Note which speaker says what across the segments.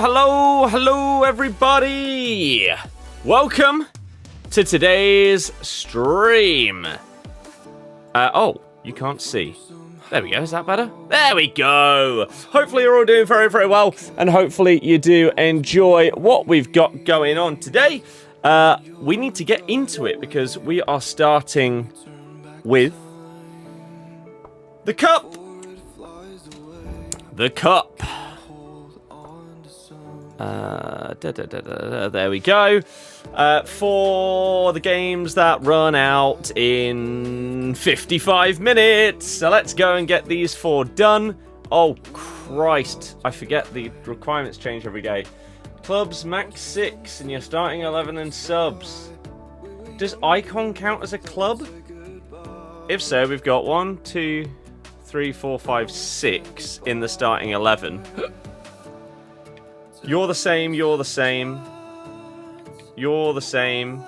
Speaker 1: Hello, everybody! Welcome to today's stream. Oh, you can't see. There we go, is that better? There we go! Hopefully you're all doing very, very well, and hopefully you do enjoy what we've got going on today. We need to get into it, because we are starting with the Cup. The Cup. There we go. For the games that run out in 55 minutes. So let's go and get these 4 done. Oh, Christ. I forget the requirements change every day. Clubs max 6 and you're starting 11 and subs. Does Icon count as a club? If so, we've got 1, 2, 3, 4, 5, 6 in the starting 11. You're the same, you're the same. You're the same.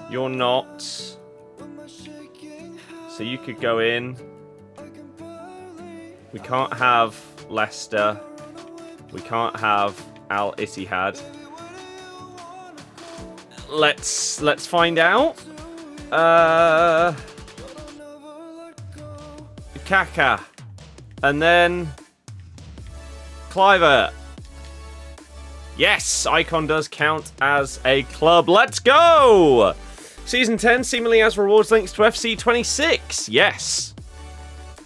Speaker 1: You're not. So you could go in. We can't have Leicester. We can't have Al Ittihad. Let's find out. Kaka. And then Cliver. Yes, Icon does count as a club. Let's go! Season 10 seemingly has rewards links to FC 26. Yes.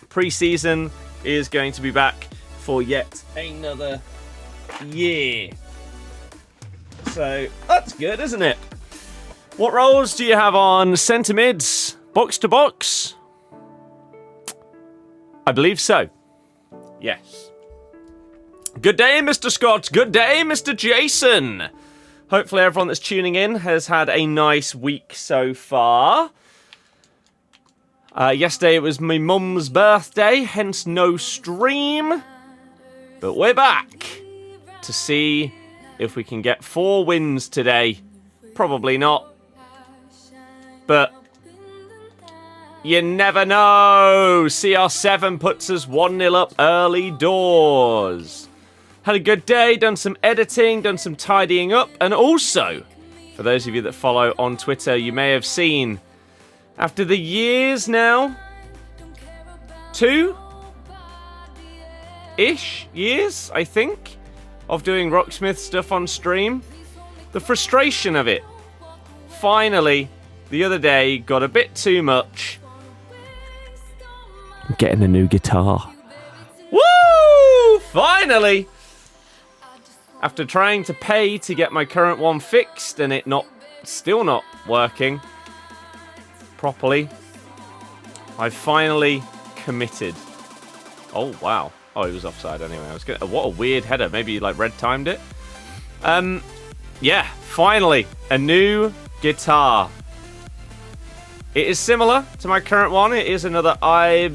Speaker 1: Pre-season is going to be back for yet another year. So, that's good, isn't it? What roles do you have on centre mids? Box to box? I believe so. Yes. Good day, Mr. Scott. Good day, Mr. Jason. Hopefully everyone that's tuning in has had a nice week so far. Yesterday it was my mum's birthday, hence no stream. But we're back to see if we can get 4 wins today. Probably not. But you never know. CR7 puts us 1-0 up early doors. Had a good day, done some editing, done some tidying up, and also, for those of you that follow on Twitter, you may have seen, after the years now, 2-ish years, I think, of doing Rocksmith stuff on stream, the frustration of it, finally, the other day, got a bit too much. I'm getting a new guitar. Woo! Finally! After trying to pay to get my current one fixed and it still not working properly, I finally committed. Oh, wow. Oh, he was offside anyway. What a weird header. Maybe you red timed it. Yeah, finally, a new guitar. It is similar to my current one. It is another Ibanez.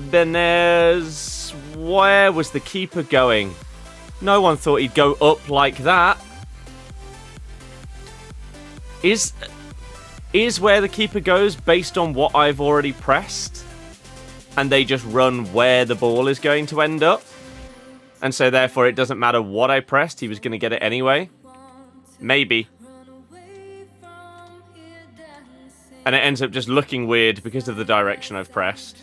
Speaker 1: Where was the keeper going? No one thought he'd go up like that. Is where the keeper goes based on what I've already pressed? And they just run where the ball is going to end up? And so therefore it doesn't matter what I pressed, he was going to get it anyway? Maybe. And it ends up just looking weird because of the direction I've pressed.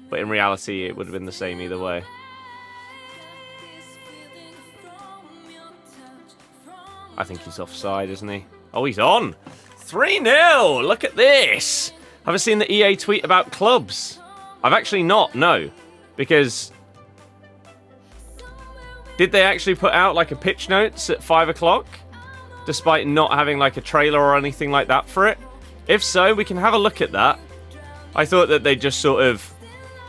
Speaker 1: But in reality, it would have been the same either way. I think he's offside, isn't he? Oh, he's on! 3-0! Look at this! Have I seen the EA tweet about clubs? I've actually not, no. Because did they actually put out a pitch notes at 5 o'clock? Despite not having a trailer or anything like that for it? If so, we can have a look at that. I thought that they just sort of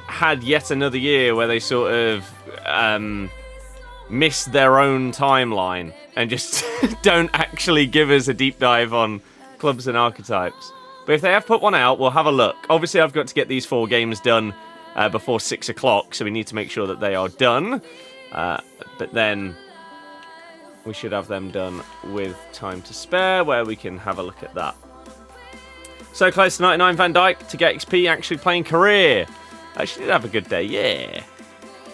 Speaker 1: had yet another year where they sort of miss their own timeline and just don't actually give us a deep dive on clubs and archetypes. But if they have put one out, we'll have a look. Obviously, I've got to get these 4 games done before 6 o'clock, so we need to make sure that they are done. But then we should have them done with time to spare, where we can have a look at that. So close to 99 Van Dijk to get XP, actually playing career. She did have a good day, yeah.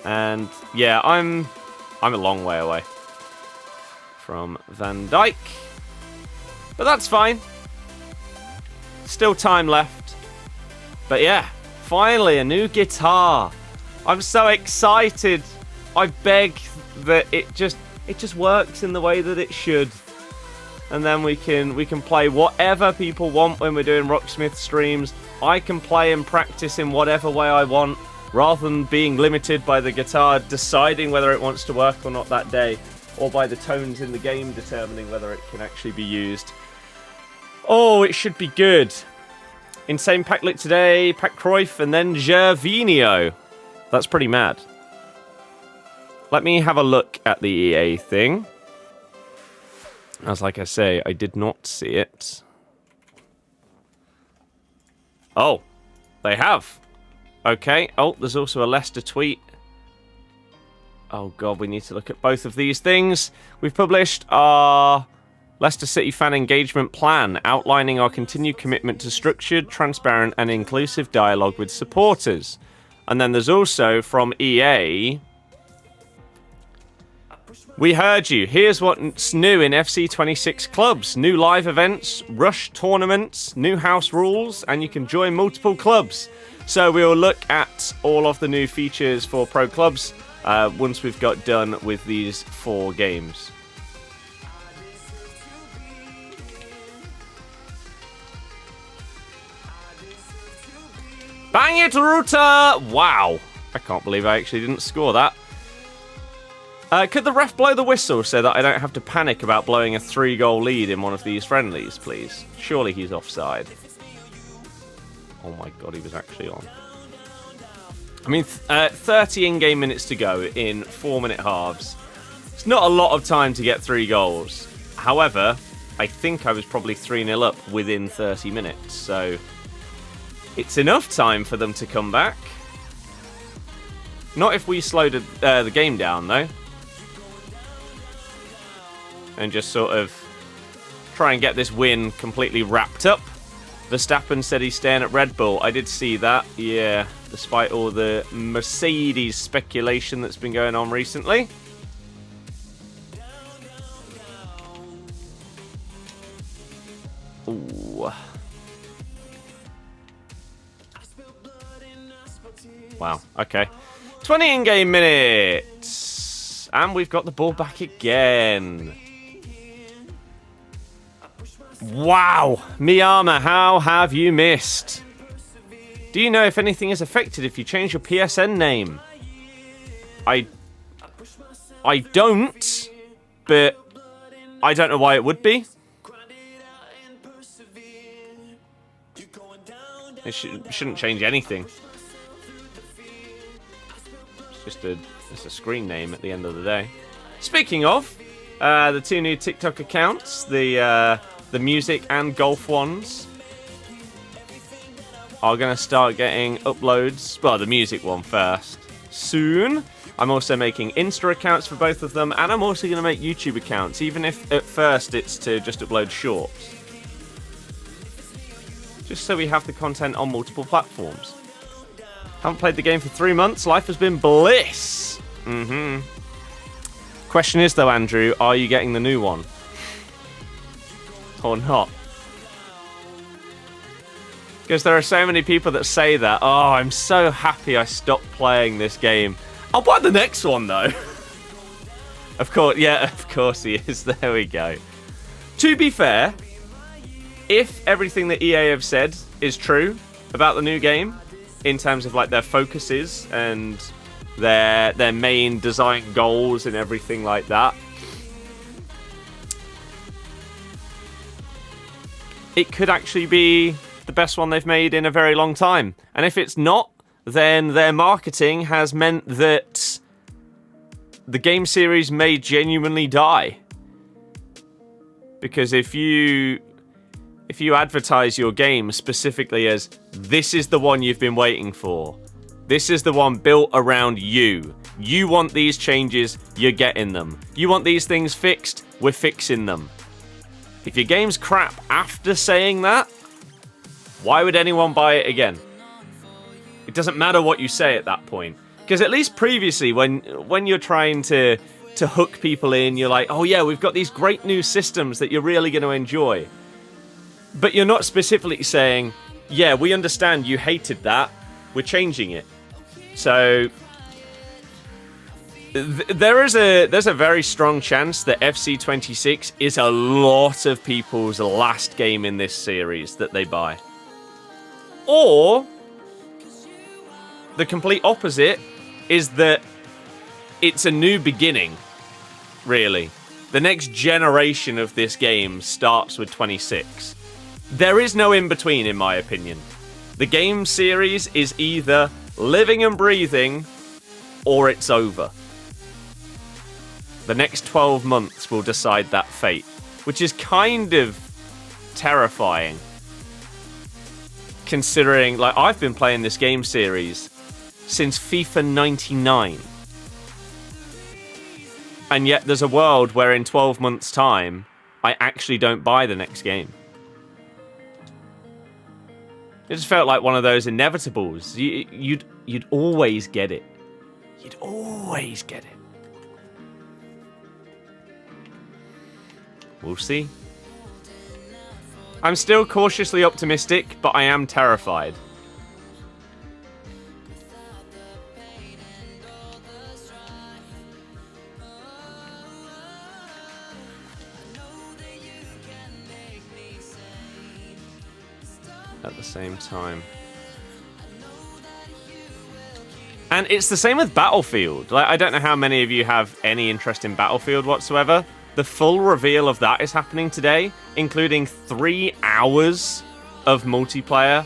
Speaker 1: And yeah, I'm a long way away. from Van Dijk. But that's fine. Still time left. But yeah, finally a new guitar. I'm so excited. I beg that it just works in the way that it should. And then we can play whatever people want when we're doing Rocksmith streams. I can play and practice in whatever way I want, rather than being limited by the guitar deciding whether it wants to work or not that day, or by the tones in the game determining whether it can actually be used. Oh, it should be good. Insane pack lit today, pack Cruyff, and then Gervinho. That's pretty mad. Let me have a look at the EA thing. As like I say, I did not see it. Oh, they have. Okay. Oh, there's also a Leicester tweet. Oh god, we need to look at both of these things. We've published our Leicester City fan engagement plan, outlining our continued commitment to structured, transparent, and inclusive dialogue with supporters. And then there's also from EA. We heard you. Here's what's new in FC 26 clubs. New live events, rush tournaments, new house rules, and you can join multiple clubs. So we'll look at all of the new features for pro clubs once we've got done with these 4 games. Bang it, Ruta! Wow. I can't believe I actually didn't score that. Could the ref blow the whistle so that I don't have to panic about blowing a 3-goal lead in one of these friendlies, please? Surely he's offside. Oh my god, he was actually on. I mean, 30 in-game minutes to go in 4-minute halves. It's not a lot of time to get 3 goals. However, I think I was probably 3-0 up within 30 minutes, so it's enough time for them to come back. Not if we slowed the game down, though. And just sort of try and get this win completely wrapped up. Verstappen said he's staying at Red Bull. I did see that, yeah, despite all the Mercedes speculation that's been going on recently. Ooh. Wow, okay. 20 in-game minutes. And we've got the ball back again. Wow, Miyama, how have you missed? Do you know if anything is affected if you change your PSN name? I don't, but I don't know why it would be. It shouldn't change anything. It's just a screen name at the end of the day. Speaking of, the 2 new TikTok accounts, the music and golf ones, are going to start getting uploads. Well, the music one first. Soon. I'm also making Insta accounts for both of them, and I'm also going to make YouTube accounts, even if at first it's to just upload shorts. Just so we have the content on multiple platforms. Haven't played the game for 3 months. Life has been bliss. Question is, though, Andrew, are you getting the new one? Or not? Because there are so many people that say that. Oh, I'm so happy I stopped playing this game. I'll buy the next one, though. Of course, yeah, of course he is. There we go. To be fair, if everything that EA have said is true about the new game, in terms of like their focuses and their main design goals and everything like that, it could actually be the best one they've made in a very long time. And if it's not, then their marketing has meant that the game series may genuinely die. Because if you advertise your game specifically as, this is the one you've been waiting for, this is the one built around you, you want these changes, you're getting them. You want these things fixed, we're fixing them. If your game's crap after saying that, why would anyone buy it again? It doesn't matter what you say at that point. Because at least previously, when you're trying to to hook people in. You're like, oh yeah, we've got these great new systems that you're really going to enjoy. But you're not specifically saying, yeah, we understand you hated that. We're changing it. So there's a very strong chance that FC26 is a lot of people's last game in this series that they buy. Or the complete opposite is that it's a new beginning, really. The next generation of this game starts with 26. There is no in-between, in my opinion. The game series is either living and breathing, or it's over. The next 12 months will decide that fate, which is kind of terrifying. Considering, like, I've been playing this game series since FIFA 99. And yet there's a world where in 12 months' time, I actually don't buy the next game. It just felt like one of those inevitables. You'd always get it. You'd always get it. We'll see. I'm still cautiously optimistic, but I am terrified. At the same time. And it's the same with Battlefield. Like, I don't know how many of you have any interest in Battlefield whatsoever. The full reveal of that is happening today, including 3 hours of multiplayer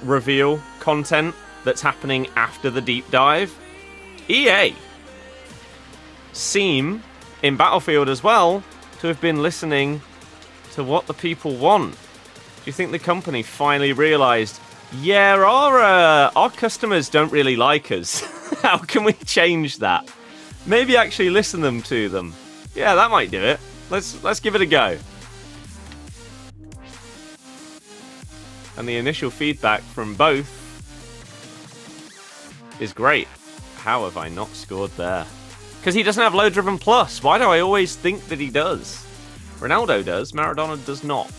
Speaker 1: reveal content that's happening after the deep dive. EA seem, in Battlefield as well, to have been listening to what the people want. Do you think the company finally realised, yeah, our customers don't really like us. How can we change that? Maybe actually listen to them. Yeah, that might do it. Let's give it a go. And the initial feedback from both is great. How have I not scored there? Because he doesn't have low driven plus. Why do I always think that he does? Ronaldo does, Maradona does not.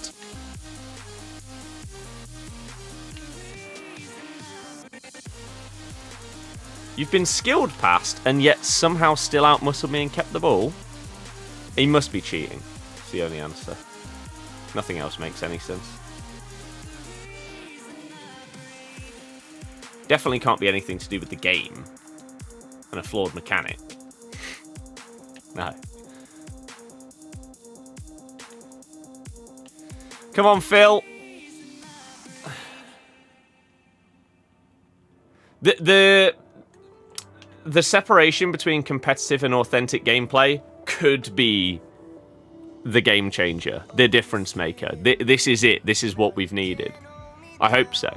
Speaker 1: You've been skilled past and yet somehow still out-muscled me and kept the ball? He must be cheating. It's the only answer. Nothing else makes any sense. Definitely can't be anything to do with the game. And a flawed mechanic. No. Come on, Phil. The separation between competitive and authentic gameplay could be the game changer, the difference maker. This is it. This is what we've needed. I hope so.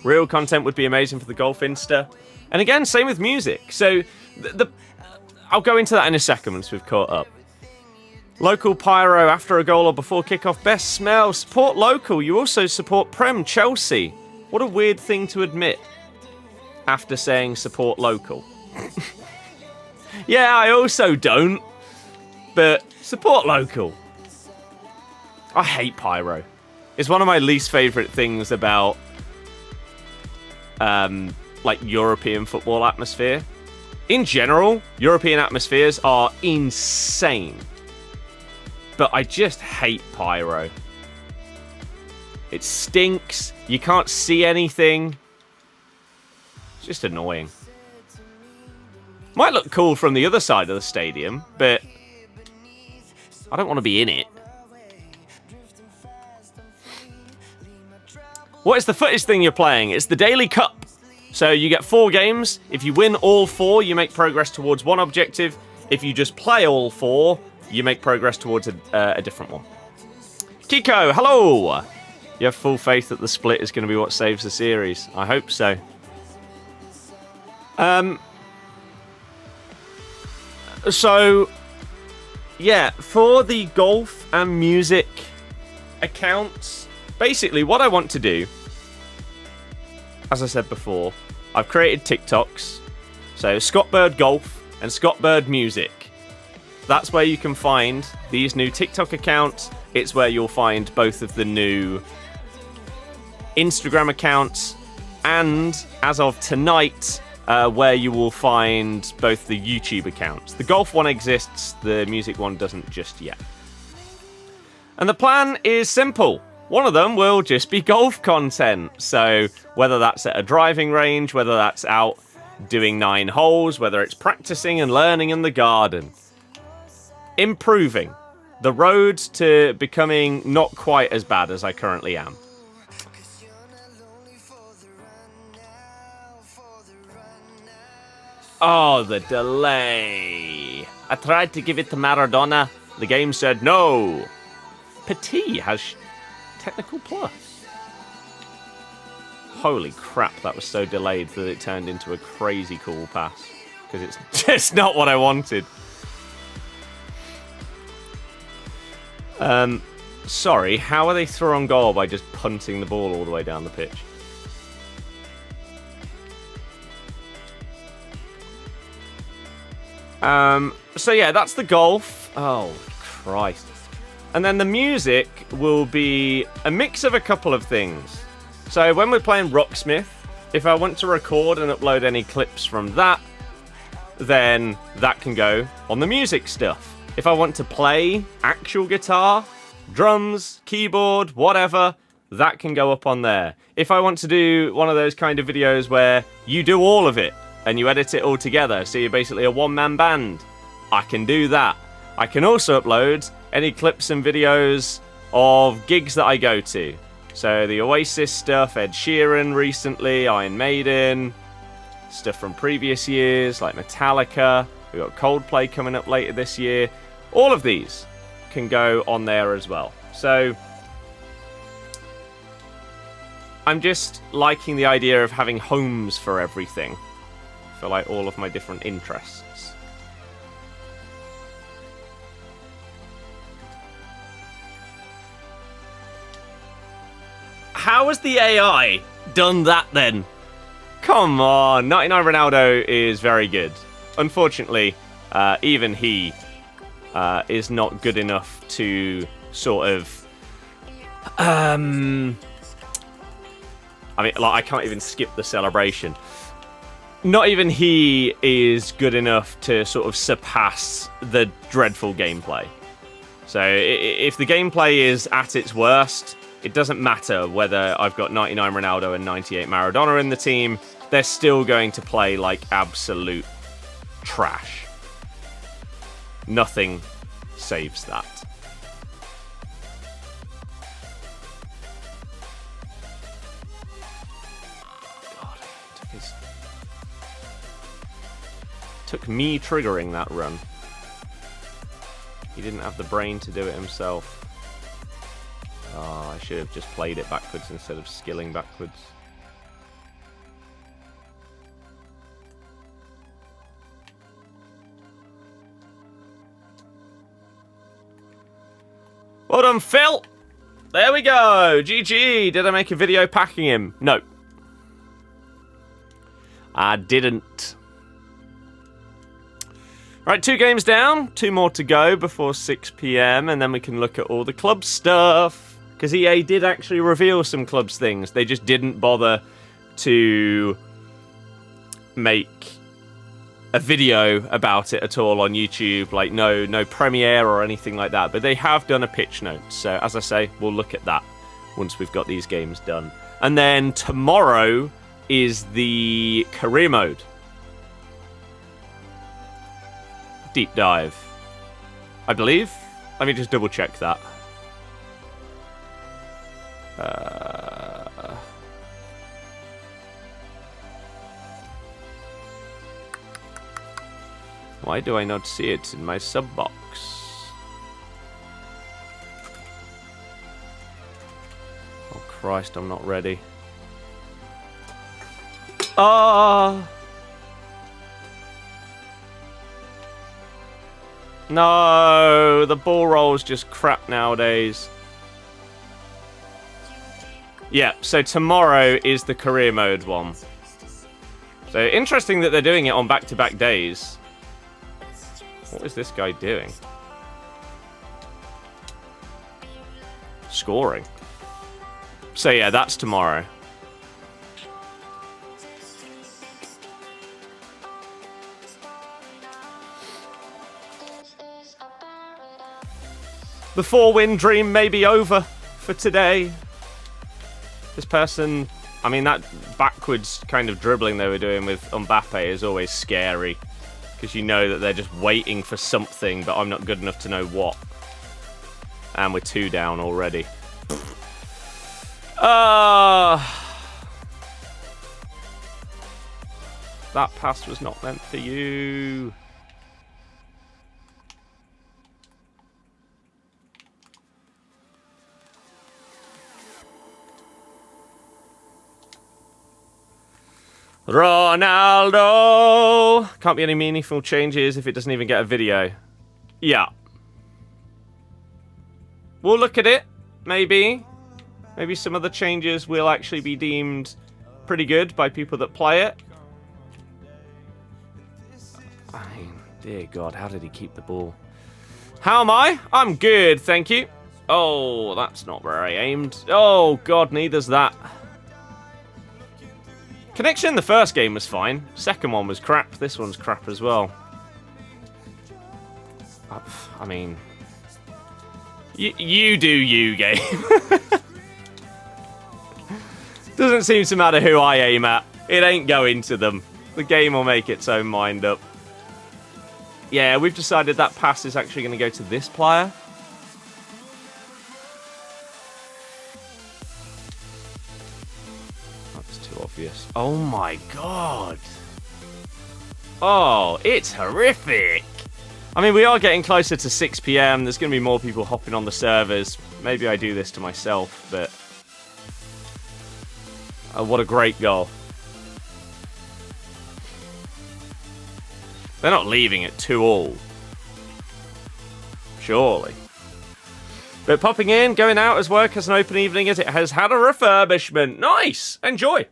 Speaker 1: Real content would be amazing for the Golf Insta. And again, same with music. So I'll go into that in a second once we've caught up. Local pyro after a goal or before kickoff. Best smell. Support local. You also support Prem Chelsea. What a weird thing to admit after saying support local. Yeah, I also don't. But support local. I hate pyro. It's one of my least favourite things about like European football atmosphere. In general, European atmospheres are insane. But I just hate pyro. It stinks. You can't see anything. It's just annoying. Might look cool from the other side of the stadium, but I don't want to be in it. What is the FUTTIES thing you're playing? It's the Daily Cup. So you get 4 games. If you win all 4, you make progress towards one objective. If you just play all 4, you make progress towards a different one. Kiko, hello! You have full faith that the split is going to be what saves the series. I hope so. So, yeah, for the golf and music accounts, basically what I want to do, as I said before, I've created TikToks. So, Scott Bird Golf and Scott Bird Music. That's where you can find these new TikTok accounts. It's where you'll find both of the new Instagram accounts, and as of tonight, where you will find both the YouTube accounts. The golf one exists, the music one doesn't just yet. And the plan is simple. One of them will just be golf content. So whether that's at a driving range, whether that's out doing 9 holes, whether it's practicing and learning in the garden. Improving the road to becoming not quite as bad as I currently am. Oh, the delay. I tried to give it to Maradona. The game said no. Petit has technical plus. Holy crap, that was so delayed that it turned into a crazy cool pass. Because it's just not what I wanted. Sorry, how are they through on goal by just punting the ball all the way down the pitch? So yeah, that's the golf. Oh, Christ. And then the music will be a mix of a couple of things. So when we're playing Rocksmith, if I want to record and upload any clips from that, then that can go on the music stuff. If I want to play actual guitar, drums, keyboard, whatever, that can go up on there. If I want to do one of those kind of videos where you do all of it and you edit it all together, so you're basically a one-man band, I can do that. I can also upload any clips and videos of gigs that I go to. So the Oasis stuff, Ed Sheeran recently, Iron Maiden, stuff from previous years like Metallica. We've got Coldplay coming up later this year. All of these can go on there as well. So I'm just liking the idea of having homes for everything, for like all of my different interests. How has the AI done that then? Come on, 99 Ronaldo is very good. Unfortunately, even he is not good enough to sort of... I mean, like, I can't even skip the celebration. Not even he is good enough to sort of surpass the dreadful gameplay. So if the gameplay is at its worst, it doesn't matter whether I've got 99 Ronaldo and 98 Maradona in the team. They're still going to play like absolute trash. Nothing saves that. God, took me triggering that run. He didn't have the brain to do it himself. Oh, I should have just played it backwards instead of skilling backwards. Well done, Phil! There we go! GG! Did I make a video packing him? No. I didn't. Right, 2 games down. 2 more to go before 6 PM, and then we can look at all the club stuff. Because EA did actually reveal some clubs things. They just didn't bother to make a video about it at all on YouTube. Like, no premiere or anything like that. But they have done a pitch note. So, as I say, we'll look at that once we've got these games done. And then tomorrow is the career mode. Deep dive, I believe. Let me just double check that. Why do I not see it in my sub box? Oh Christ, I'm not ready. Ah! No, the ball roll's just crap nowadays. Yeah, so tomorrow is the career mode one. So interesting that they're doing it on back-to-back days. What is this guy doing? Scoring. So yeah, that's tomorrow. The 4-win dream may be over for today. This person, I mean, that backwards kind of dribbling they were doing with Mbappe is always scary. Because you know that they're just waiting for something, but I'm not good enough to know what. And we're 2 down already. That pass was not meant for you. Ronaldo! Can't be any meaningful changes if it doesn't even get a video. Yeah. We'll look at it, maybe. Maybe some of the changes will actually be deemed pretty good by people that play it. I mean, dear God, how did he keep the ball? How am I? I'm good, thank you. Oh, that's not where I aimed. Oh, God, neither's that. Connection in the first game was fine. Second one was crap. This one's crap as well. I mean... You do you, game. Doesn't seem to matter who I aim at. It ain't going to them. The game will make its own mind up. Yeah, we've decided that pass is actually going to go to this player. That's too obvious. Oh my God. Oh, it's horrific. I mean, we are getting closer to 6 PM. There's going to be more people hopping on the servers. Maybe I do this to myself, but... what a great goal. They're not leaving it 2-2. Surely. But popping in, going out as work as an open evening as it has had a refurbishment. Nice! Enjoy!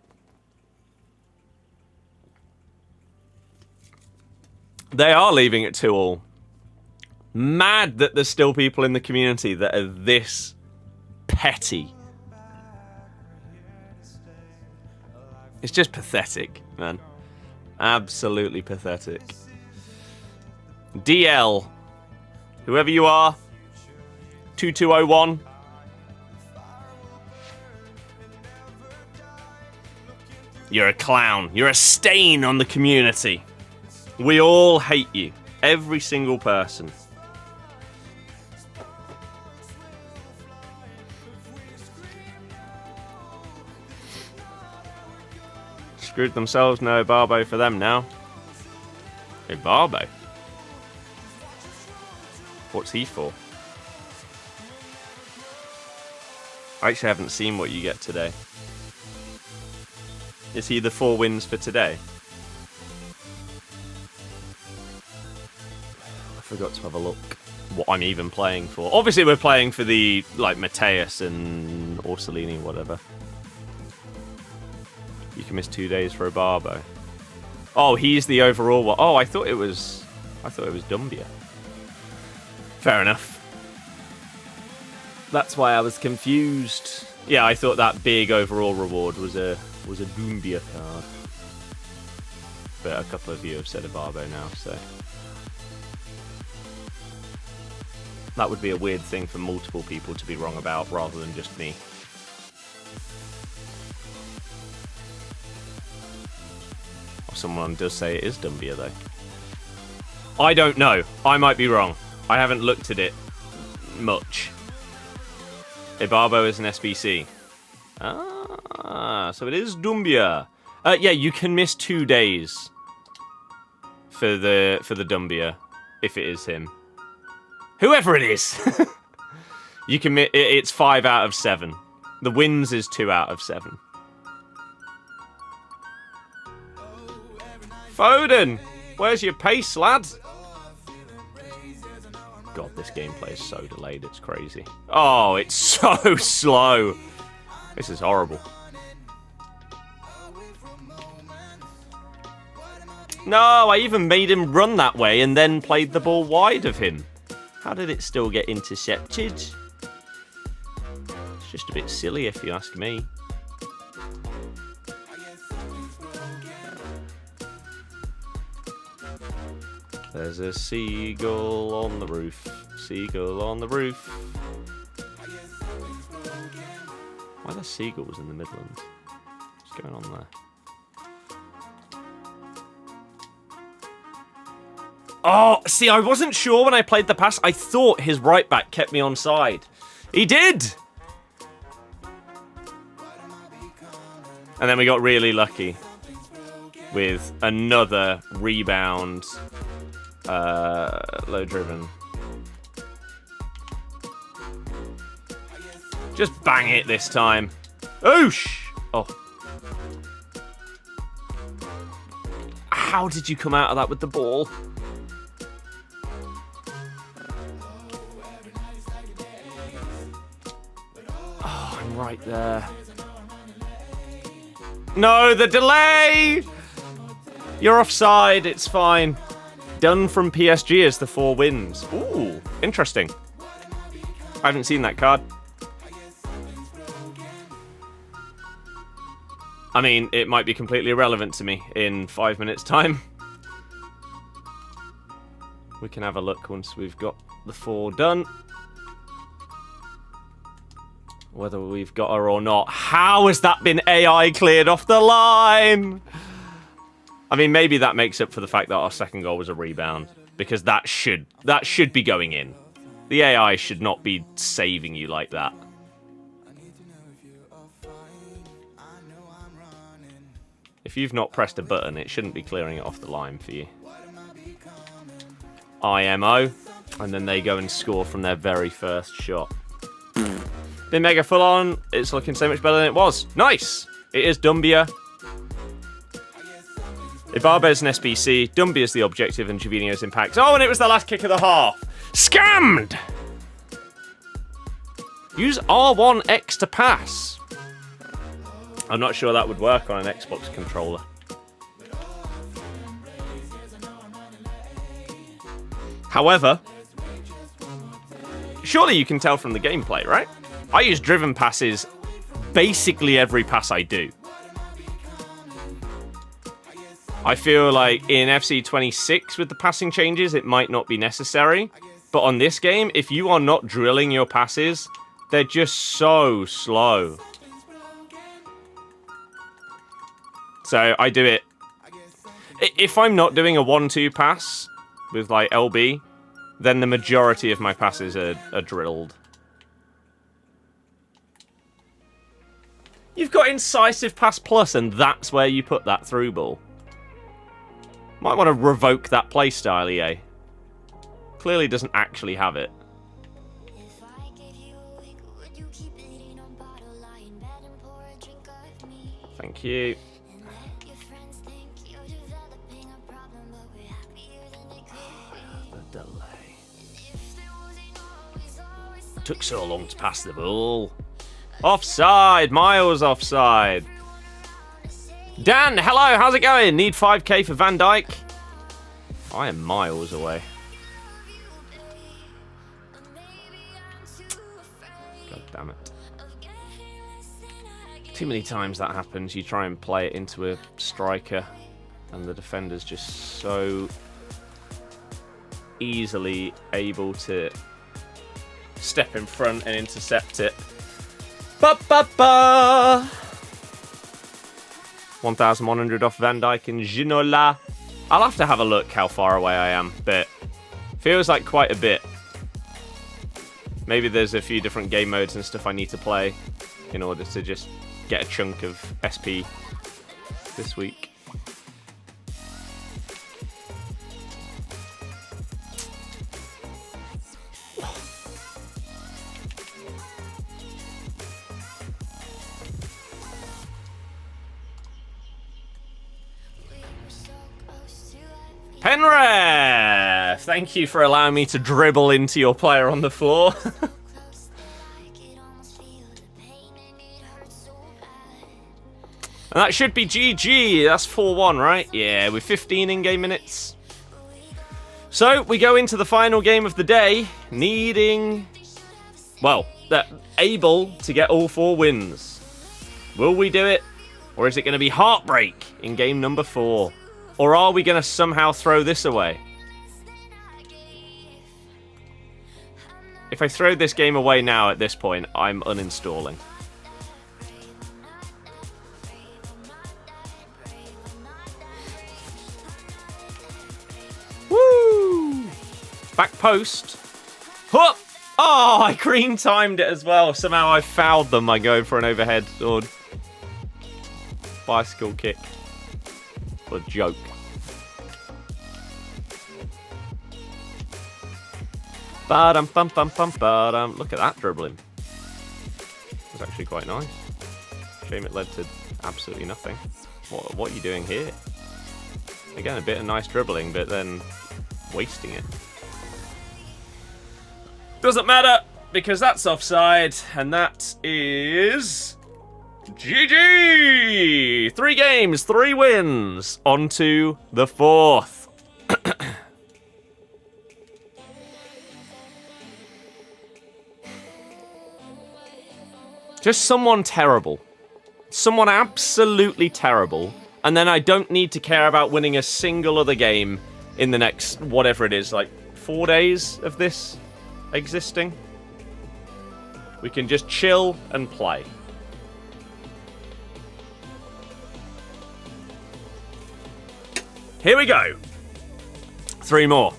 Speaker 1: They are leaving it 2-2. Mad that there's still people in the community that are this petty. It's just pathetic, man. Absolutely pathetic. DL. Whoever you are. 2201. You're a clown. You're a stain on the community. We all hate you. Every single person. Screwed themselves, no Barbo for them now. Hey, Barbo? What's he for? I actually haven't seen what you get today. Is he the 4 wins for today? I forgot to have a look what I'm even playing for. Obviously we're playing for the, like, Mateus and Orsolini, whatever. You can miss 2 days for a Barbo. Oh, he's the overall one. Oh, I thought it was Dumbia. Fair enough. That's why I was confused. Yeah, I thought that big overall reward was a Dumbia card. But a couple of you have said a Barbo now, so that would be a weird thing for multiple people to be wrong about rather than just me. Someone does say it is Dumbia, though. I don't know. I might be wrong. I haven't looked at it much. Ibarbo is an SBC. Ah, so it is Dumbia. Yeah, you can miss 2 days for the Dumbia if it is him. Whoever it is, you can. It's 5 out of 7. The wins is 2 out of 7. Foden! Where's your pace, lad? God, this gameplay is so delayed, it's crazy. Oh, it's so slow. This is horrible. No, I even made him run that way and then played the ball wide of him. How did it still get intercepted? It's just a bit silly if you ask me. There's a seagull on the roof. Seagull on the roof. Why are there seagulls in the Midlands? What's going on there? Oh, see, I wasn't sure when I played the pass. I thought his right back kept me onside. He did! And then we got really lucky with another rebound. Low driven. Just bang it this time. Oosh! Oh. How did you come out of that with the ball? Oh, I'm right there. No, the delay! You're offside, it's fine. Done from PSG as the 4 wins. Ooh, interesting. I haven't seen that card. I mean, it might be completely irrelevant to me in 5 minutes' time. We can have a look once we've got the 4 done. Whether we've got her or not. How has that been AI cleared off the line? I mean, maybe that makes up for the fact that our second goal was a rebound. Because that should be going in. The AI should not be saving you like that. If you've not pressed a button, it shouldn't be clearing it off the line for you. IMO. And then they go and score from their very first shot. Been mega full on. It's looking so much better than it was. Nice! It is Dumbia. Ibarbe's an SBC, Dumbia's the objective, and Jovino's impact. Oh, and it was the last kick of the half. Scammed! Use R1X to pass. I'm not sure that would work on an Xbox controller. However, surely you can tell from the gameplay, right? I use driven passes basically every pass I do. I feel like in FC 26 with the passing changes, it might not be necessary. But on this game, if you are not drilling your passes, they're just so slow. So I do it. If I'm not doing a 1-2 pass with like LB, then the majority of my passes are drilled. You've got Incisive Pass Plus, and that's where you put that through ball. Might want to revoke that playstyle, EA. Clearly doesn't actually have it. Thank you. The delay. It took so long to pass the ball. Offside! Miles offside. Dan, hello, how's it going? Need 5k for Van Dijk? I am miles away. God damn it. Too many times that happens. You try and play it into a striker, and the defender's just so easily able to step in front and intercept it. Ba-ba-ba! 1,100 off Van Dijk and Ginola. I'll have to have a look how far away I am, but feels like quite a bit. Maybe there's a few different game modes and stuff I need to play in order to just get a chunk of SP this week. Penref! Thank you for allowing me to dribble into your player on the floor. And that should be GG. That's 4-1, right? Yeah, with 15 in-game minutes. So, we go into the final game of the day, needing... Well, able to get all 4 wins. Will we do it? Or is it going to be heartbreak in game number 4? Or are we going to somehow throw this away? If I throw this game away now at this point, I'm uninstalling. Woo! Back post. Huh! Oh, I green timed it as well. Somehow I fouled them by going for an overhead or bicycle kick. What a joke. Ba-dum, bum, bum, bum, ba-dum. Look at that dribbling. It was actually quite nice. Shame it led to absolutely nothing. What are you doing here? Again, a bit of nice dribbling, but then wasting it. Doesn't matter, because that's offside, and that is... GG! 3 games, 3 wins. On to the 4th. Just someone terrible. Someone absolutely terrible. And then I don't need to care about winning a single other game in the next, whatever it is, like 4 days of this existing. We can just chill and play. Here we go. 3 more.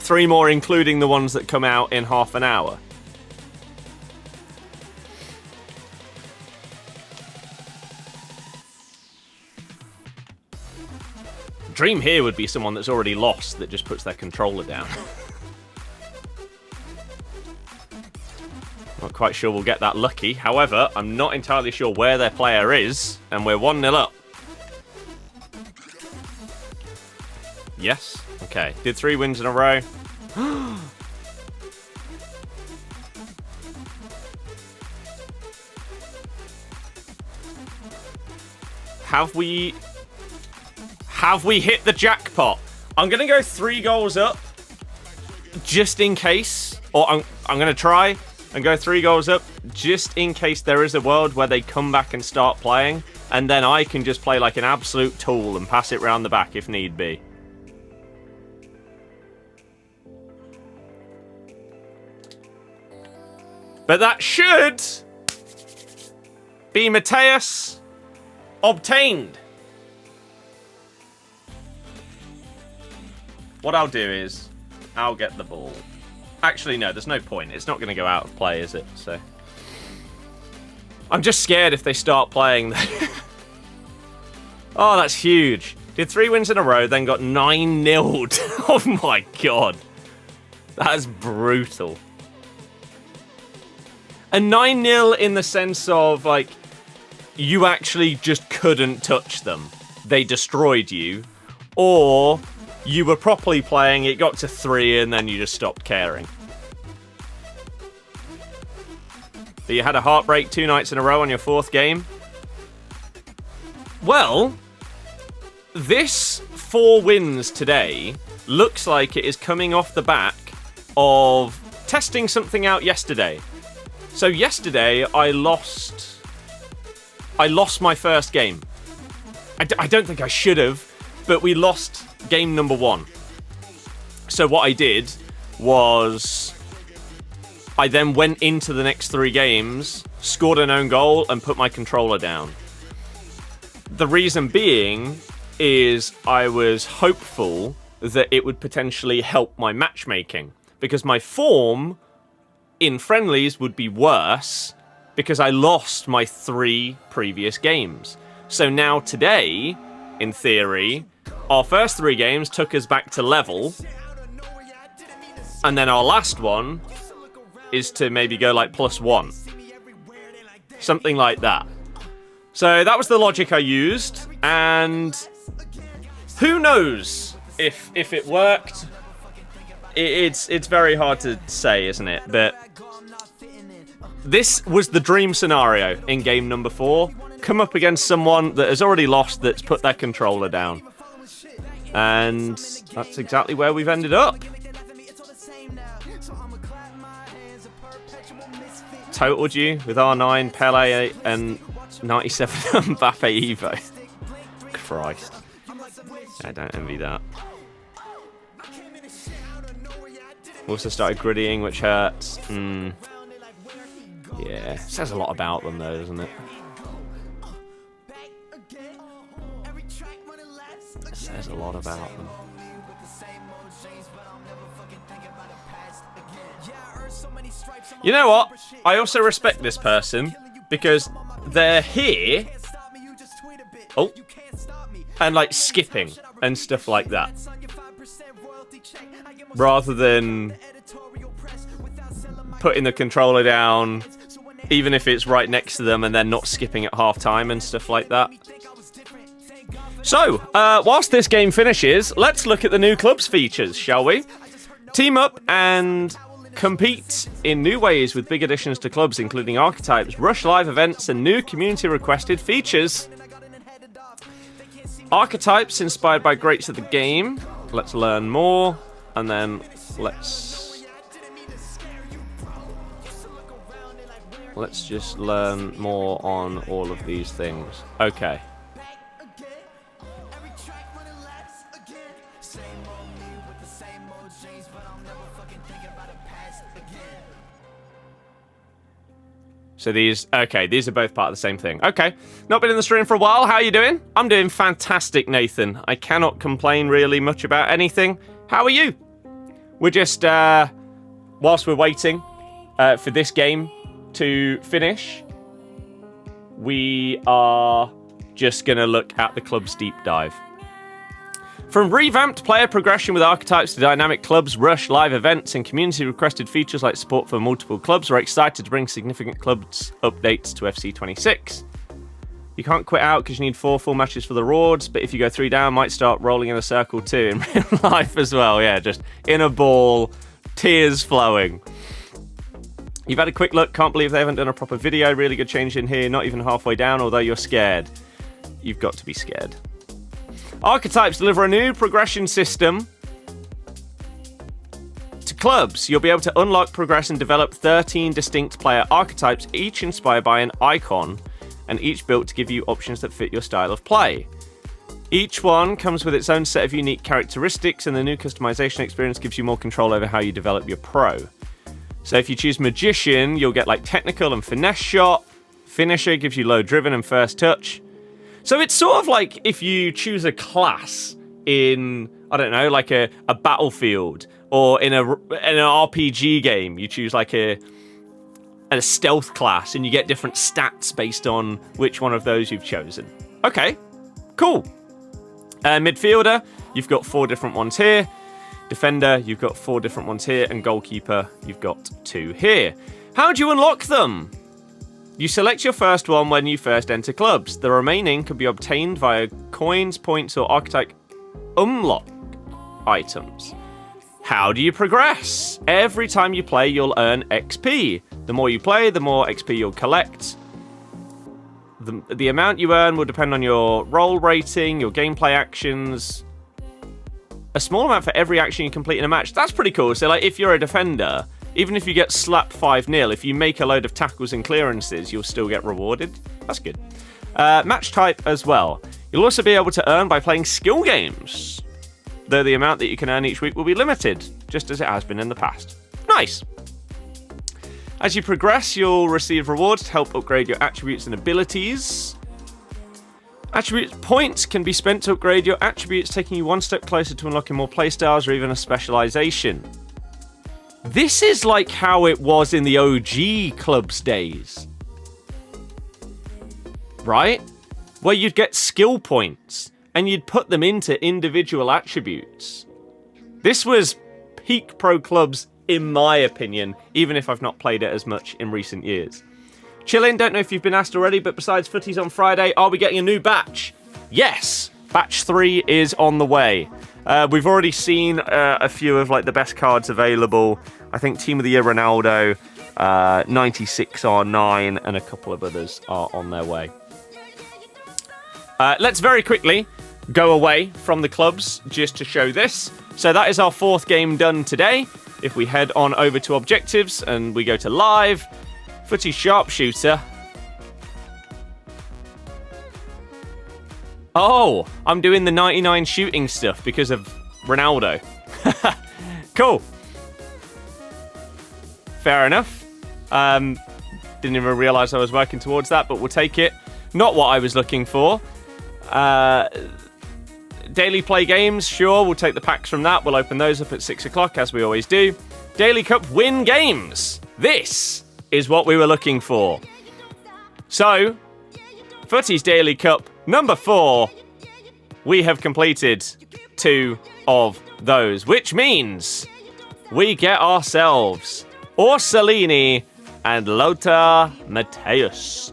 Speaker 1: 3 more, including the ones that come out in half an hour. Dream here would be someone that's already lost that just puts their controller down. Not quite sure we'll get that lucky. However, I'm not entirely sure where their player is, and we're 1-0 up. Yes? Okay. Did 3 wins in a row. Have we hit the jackpot? I'm going to go 3 goals up, just in case. Or I'm going to try and go 3 goals up, just in case there is a world where they come back and start playing. And then I can just play like an absolute tool and pass it round the back if need be. But that should be Mateus obtained. What I'll do is, I'll get the ball. Actually, no, there's no point. It's not going to go out of play, is it? So, I'm just scared if they start playing. Oh, that's huge. Did 3 wins in a row, then got 9-0'd. Oh my god. That is brutal. A 9-0 in the sense of, like, you actually just couldn't touch them. They destroyed you. Or you were properly playing, it got to 3, and then you just stopped caring. But you had a heartbreak 2 nights in a row on your 4th game. Well, this 4 wins today looks like it is coming off the back of testing something out yesterday. So yesterday, I lost my first game. I don't think I should have, but we lost game number 1. So what I did was I then went into the next 3 games, scored an own goal, and put my controller down. The reason being is I was hopeful that it would potentially help my matchmaking, because my form in friendlies would be worse because I lost my 3 previous games. So now today, in theory, our first 3 games took us back to level, and then our last one is to maybe go like +1. Something like that. So that was the logic I used, and who knows if it worked. It's very hard to say, isn't it? But this was the dream scenario in game number 4. Come up against someone that has already lost, that's put their controller down. And that's exactly where we've ended up. Totaled you with R9, Pele, and 97 Mbappe Evo. Christ. I don't envy that. Also started griddying, which hurts. Yeah, says a lot about them though, doesn't it? It says a lot about them. You know what? I also respect this person because they're here. Oh. And like skipping and stuff like that. Rather than putting the controller down, even if it's right next to them, and then not skipping at half time and stuff like that. So, whilst this game finishes, let's look at the new clubs features, shall we? Team up and compete in new ways with big additions to clubs, including archetypes, rush live events, and new community-requested features. Archetypes inspired by greats of the game. Let's learn more, and then let's just learn more on all of these things. Okay. So these are both part of the same thing. Okay, not been in the stream for a while. How are you doing? I'm doing fantastic, Nathan. I cannot complain really much about anything. How are you? We're just, whilst we're waiting for this game to finish, we are just going to look at the club's deep dive. From revamped player progression with archetypes to dynamic clubs, rush, live events, and community-requested features like support for multiple clubs, we're excited to bring significant clubs updates to FC26. You can't quit out because you need 4 full matches for the rewards, but if you go 3 down, might start rolling in a circle too in real life as well. Yeah, just in a ball, tears flowing. You've had a quick look, can't believe they haven't done a proper video. Really good change in here, not even halfway down, although you're scared. You've got to be scared. Archetypes deliver a new progression system to clubs. You'll be able to unlock, progress, and develop 13 distinct player archetypes, each inspired by an icon, and each built to give you options that fit your style of play. Each one comes with its own set of unique characteristics, and the new customization experience gives you more control over how you develop your pro. So if you choose Magician, you'll get like Technical and Finesse Shot. Finisher gives you Low Driven and First Touch. So it's sort of like if you choose a class in, I don't know, like a Battlefield, or in an RPG game, you choose like a stealth class and you get different stats based on which one of those you've chosen. Okay, cool. Midfielder, you've got 4 different ones here. Defender, you've got 4 different ones here. And goalkeeper, you've got 2 here. How do you unlock them? You select your first one when you first enter clubs. The remaining can be obtained via coins, points, or archetype unlock items. How do you progress? Every time you play, you'll earn XP. The more you play, the more XP you'll collect. The amount you earn will depend on your role rating, your gameplay actions. A small amount for every action you complete in a match. That's pretty cool. So, like, if you're a defender, even if you get slapped 5-0, if you make a load of tackles and clearances, you'll still get rewarded. That's good. Match type as well. You'll also be able to earn by playing skill games, though the amount that you can earn each week will be limited, just as it has been in the past. Nice. As you progress, you'll receive rewards to help upgrade your attributes and abilities. Attribute points can be spent to upgrade your attributes, taking you one step closer to unlocking more playstyles or even a specialization. This is like how it was in the OG clubs days. Right? Where you'd get skill points and you'd put them into individual attributes. This was peak pro clubs, in my opinion, even if I've not played it as much in recent years. Chillin', don't know if you've been asked already, but besides Footies on Friday, are we getting a new batch? Yes! Batch 3 is on the way. We've already seen a few of like the best cards available. I think Team of the Year Ronaldo, 96 R9, and a couple of others are on their way. Let's very quickly go away from the clubs just to show this. So that is our 4th game done today. If we head on over to objectives and we go to live, Footy Sharpshooter. Oh, I'm doing the 99 shooting stuff because of Ronaldo. Cool. Fair enough. Didn't even realise I was working towards that, but we'll take it. Not what I was looking for. Daily play games, sure, we'll take the packs from that. We'll open those up at 6 o'clock, as we always do. Daily Cup win games. This is what we were looking for. So, Footies Daily Cup number 4. We have completed 2 of those, which means we get ourselves Orsolini and Lothar Matthäus.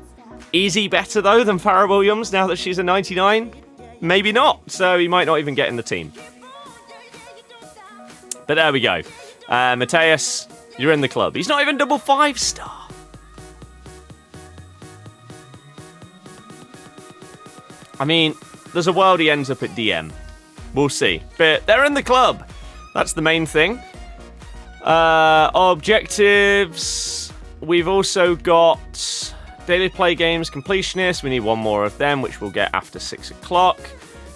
Speaker 1: Easy better, though, than Farrah Williams now that she's a 99? Maybe not, so he might not even get in the team. But there we go. Matthäus, you're in the club. He's not even double 5-star. I mean, there's a world he ends up at DM. We'll see. But they're in the club. That's the main thing. Objectives. We've also got daily play games completionist. We need 1 more of them, which we'll get after 6 o'clock.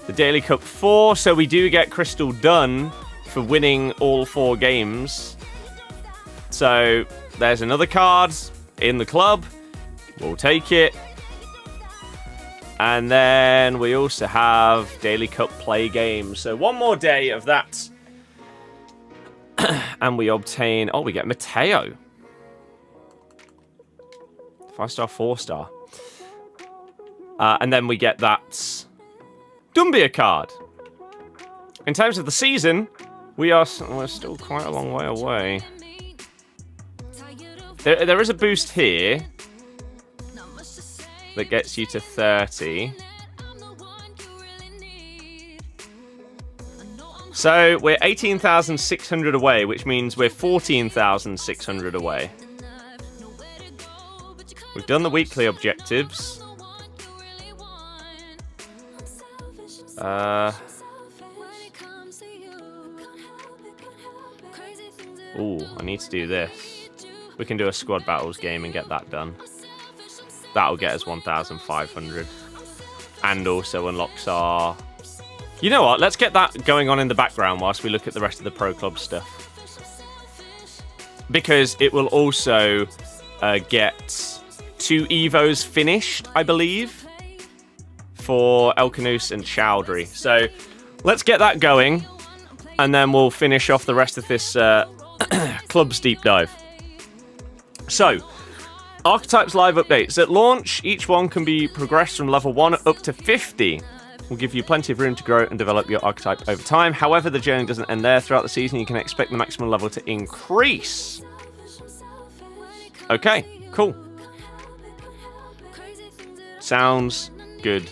Speaker 1: The Daily Cup 4. So we do get Crystal done for winning all 4 games. So there's another card in the club. We'll take it. And then we also have Daily Cup play games. So 1 more day of that. And we obtain... Oh, we get Matteo. 5-star, 4-star. And then we get that Dumbia card. In terms of the season, we're still quite a long way away. There is a boost here that gets you to 30. So we're 18,600 away, which means we're 14,600 away. We've done the weekly objectives. Ooh, I need to do this. We can do a squad battles game and get that done. That'll get us 1,500. And also unlocks our... You know what? Let's get that going on in the background whilst we look at the rest of the Pro Club stuff. Because it will also get 2 Evos finished, I believe, for Elkanous and Chowdhury. So let's get that going, and then we'll finish off the rest of this Club's deep dive. So, Archetypes live updates. At launch, each one can be progressed from level 1 up to 50. Will give you plenty of room to grow and develop your archetype over time. However, the journey doesn't end there. Throughout the season, you can expect the maximum level to increase. Okay, cool. Sounds good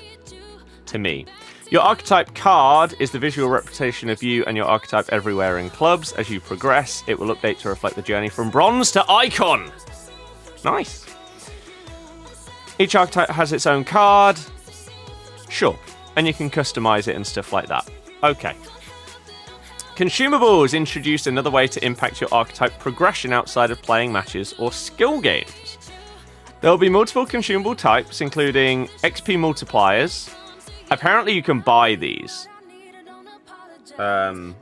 Speaker 1: to me. Your archetype card is the visual representation of you and your archetype everywhere in clubs. As you progress, it will update to reflect the journey from bronze to icon. Nice. Each archetype has its own card. Sure. And you can customize it and stuff like that. Okay. Consumables introduced another way to impact your archetype progression outside of playing matches or skill games. There will be multiple consumable types, including XP multipliers. Apparently you can buy these. So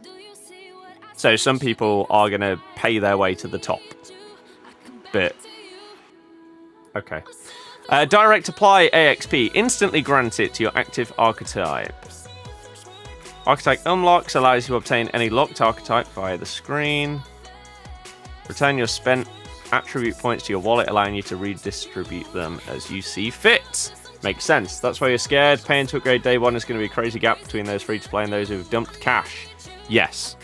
Speaker 1: some people are going to pay their way to the top. But, okay. Direct apply AXP. Instantly grant it to your active archetype. Archetype unlocks allows you to obtain any locked archetype via the screen. Return your spent attribute points to your wallet, allowing you to redistribute them as you see fit. Makes sense. That's why you're scared. Paying to upgrade day 1 is going to be a crazy gap between those free to play and those who've dumped cash. Yes.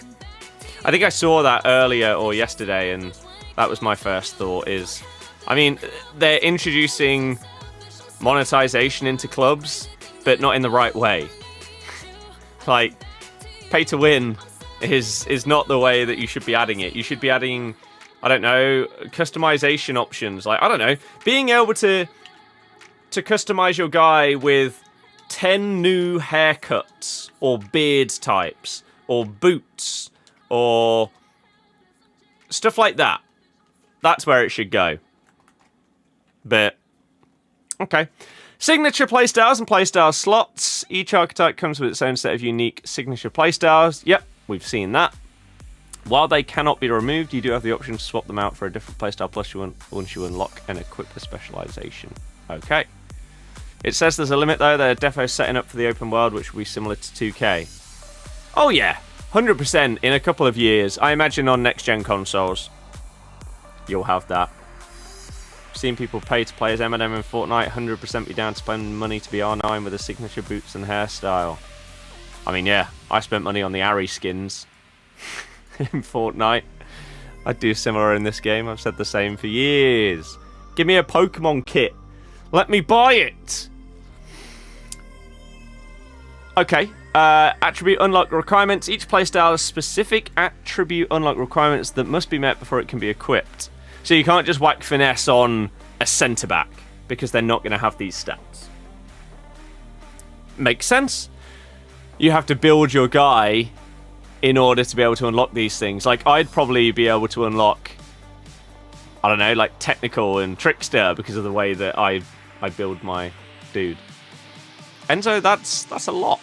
Speaker 1: I think I saw that earlier or yesterday, and that was my first thought is... I mean, they're introducing monetization into clubs, but not in the right way. Like, pay to win is not the way that you should be adding it. You should be adding I don't know, customization options. Like, I don't know, being able to customize your guy with 10 new haircuts or beard types or boots or stuff like that. That's where it should go. But, okay. Signature playstyles and playstyle slots. Each archetype comes with its own set of unique signature playstyles. Yep, we've seen that. While they cannot be removed, you do have the option to swap them out for a different playstyle plus once you unlock and equip the specialization. Okay. It says there's a limit though. They're defo setting up for the open world, which will be similar to 2K. Oh yeah, 100% in a couple of years. I imagine on next-gen consoles, you'll have that. I've seen people pay to play as Eminem in Fortnite. 100% be down to spend money to be R9 with the signature boots and hairstyle. I mean, yeah, I spent money on the Ari skins in Fortnite. I'd do similar in this game. I've said the same for years. Give me a Pokemon kit. Let me buy it. Okay. Attribute unlock requirements. Each playstyle has specific attribute unlock requirements that must be met before it can be equipped. So you can't just whack finesse on a centre-back because they're not going to have these stats. Makes sense. You have to build your guy in order to be able to unlock these things. Like, I'd probably be able to unlock, I don't know, like technical and trickster because of the way that I build my dude. And so that's a lot.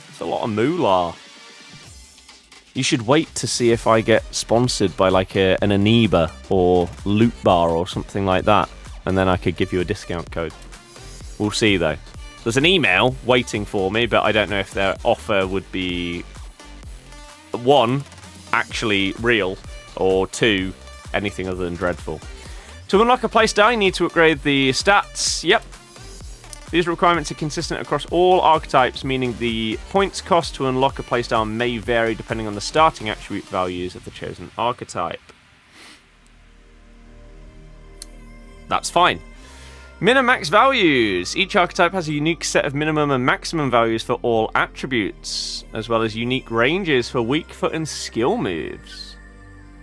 Speaker 1: It's a lot of moolah. You should wait to see if I get sponsored by like an Aniba or Loot Bar or something like that. And then I could give you a discount code. We'll see though. There's an email waiting for me, but I don't know if their offer would be, 1, actually real, or 2, anything other than dreadful. To unlock a playstyle, you need to upgrade the stats. Yep. These requirements are consistent across all archetypes, meaning the points cost to unlock a playstyle may vary depending on the starting attribute values of the chosen archetype. That's fine. Min-max values. Each archetype has a unique set of minimum and maximum values for all attributes, as well as unique ranges for weak foot and skill moves.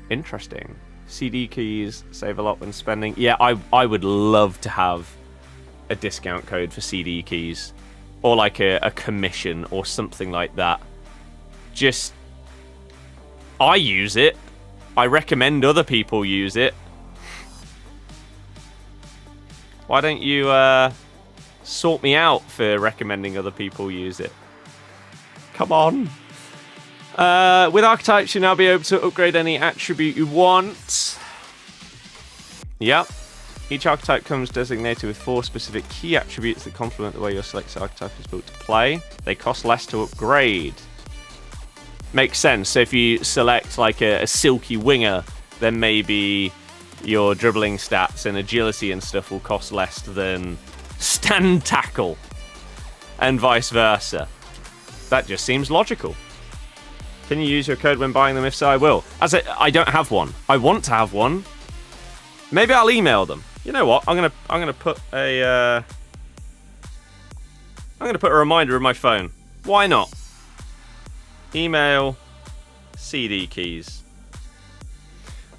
Speaker 1: Interesting. CD keys save a lot when spending. Yeah, I would love to have a discount code for CD keys, or like a commission or something like that. Just, I use it. I recommend other people use it. Why don't you sort me out for recommending other people use it? Come on. With archetypes, you'll now be able to upgrade any attribute you want. Yep. Each archetype comes designated with 4 specific key attributes that complement the way your selected archetype is built to play. They cost less to upgrade. Makes sense. So if you select like a silky winger, then maybe your dribbling stats and agility and stuff will cost less than stand tackle, and vice versa. That just seems logical. Can you use your code when buying them? If so, I will. I don't have one. I want to have one. Maybe I'll email them. You know what? I'm gonna put a reminder in my phone. Why not? Email CD keys.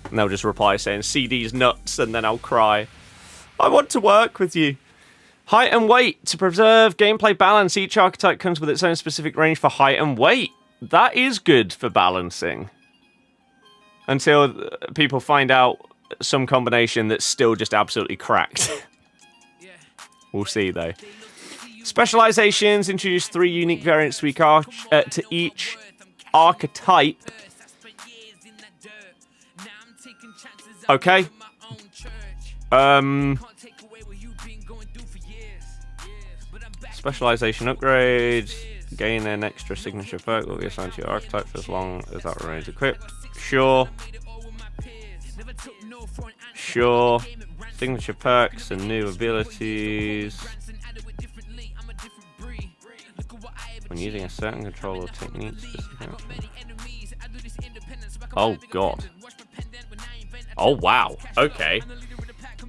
Speaker 1: And they'll just reply saying CD's nuts, and then I'll cry. I want to work with you. Height and weight. To preserve gameplay balance, each archetype comes with its own specific range for height and weight. That is good for balancing. Until people find out some combination that's still just absolutely cracked. We'll see though. Specializations introduce 3 unique variants to each archetype. Okay. Specialization upgrades. Gain an extra signature perk will be assigned to your archetype for as long as that remains equipped. Sure. Sure. Signature perks and new abilities. When using a certain control or technique. Oh god. Oh wow. Okay.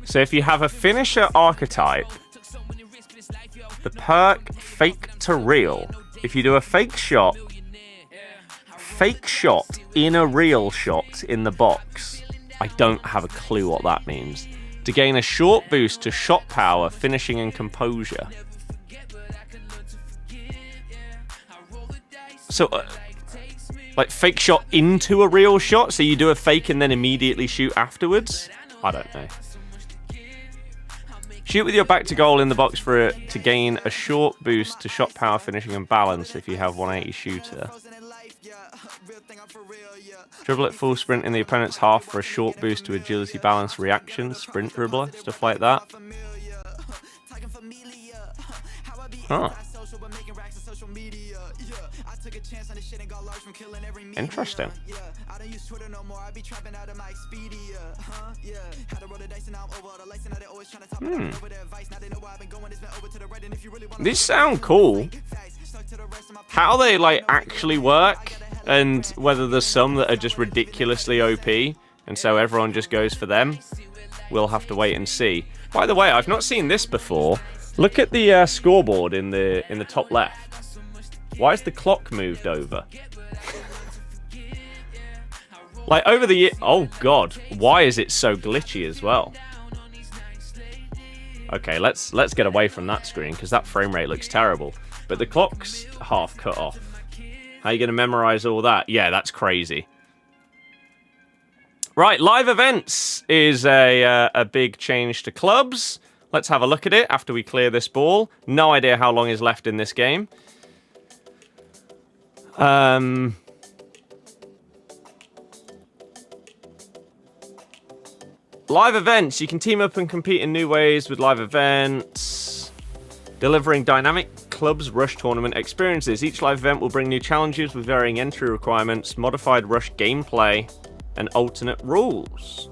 Speaker 1: So if you have a finisher archetype, the perk fake to real. If you do a fake shot, fake shot in a real shot in the box. I don't have a clue what that means. To gain a short boost to shot power, finishing and composure. So, like fake shot into a real shot? So you do a fake and then immediately shoot afterwards? I don't know. Shoot with your back to goal in the box to gain a short boost to shot power, finishing and balance if you have 180 shooter. Dribble at full sprint in the opponent's half for a short boost to agility, balance, reaction, sprint dribbler, stuff like that. Huh. Interesting. These sound cool. How they like actually work, and whether there's some that are just ridiculously OP, and so everyone just goes for them, we'll have to wait and see. By the way, I've not seen this before. Look at the scoreboard in the top left. Why is the clock moved over? Like over the year. Oh god, why is it so glitchy as well? Okay, let's get away from that screen because that frame rate looks terrible. But the clock's half cut off. How are you going to memorize all that? Yeah, that's crazy. Right, live events is a big change to clubs. Let's have a look at it after we clear this ball. No idea how long is left in this game. Live events. You can team up and compete in new ways with live events. Delivering dynamic clubs rush tournament experiences. Each live event will bring new challenges with varying entry requirements, modified rush gameplay, and alternate rules.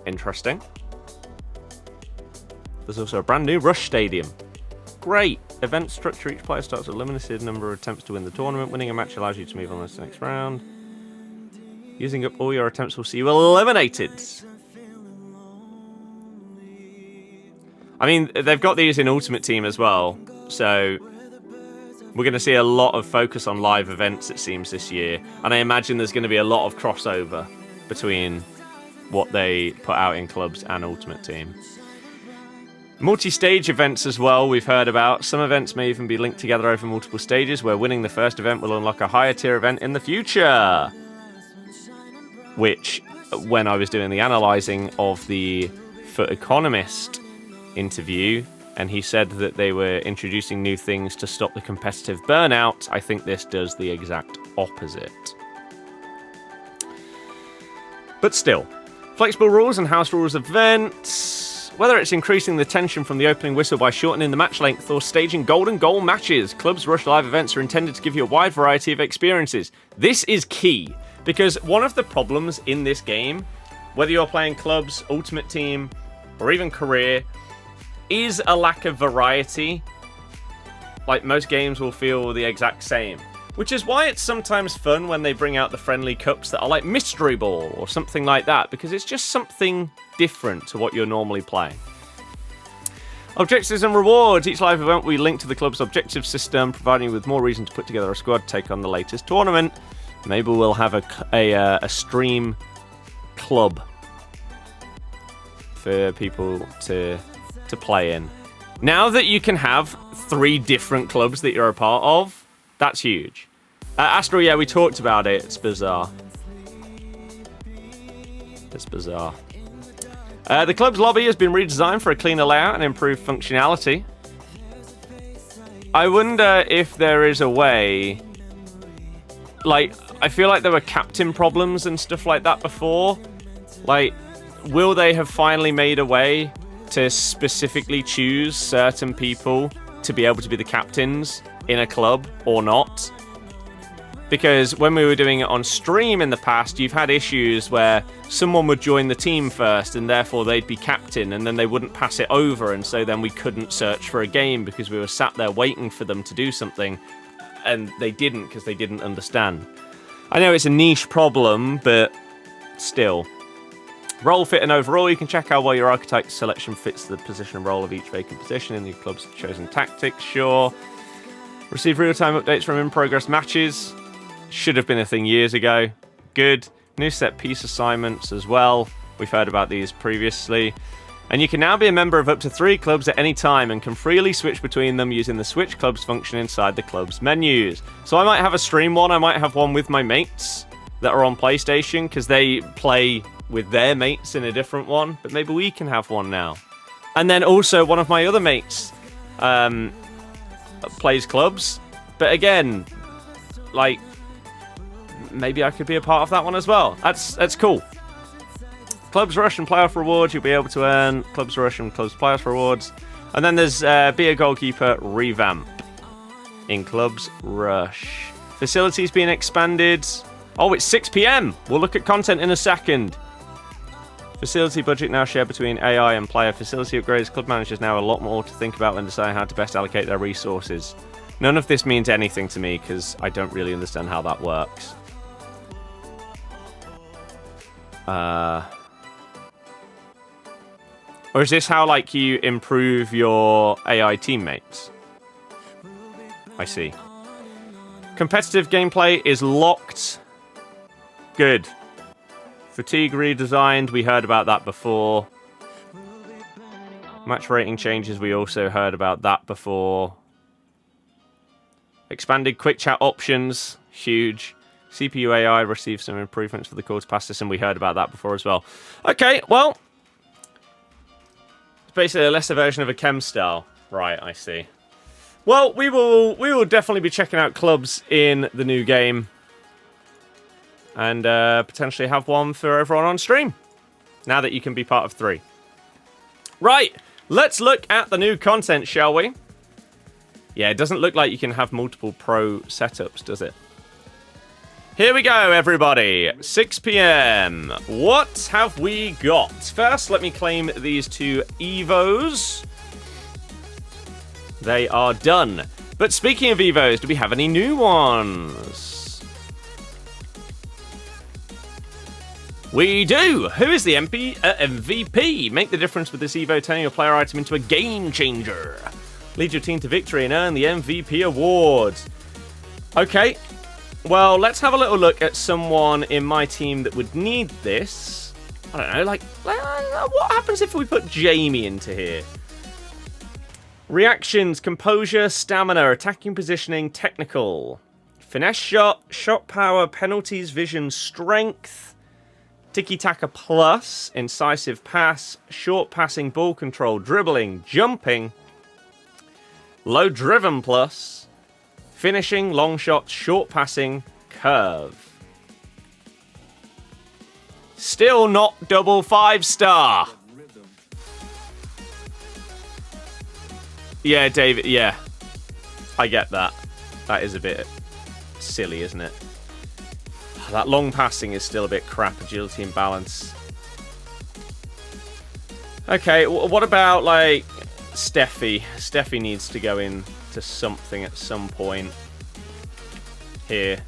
Speaker 1: Interesting. There's also a brand new Rush Stadium. Great. Event structure. Each player starts with a limited number of attempts to win the tournament. Winning a match allows you to move on to the next round. Using up all your attempts will see you eliminated. I mean, they've got these in Ultimate Team as well. So we're going to see a lot of focus on live events, it seems, this year. And I imagine there's going to be a lot of crossover between what they put out in clubs and Ultimate Team. Multi-stage events as well, we've heard about. Some events may even be linked together over multiple stages, where winning the first event will unlock a higher tier event in the future. Which, when I was doing the analysing of the Foot Economist interview, and he said that they were introducing new things to stop the competitive burnout, I think this does the exact opposite. But still, flexible rules and house rules events. Whether it's increasing the tension from the opening whistle by shortening the match length or staging golden goal matches, Clubs Rush live events are intended to give you a wide variety of experiences. This is key, because one of the problems in this game, whether you're playing clubs, Ultimate Team, or even career, is a lack of variety. Like, most games will feel the exact same. Which is why it's sometimes fun when they bring out the friendly cups that are like Mystery Ball or something like that, because it's just something different to what you're normally playing. Objectives and rewards. Each live event will be linked to the club's objective system, providing you with more reason to put together a squad to take on the latest tournament. Maybe we'll have a stream club for people to play in. Now that you can have 3 different clubs that you're a part of, that's huge. Astral, yeah, we talked about it. It's bizarre. It's bizarre. The club's lobby has been redesigned for a cleaner layout and improved functionality. I wonder if there is a way... Like, I feel like there were captain problems and stuff like that before. Like, will they have finally made a way to specifically choose certain people to be able to be the captains in a club or not? Because when we were doing it on stream in the past, you've had issues where someone would join the team first and therefore they'd be captain, and then they wouldn't pass it over, and so then we couldn't search for a game because we were sat there waiting for them to do something, and they didn't because they didn't understand. I know it's a niche problem, but still. Role fit and overall, you can check how well your archetype selection fits the position and role of each vacant position in your club's chosen tactics, sure. Receive real-time updates from in-progress matches. Should have been a thing years ago. Good. New set piece assignments as well. We've heard about these previously. And you can now be a member of up to 3 clubs at any time and can freely switch between them using the switch clubs function inside the club's menus. So I might have a stream one, I might have one with my mates that are on PlayStation because they play with their mates in a different one, but maybe we can have one now. And then also one of my other mates plays clubs, but again, like, maybe I could be a part of that one as well. That's cool. Clubs Rush and Playoff Rewards, you'll be able to earn Clubs Rush and Clubs Playoff Rewards. And then there's Be a Goalkeeper Revamp in Clubs Rush. Facilities being expanded. Oh, it's 6 PM. We'll look at content in a second. Facility budget now shared between AI and player. Facility upgrades. Club managers now a lot more to think about when deciding how to best allocate their resources. None of this means anything to me because I don't really understand how that works. Or is this how, like, you improve your AI teammates? I see. Competitive gameplay is locked. Good. Fatigue redesigned, we heard about that before. Match rating changes, we also heard about that before. Expanded quick chat options, huge. CPU AI received some improvements for the quarter pass system, we heard about that before as well. Okay, well, it's basically a lesser version of a chem style. Right, I see. Well, we will definitely be checking out clubs in the new game. And potentially have one for everyone on stream. Now that you can be part of 3. Right, let's look at the new content, shall we? Yeah, it doesn't look like you can have multiple pro setups, does it? Here we go, everybody. 6 PM. What have we got? First, let me claim these 2 Evos. They are done. But speaking of Evos, do we have any new ones? We do! Who is the MVP? Make the difference with this Evo, turning your player item into a game changer. Lead your team to victory and earn the MVP award. Okay, well, let's have a little look at someone in my team that would need this. I don't know, like, what happens if we put Jamie into here? Reactions, composure, stamina, attacking positioning, technical. Finesse shot, shot power, penalties, vision, strength. Tiki-taka plus, incisive pass, short passing, ball control, dribbling, jumping. Low driven plus, finishing, long shots, short passing, curve. Still not double 5-star. Yeah, David, yeah. I get that. That is a bit silly, isn't it? That long passing is still a bit crap. Agility and balance. Okay, what about, like, Steffi? Steffi needs to go into something at some point. Here.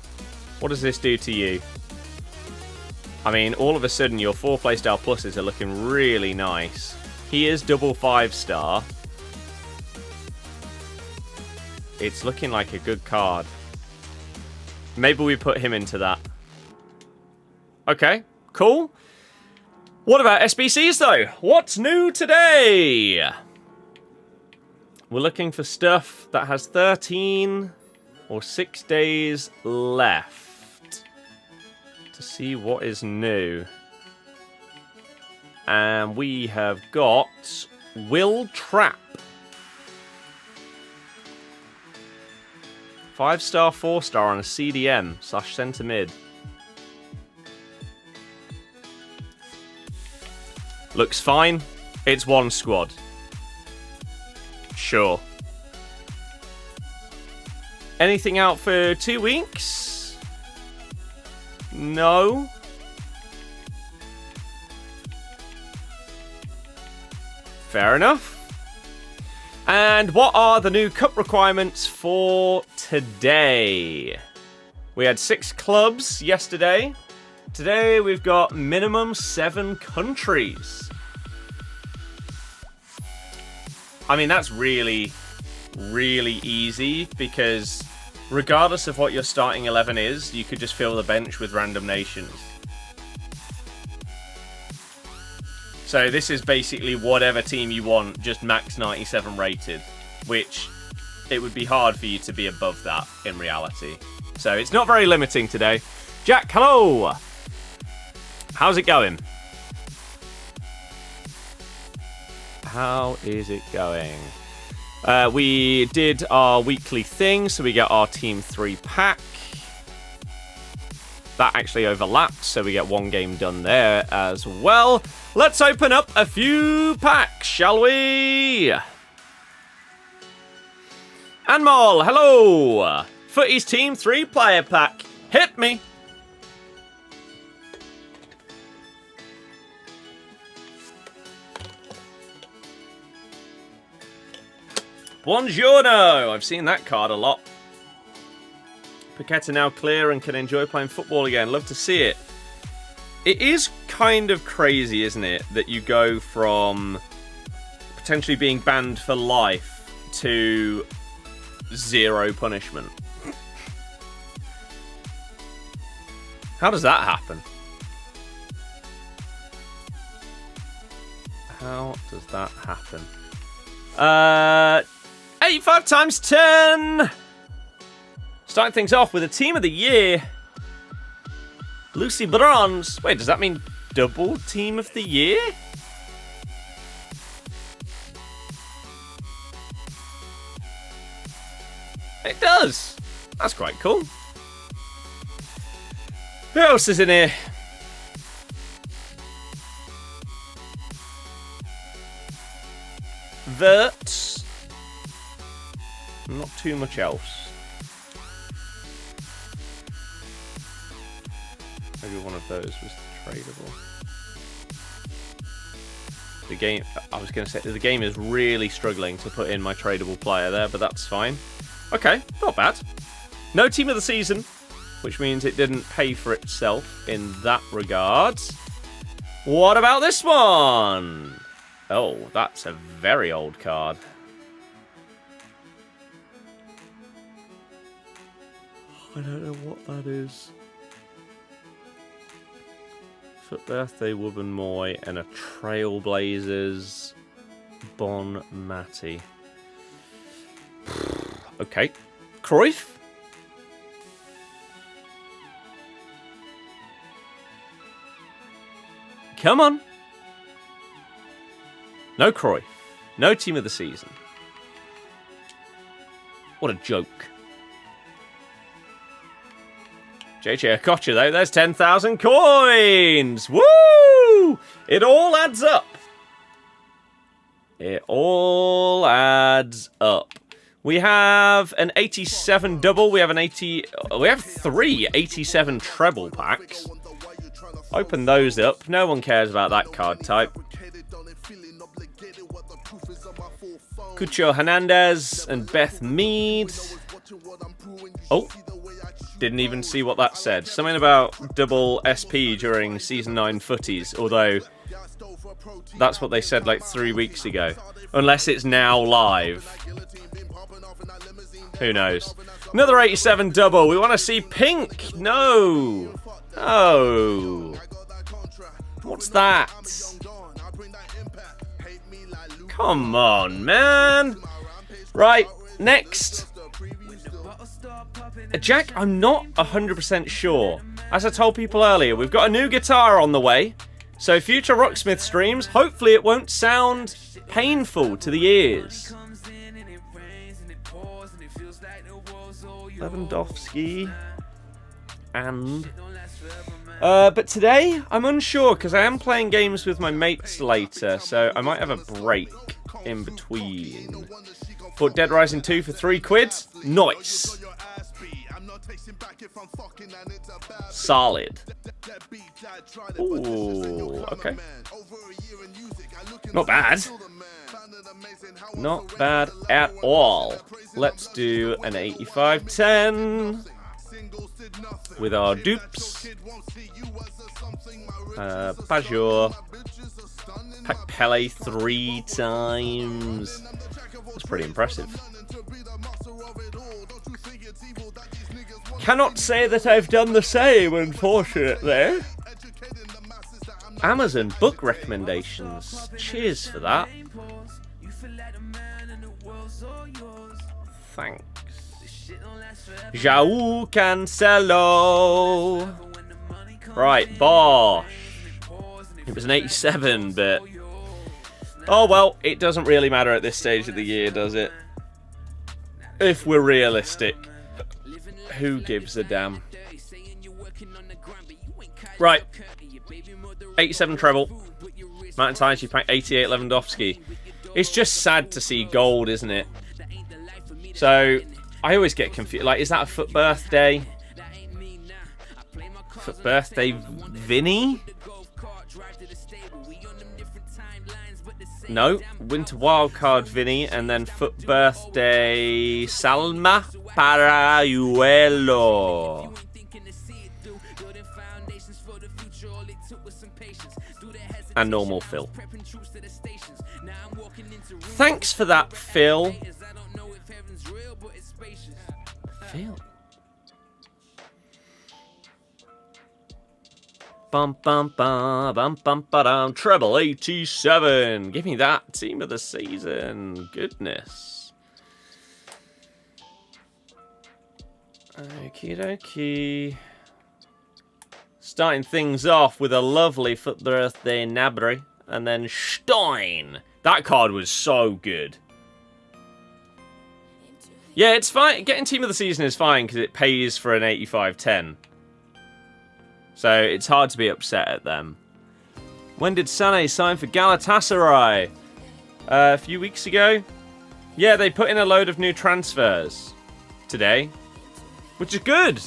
Speaker 1: What does this do to you? I mean, all of a sudden, your 4 playstyle pluses are looking really nice. He is double 5-star. It's looking like a good card. Maybe we put him into that. Okay, cool. What about SBCs, though? What's new today? We're looking for stuff that has 13 or 6 days left to see what is new. And we have got Will Trapp. 5-star, 4-star on a CDM / centre mid. Looks fine. It's 1 squad. Sure. Anything out for 2 weeks? No. Fair enough. And what are the new cup requirements for today? We had 6 clubs yesterday. Today we've got minimum 7 countries. I mean, that's really, really easy because regardless of what your starting 11 is, you could just fill the bench with random nations. So this is basically whatever team you want, just max 97 rated, which it would be hard for you to be above that in reality. So it's not very limiting today. Jack, hello! How's it going? How is it going? We did our weekly thing, so we get our Team 3 pack. That actually overlaps, so we get one game done there as well. Let's open up a few packs, shall we? Anmol, hello! Footies Team 3 player pack. Hit me! Buongiorno! I've seen that card a lot. Paqueta now clear and can enjoy playing football again. Love to see it. It is kind of crazy, isn't it, that you go from potentially being banned for life to 0 punishment. How does that happen? How does that happen? 85 times 10! Starting things off with a Team of the Year. Lucy Bronze. Wait, does that mean double Team of the Year? It does. That's quite cool. Who else is in here? Vert. Not too much else. Maybe one of those was tradable. The game, I was going to say, the game is really struggling to put in my tradable player there, but that's fine. Okay, not bad. No Team of the Season, which means it didn't pay for itself in that regard. What about this one? Oh, that's a very old card. I don't know what that is. Foot Birthday Wubben Moy and a Trailblazers Bonmati. Okay. Cruyff? Come on. No Cruyff. No Team of the Season. What a joke. JJ Okocha, though, there's 10,000 coins! Woo! It all adds up. It all adds up. We have an 87 double. We have an 80. We have 3 87 treble packs. Open those up. No one cares about that card type. Cucho Hernandez and Beth Mead. Oh. Didn't even see what that said. Something about double SP during Season 9 footies, although that's what they said like 3 weeks ago. Unless it's now live. Who knows? Another 87 double. We want to see pink. No. Oh. What's that? Come on, man. Right, next. Jack, I'm not 100% sure. As I told people earlier, we've got a new guitar on the way. So future Rocksmith streams, hopefully it won't sound painful to the ears. Lewandowski. And... but today, I'm unsure, because I am playing games with my mates later, so I might have a break in between. Bought Dead Rising 2 for £3. Nice. Solid. Ooh, okay. Not bad. Not bad at all. Let's do an 85-10 with our dupes. Pajor. Pack Pele 3 times. That's pretty impressive. cannot say that I've done the same, unfortunately. Amazon book recommendations. Cheers for that. Thanks. João Cancelo. Right, Bosch. It was an 87, but... oh, well, it doesn't really matter at this stage of the year, does it? If we're realistic. Who gives a damn? Right. 87 treble. Mountain Tides, you pack 88 Lewandowski. It's just sad to see gold, isn't it? So, I always get confused. Like, is that a FUT birthday? FUT birthday Vinny? No. Winter Wildcard Vinny. And then FUT birthday Salma Parayuelo. And normal Phil. Thanks for that, Phil. Phil. Bum bum bum bum bum ba-dum. Treble 87. Give me that team of the season. Goodness. Okie dokie. Starting things off with a lovely FUT birthday Nabry. And then Stein. That card was so good. Yeah, it's fine. Getting team of the season is fine because it pays for an 85-10. So it's hard to be upset at them. When did Sané sign for Galatasaray? A few weeks ago. Yeah, they put in a load of new transfers today, which is good.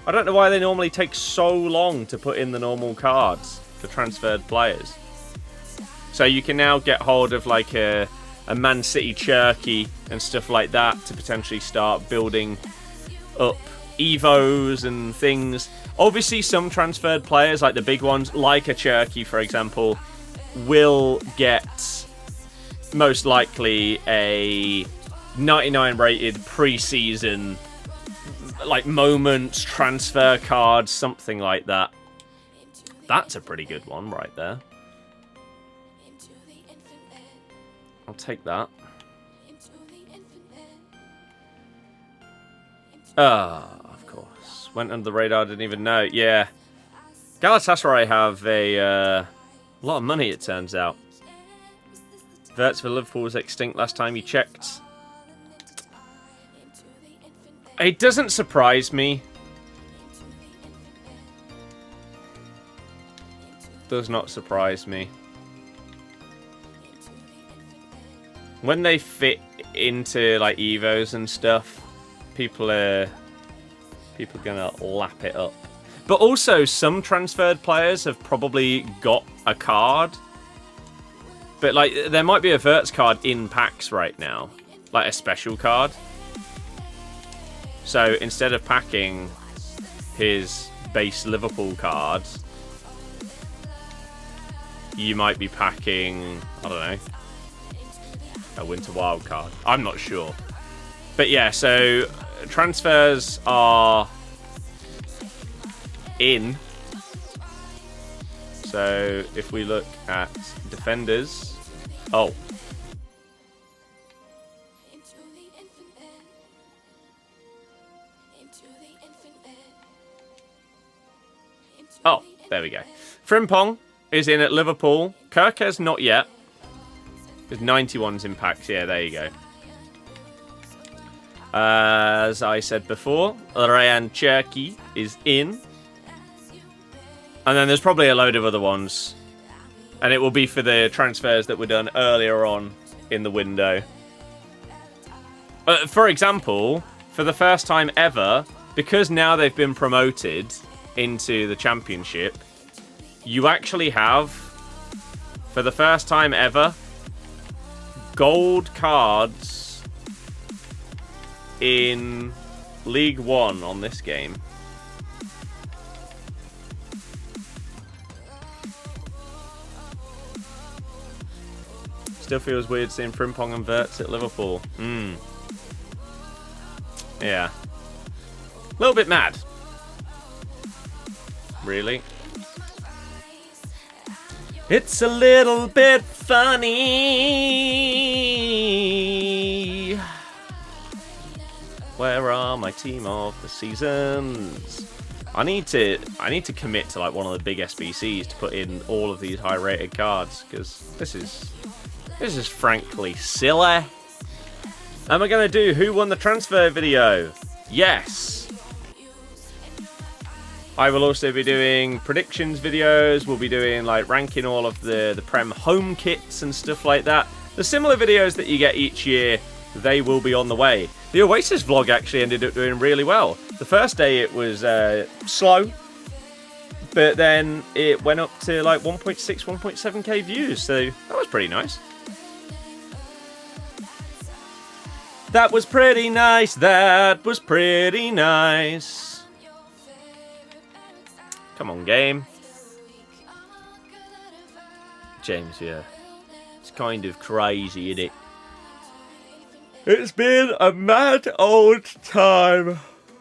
Speaker 1: I don't know why they normally take so long to put in the normal cards for transferred players. So you can now get hold of like a Man City Cherky and stuff like that to potentially start building up Evos and things. Obviously, some transferred players, like the big ones, like a Cherky, for example, will get most likely a 99 rated pre-season, like moments, transfer card, something like that. That's a pretty good one right there. I'll take that. Of course. Went under the radar, didn't even know. Yeah. Galatasaray have a lot of money, it turns out. Verts for Liverpool was extinct last time you checked. It doesn't surprise me. Does not surprise me. When they fit into like Evos and stuff, people are gonna lap it up. But also, some transferred players have probably got a card. But like, there might be a Verts card in packs right now, like a special card. So instead of packing his base Liverpool card, you might be packing, I don't know, a Winter Wild card. I'm not sure. But yeah, so transfers are in. So if we look at defenders, oh. Oh, there we go. Frimpong is in at Liverpool. Kirkes not yet. There's 91s in packs. Yeah, there you go. As I said before, Ryan Cherky is in. And then there's probably a load of other ones. And it will be for the transfers that were done earlier on in the window. For example, for the first time ever, because now they've been promoted into the championship, you actually have, for the first time ever, gold cards in League One on this game. Still feels weird seeing Frimpong and Verts at Liverpool. Yeah. A little bit mad. really. It's a little bit funny. Where are my team of the seasons? I need to commit to like one of the big SBCs to put in all of these high-rated cards, because this is frankly silly. Am I gonna do who won the transfer video? Yes. I will also be doing predictions videos. We'll be doing like ranking all of the Prem home kits and stuff like that. The similar videos that you get each year, they will be on the way. The Oasis vlog actually ended up doing really well. The first day it was slow, but then it went up to like 1.6, 1.7k views, so that was pretty nice. That was pretty nice, that was pretty nice. Come on, game. James, yeah. It's kind of crazy, isn't it? It's been a mad old time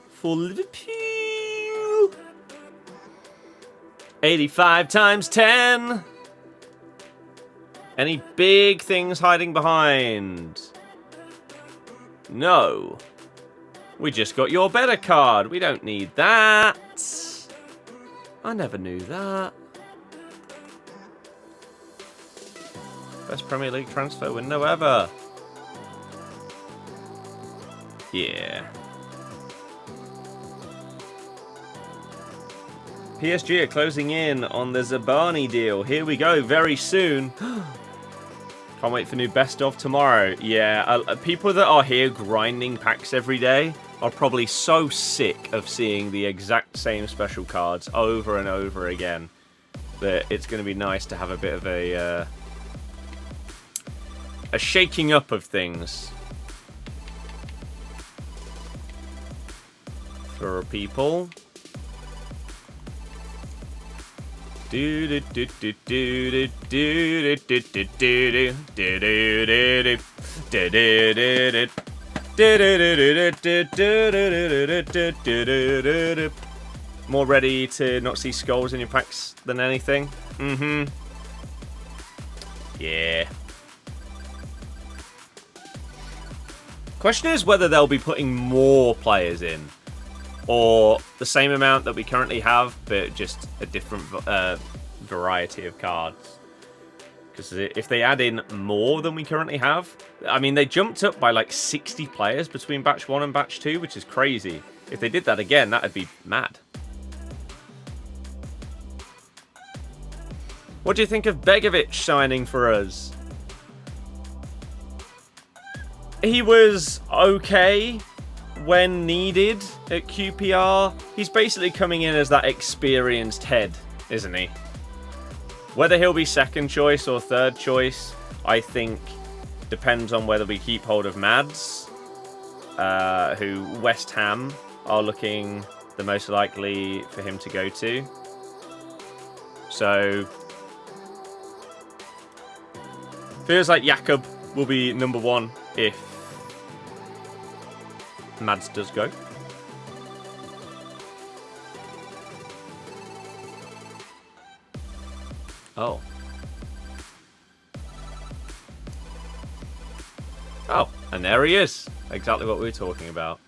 Speaker 1: for Liverpool. 85 times 10. Any big things hiding behind? No. We just got your better card. We don't need that. I never knew that. Best Premier League transfer window ever. Yeah. PSG are closing in on the Zabani deal. Here we go, very soon. Can't wait for new best of tomorrow. Yeah, people that are here grinding packs every day are probably so sick of seeing the exact same special cards over and over again that it's going to be nice to have a bit of a shaking up of things for people. More ready to not see skulls in your packs than anything. Yeah. Question is whether they'll be putting more players in, or the same amount that we currently have, but just a different variety of cards. Because if they add in more than we currently have, I mean, they jumped up by like 60 players between Batch 1 and Batch 2, which is crazy. If they did that again, that would be mad. What do you think of Begovic signing for us? He was okay when needed at QPR. He's basically coming in as that experienced head, isn't he? Whether he'll be second choice or third choice, I think depends on whether we keep hold of Mads, who West Ham are looking the most likely for him to go to. So, feels like Jakob will be number one if Mads does go. Oh. Oh, and there he is. Exactly what we were talking about.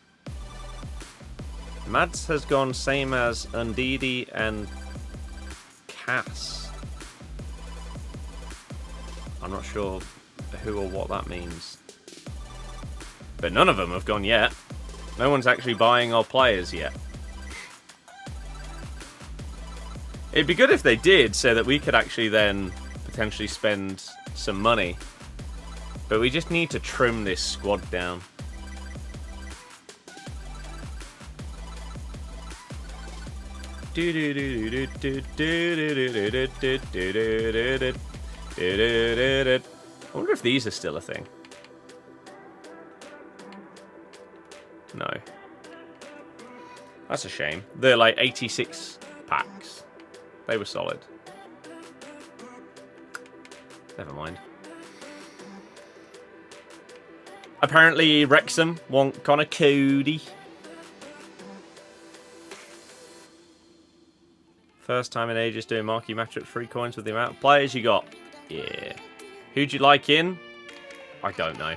Speaker 1: Mads has gone same as Undidi and Cass. I'm not sure who or what that means. But none of them have gone yet. No one's actually buying our players yet. It'd be good if they did, so that we could actually then potentially spend some money. But we just need to trim this squad down. I wonder if these are still a thing. No. That's a shame. They're like 86 packs. They were solid. Never mind. Apparently Wrexham want Connor Cody First time in ages doing marquee matchups, 3 coins with the amount of players you got. Yeah. Who'd you like in? I don't know.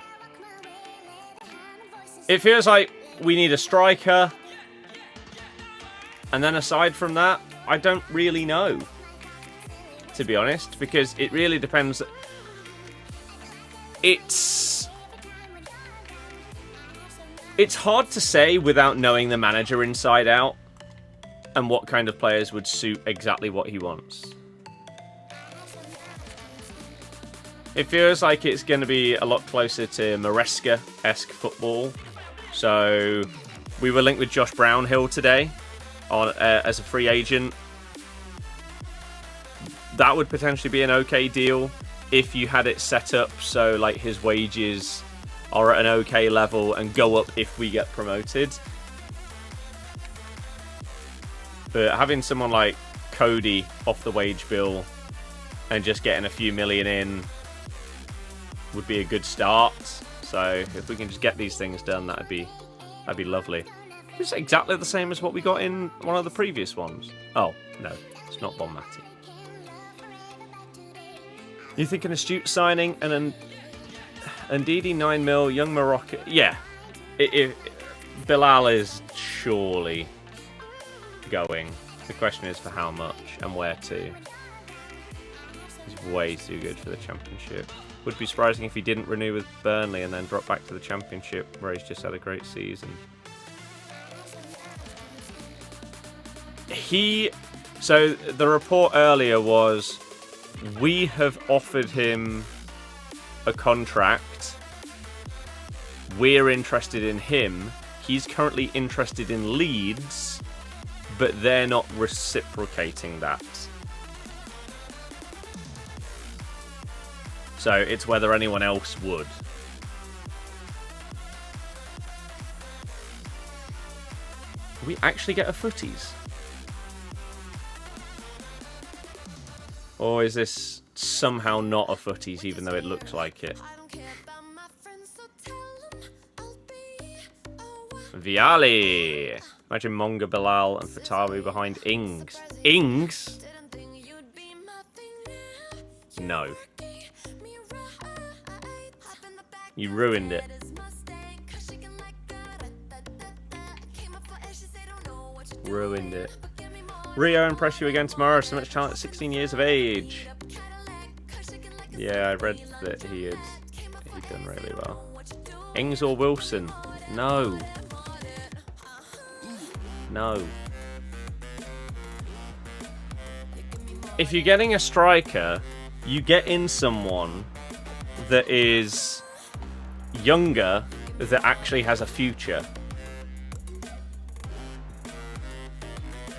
Speaker 1: It feels like we need a striker. And then aside from that, I don't really know. To be honest, because it really depends. It's hard to say without knowing the manager inside out and what kind of players would suit exactly what he wants. It feels like it's going to be a lot closer to Maresca-esque football. So we were linked with Josh Brownhill today on as a free agent. That would potentially be an okay deal if you had it set up so like his wages are at an okay level and go up if we get promoted. But having someone like Cody off the wage bill and just getting a few million in would be a good start. So if we can just get these things done, that'd be lovely. It's exactly the same as what we got in one of the previous ones. Oh, no, it's not Bonmati. You think an astute signing and Ndidi 9 mil, young Morocco? Yeah, Bilal is surely going. The question is for how much and where to. He's way too good for the Championship. Would be surprising if he didn't renew with Burnley and then drop back to the Championship, where he's just had a great season. So the report earlier was, we have offered him a contract. We're interested in him. He's currently interested in Leeds, but they're not reciprocating that. So it's whether anyone else would. Do we actually get a footies? Or is this somehow not a footies, even though it looks like it? Viali! Imagine Monga, Bilal, and Fatawu behind Ings. Ings? No. You ruined it. Ruined it. Rio impress you again tomorrow. So much talent at 16 years of age. Yeah, I read that he'd done really well. Ings or Wilson? No. No. If you're getting a striker, you get in someone that is younger, that actually has a future.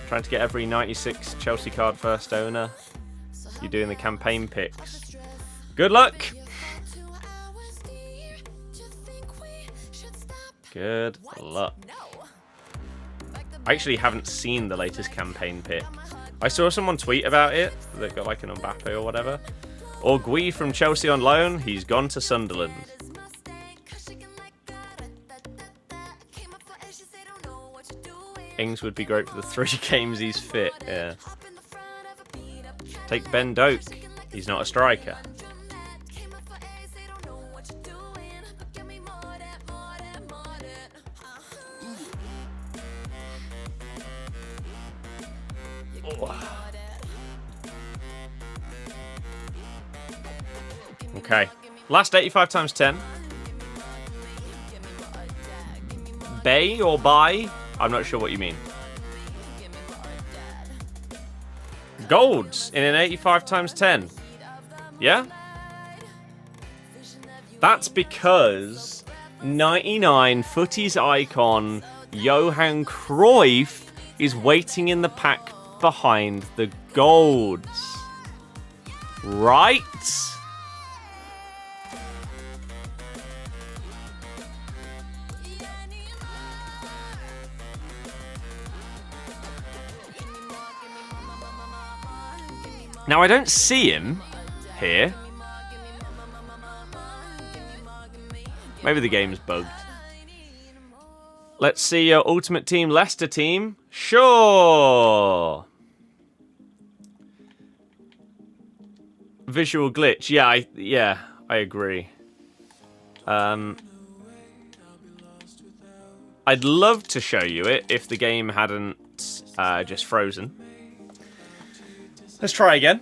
Speaker 1: Trying to get every 96 Chelsea card first owner. You're doing the campaign picks. Good luck! Good luck. I actually haven't seen the latest campaign pick. I saw someone tweet about it that got like an Mbappe or whatever. Orgui from Chelsea on loan. He's gone to Sunderland. Ings would be great for the 3 games he's fit. Yeah. Take Ben Doak. He's not a striker. Oh. Okay. Last 85 times 10. Bay or buy? I'm not sure what you mean. Golds in an 85 times 10. Yeah? That's because 99 Footies icon Johan Cruyff is waiting in the pack behind the golds. Right? Now, I don't see him here. Maybe the game's bugged. Let's see your Ultimate Team Leicester team. Sure. visual glitch. Yeah, I agree. I'd love to show you it if the game hadn't just frozen. Let's try again.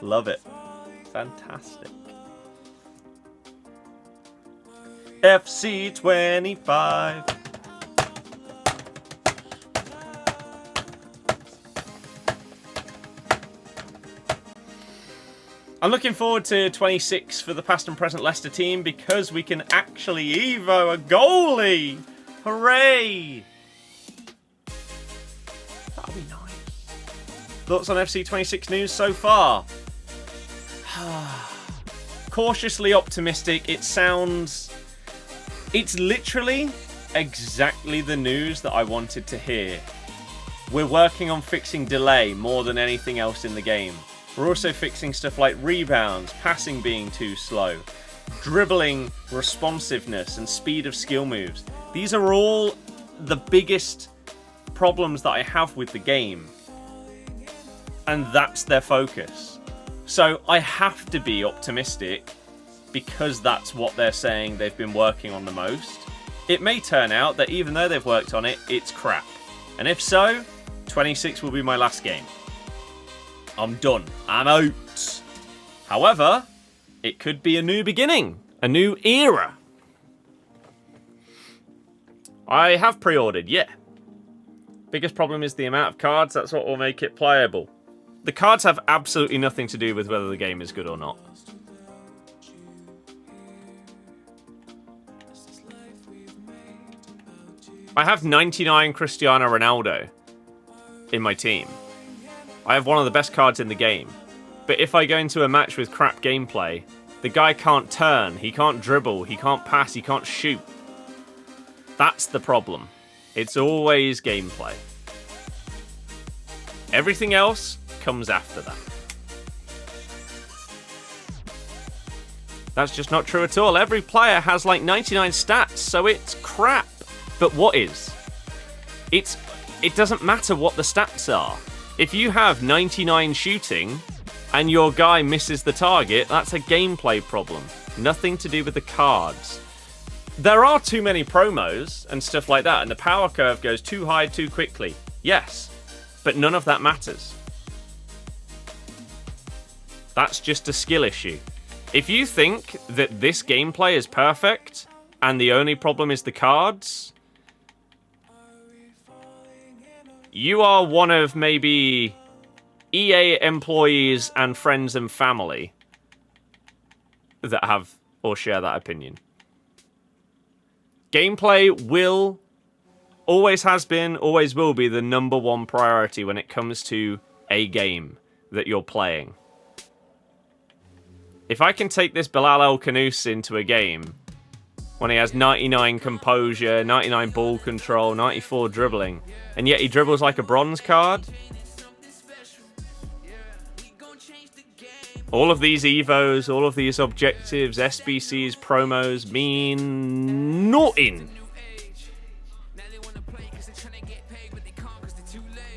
Speaker 1: Love it. Fantastic. FC 25. I'm looking forward to 26 for the past and present Leicester team because we can actually Evo a goalie. Hooray! That'll be nice. Thoughts on FC 26 news so far? Cautiously optimistic. It's literally exactly the news that I wanted to hear. We're working on fixing delay more than anything else in the game. We're also fixing stuff like rebounds, passing being too slow, dribbling responsiveness and speed of skill moves. These are all the biggest problems that I have with the game. And that's their focus. So I have to be optimistic because that's what they're saying they've been working on the most. It may turn out that even though they've worked on it, it's crap. And if so, 26 will be my last game. I'm done. I'm out. However, it could be a new beginning, a new era. I have pre-ordered, yeah. Biggest problem is the amount of cards. That's what will make it playable. The cards have absolutely nothing to do with whether the game is good or not. I have 99 Cristiano Ronaldo in my team. I have one of the best cards in the game. But if I go into a match with crap gameplay, the guy can't turn, he can't dribble, he can't pass, he can't shoot. That's the problem. It's always gameplay. Everything else comes after that. That's just not true at all. Every player has like 99 stats, so it's crap. But what is? It doesn't matter what the stats are. If you have 99 shooting and your guy misses the target, that's a gameplay problem. Nothing to do with the cards. There are too many promos and stuff like that, and the power curve goes too high too quickly. Yes, but none of that matters. That's just a skill issue. If you think that this gameplay is perfect and the only problem is the cards, you are one of maybe EA employees and friends and family that have or share that opinion. Gameplay will, always has been, always will be the #1 priority when it comes to a game that you're playing. If I can take this Bilal El Khanous into a game when he has 99 composure, 99 ball control, 94 dribbling, and yet he dribbles like a bronze card, all of these Evos, all of these objectives, SBCs, promos mean nothing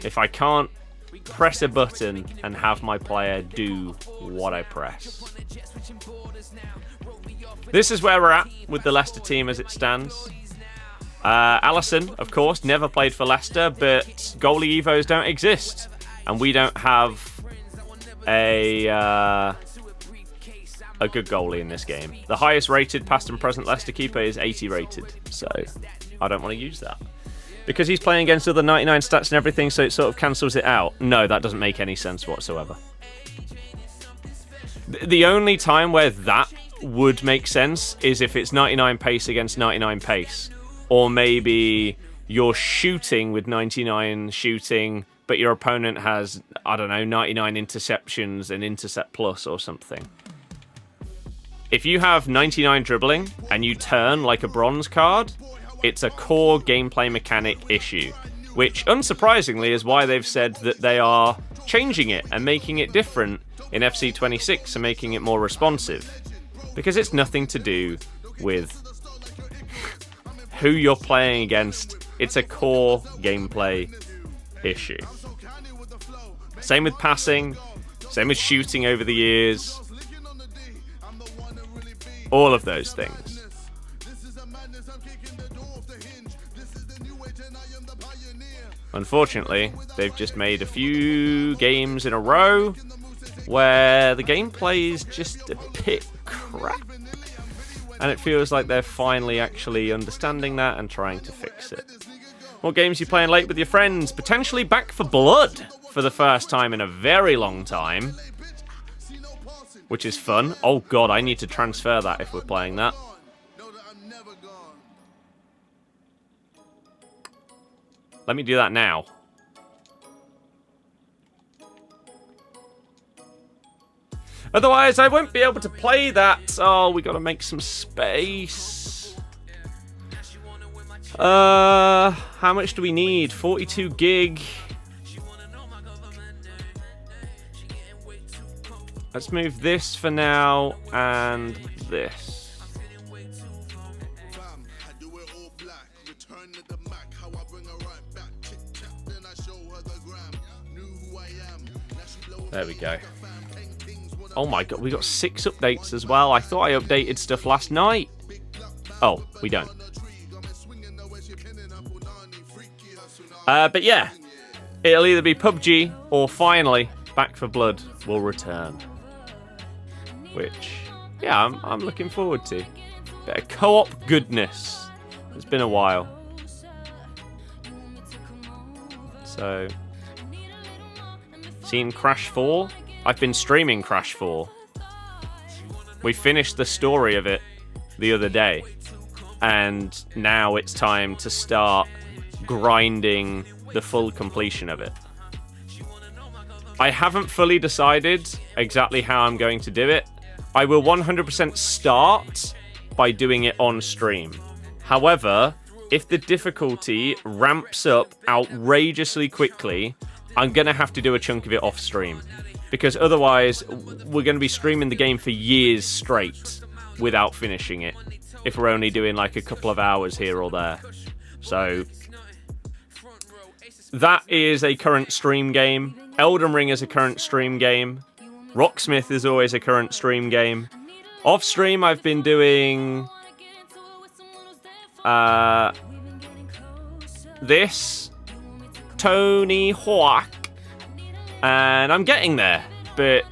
Speaker 1: if I can't press a button and have my player do what I press. This is where we're at with the Leicester team as it stands. Alisson, of course, never played for Leicester, but goalie Evos don't exist. And we don't have a good goalie in this game. The highest rated past and present Leicester keeper is 80 rated, so I don't want to use that. Because he's playing against other 99 stats and everything, so it sort of cancels it out. No, that doesn't make any sense whatsoever. The only time where that would make sense is if it's 99 pace against 99 pace. Or maybe you're shooting with 99 shooting, but your opponent has, I don't know, 99 interceptions and intercept plus or something. If you have 99 dribbling and you turn like a bronze card, it's a core gameplay mechanic issue, which unsurprisingly is why they've said that they are changing it and making it different in FC 26 and making it more responsive. Because it's nothing to do with who you're playing against. It's a core gameplay issue. Same with passing. Same with shooting over the years. All of those things. Unfortunately, they've just made a few games in a row where the gameplay is just a bit crap. And it feels like they're finally actually understanding that and trying to fix it. What games are you playing late with your friends? Potentially Back for Blood for the first time in a very long time. Which is fun. Oh god, I need to transfer that if we're playing that. Let me do that now. Otherwise, I won't be able to play that. Oh, we gotta make some space. How much do we need? 42 gig. Let's move this for now, and this. There we go. Oh my god, we got 6 updates as well. I thought I updated stuff last night. Oh, we don't. But yeah, it'll either be PUBG or finally Back for Blood will return. Which, yeah, I'm looking forward to. Bit of co-op goodness. It's been a while. So, seen Crash 4? I've been streaming Crash 4. We finished the story of it the other day. And now it's time to start grinding the full completion of it. I haven't fully decided exactly how I'm going to do it. I will 100% start by doing it on stream. However, if the difficulty ramps up outrageously quickly, I'm going to have to do a chunk of it off stream. Because otherwise, we're going to be streaming the game for years straight without finishing it. If we're only doing like a couple of hours here or there. So, that is a current stream game. Elden Ring is a current stream game. Rocksmith is always a current stream game. Off stream, I've been doing this, Tony Hawk, and I'm getting there, but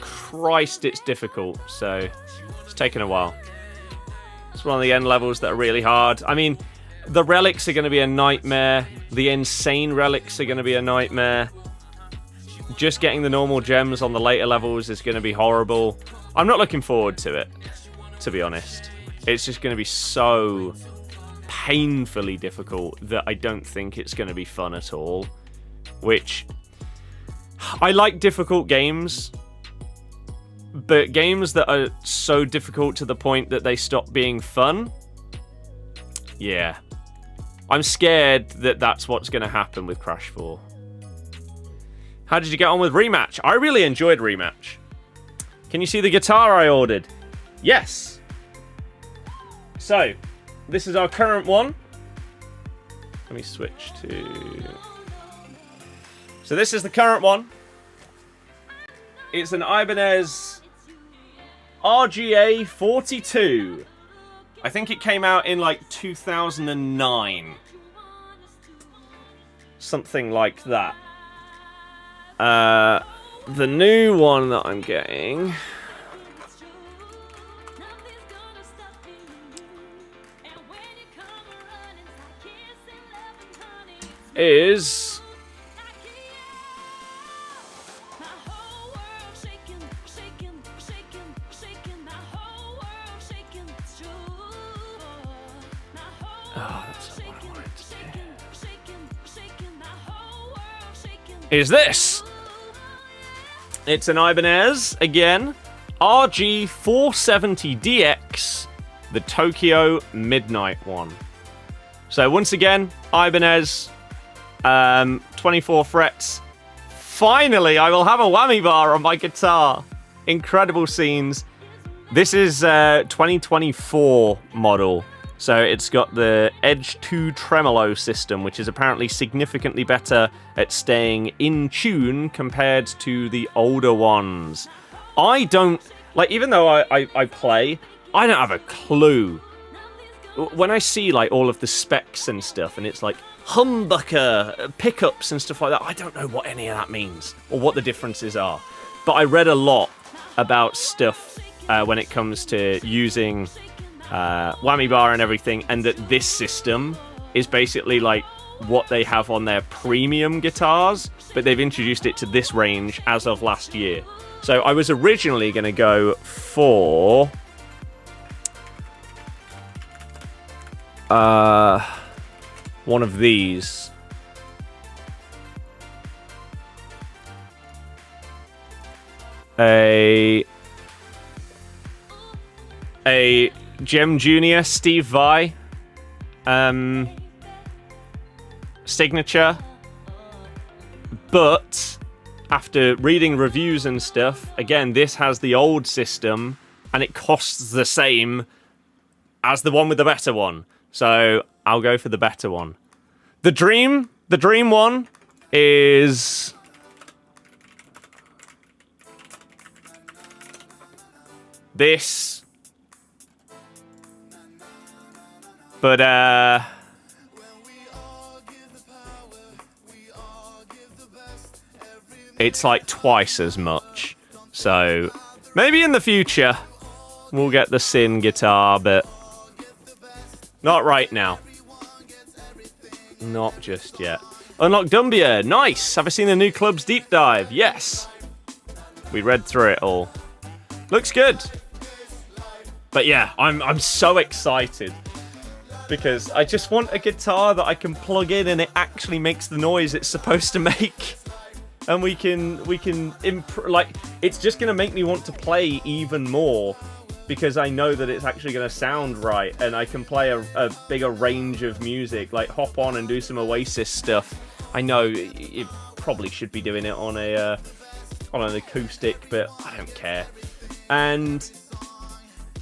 Speaker 1: Christ, it's difficult, so it's taken a while. It's one of the end levels that are really hard. I mean, the relics are going to be a nightmare. The insane relics are going to be a nightmare. Just getting the normal gems on the later levels is going to be horrible. I'm not looking forward to it, to be honest. It's just going to be so painfully difficult that I don't think it's going to be fun at all. Which, I like difficult games, but games that are so difficult to the point that they stop being fun, yeah. I'm scared that that's what's going to happen with Crash 4. How did you get on with Rematch? I really enjoyed Rematch. Can you see the guitar I ordered? Yes. So, this is our current one. Let me switch to... So this is the current one. It's an Ibanez RGA 42. I think it came out in like 2009. Something like that. The new one that I'm getting is is this. It's an Ibanez, again, RG470DX, the Tokyo Midnight one. So once again, Ibanez, 24 frets. Finally, I will have a whammy bar on my guitar. Incredible scenes. This is 2024 model. So it's got the Edge 2 tremolo system, which is apparently significantly better at staying in tune compared to the older ones. I don't... Like, even though I play, I don't have a clue. When I see, like, all of the specs and stuff, and it's like humbucker pickups and stuff like that, I don't know what any of that means or what the differences are. But I read a lot about stuff when it comes to using whammy bar and everything, and that this system is basically like what they have on their premium guitars, but they've introduced it to this range as of last year. So I was originally going to go for one of these. A Gem Jr. Steve Vai signature, but after reading reviews and stuff, again, this has the old system and it costs the same as the one with the better one. So I'll go for the better one. The dream one is this. But, it's like twice as much. So, maybe in the future, we'll get the Sin guitar, but not right now. Not just yet. Unlock Dumbia. Nice. Have I seen the new club's deep dive? Yes. We read through it all. Looks good. But yeah, I'm so excited. Because I just want a guitar that I can plug in and it actually makes the noise it's supposed to make. And we can like, it's just going to make me want to play even more. Because I know that it's actually going to sound right. And I can play a bigger range of music. Like, hop on and do some Oasis stuff. I know you probably should be doing it on an acoustic, but I don't care. And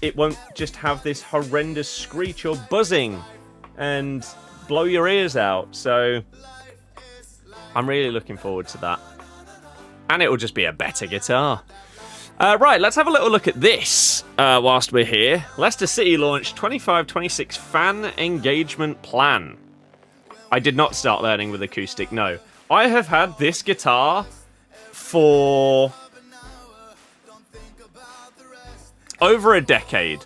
Speaker 1: it won't just have this horrendous screech or buzzing and blow your ears out. So I'm really looking forward to that. And it will just be a better guitar. Right, let's have a little look at this whilst we're here. Leicester City launched 25-26 fan engagement plan. I did not start learning with acoustic, no. I have had this guitar for over a decade.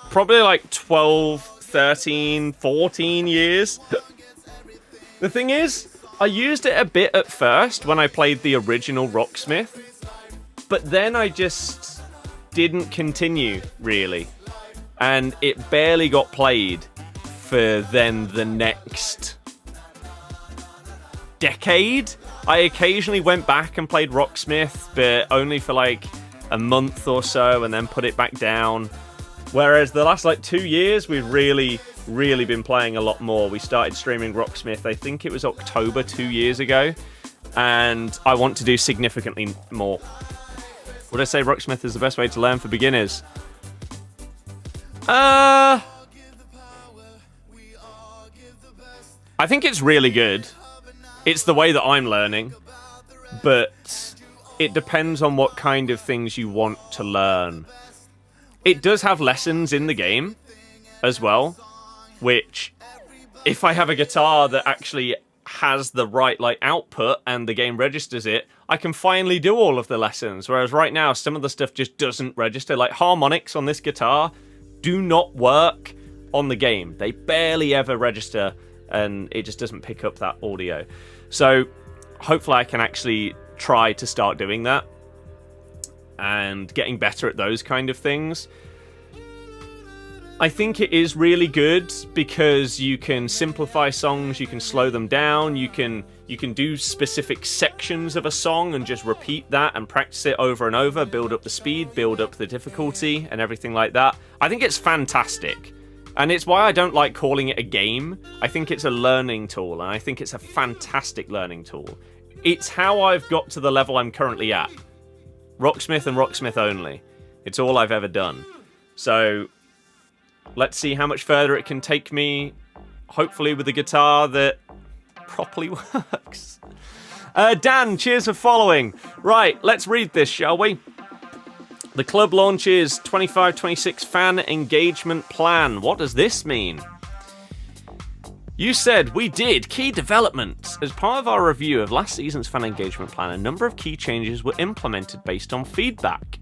Speaker 1: Probably like 12, 13, 14 years. The thing is, I used it a bit at first when I played the original Rocksmith, but then I just didn't continue, really. And it barely got played for then the next decade. I occasionally went back and played Rocksmith, but only for like a month or so and then put it back down. Whereas the last like 2 years, we've really been playing a lot more. We started streaming Rocksmith, I think it was October 2 years ago, and I want to do significantly more. Would I say Rocksmith is the best way to learn for beginners? I think it's really good. It's the way that I'm learning, but it depends on what kind of things you want to learn. It does have lessons in the game as well, which, if I have a guitar that actually has the right like output and the game registers it, I can finally do all of the lessons. Whereas right now, some of the stuff just doesn't register. Like harmonics on this guitar do not work on the game. They barely ever register, and it just doesn't pick up that audio. So hopefully I can actually try to start doing that and getting better at those kind of things. I think it is really good because you can simplify songs, you can slow them down, you can do specific sections of a song and just repeat that and practice it over and over, build up the speed, build up the difficulty and everything like that. I think it's fantastic. And it's why I don't like calling it a game. I think it's a learning tool, and I think it's a fantastic learning tool. It's how I've got to the level I'm currently at. Rocksmith and Rocksmith only. It's all I've ever done. So Let's see how much further it can take me, hopefully with a guitar that properly works. Dan, cheers for following. Right, let's read this, shall we? The club launches 25-26 fan engagement plan. What does this mean? You said we did key developments. As part of our review of last season's fan engagement plan, a number of key changes were implemented based on feedback.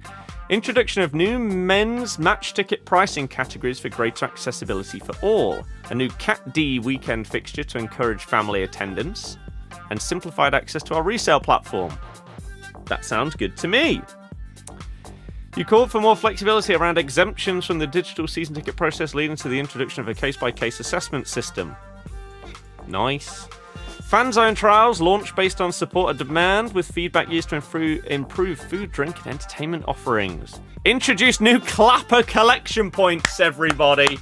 Speaker 1: Introduction of new men's match ticket pricing categories for greater accessibility for all. A new Cat D weekend fixture to encourage family attendance. And simplified access to our resale platform. That sounds good to me. You called for more flexibility around exemptions from the digital season ticket process, leading to the introduction of a case-by-case assessment system. Nice. Fan zone trials launched based on supporter demand, with feedback used to improve food, drink, and entertainment offerings. Introduce new clapper collection points, everybody.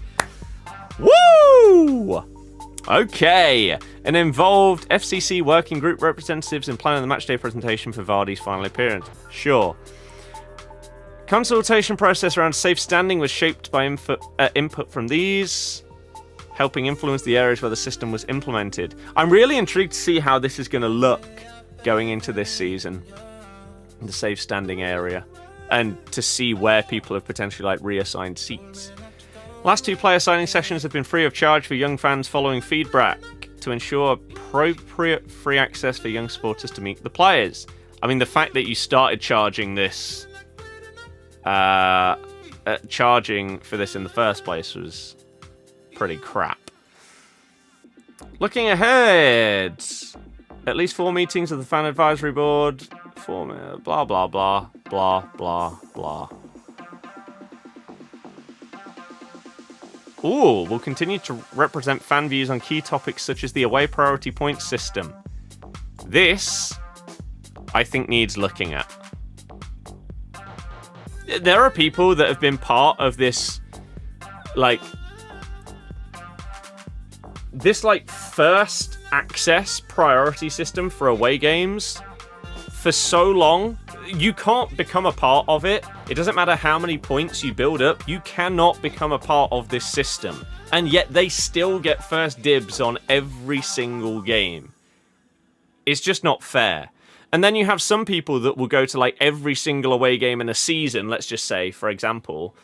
Speaker 1: Woo! Okay. An involved FCC working group representatives in planning the matchday presentation for Vardy's final appearance. Sure. Consultation process around safe standing was shaped by input from these, helping influence the areas where the system was implemented. I'm really intrigued to see how this is going to look going into this season, the safe standing area, and to see where people have potentially reassigned seats. Last 2 player signing sessions have been free of charge for young fans following feedback to ensure appropriate free access for young supporters to meet the players. I mean, the fact that you started charging this, charging for this in the first place was pretty crap. Looking ahead, at least 4 meetings of the fan advisory board. Blah blah blah blah blah blah. Ooh, we'll continue to represent fan views on key topics such as the away priority points system. This, I think, needs looking at. There are people that have been part of this, first access priority system for away games for so long. You can't become a part of it. It doesn't matter how many points you build up. You cannot become a part of this system. And yet they still get first dibs on every single game. It's just not fair. And then you have some people that will go to every single away game in a season, let's just say, for example.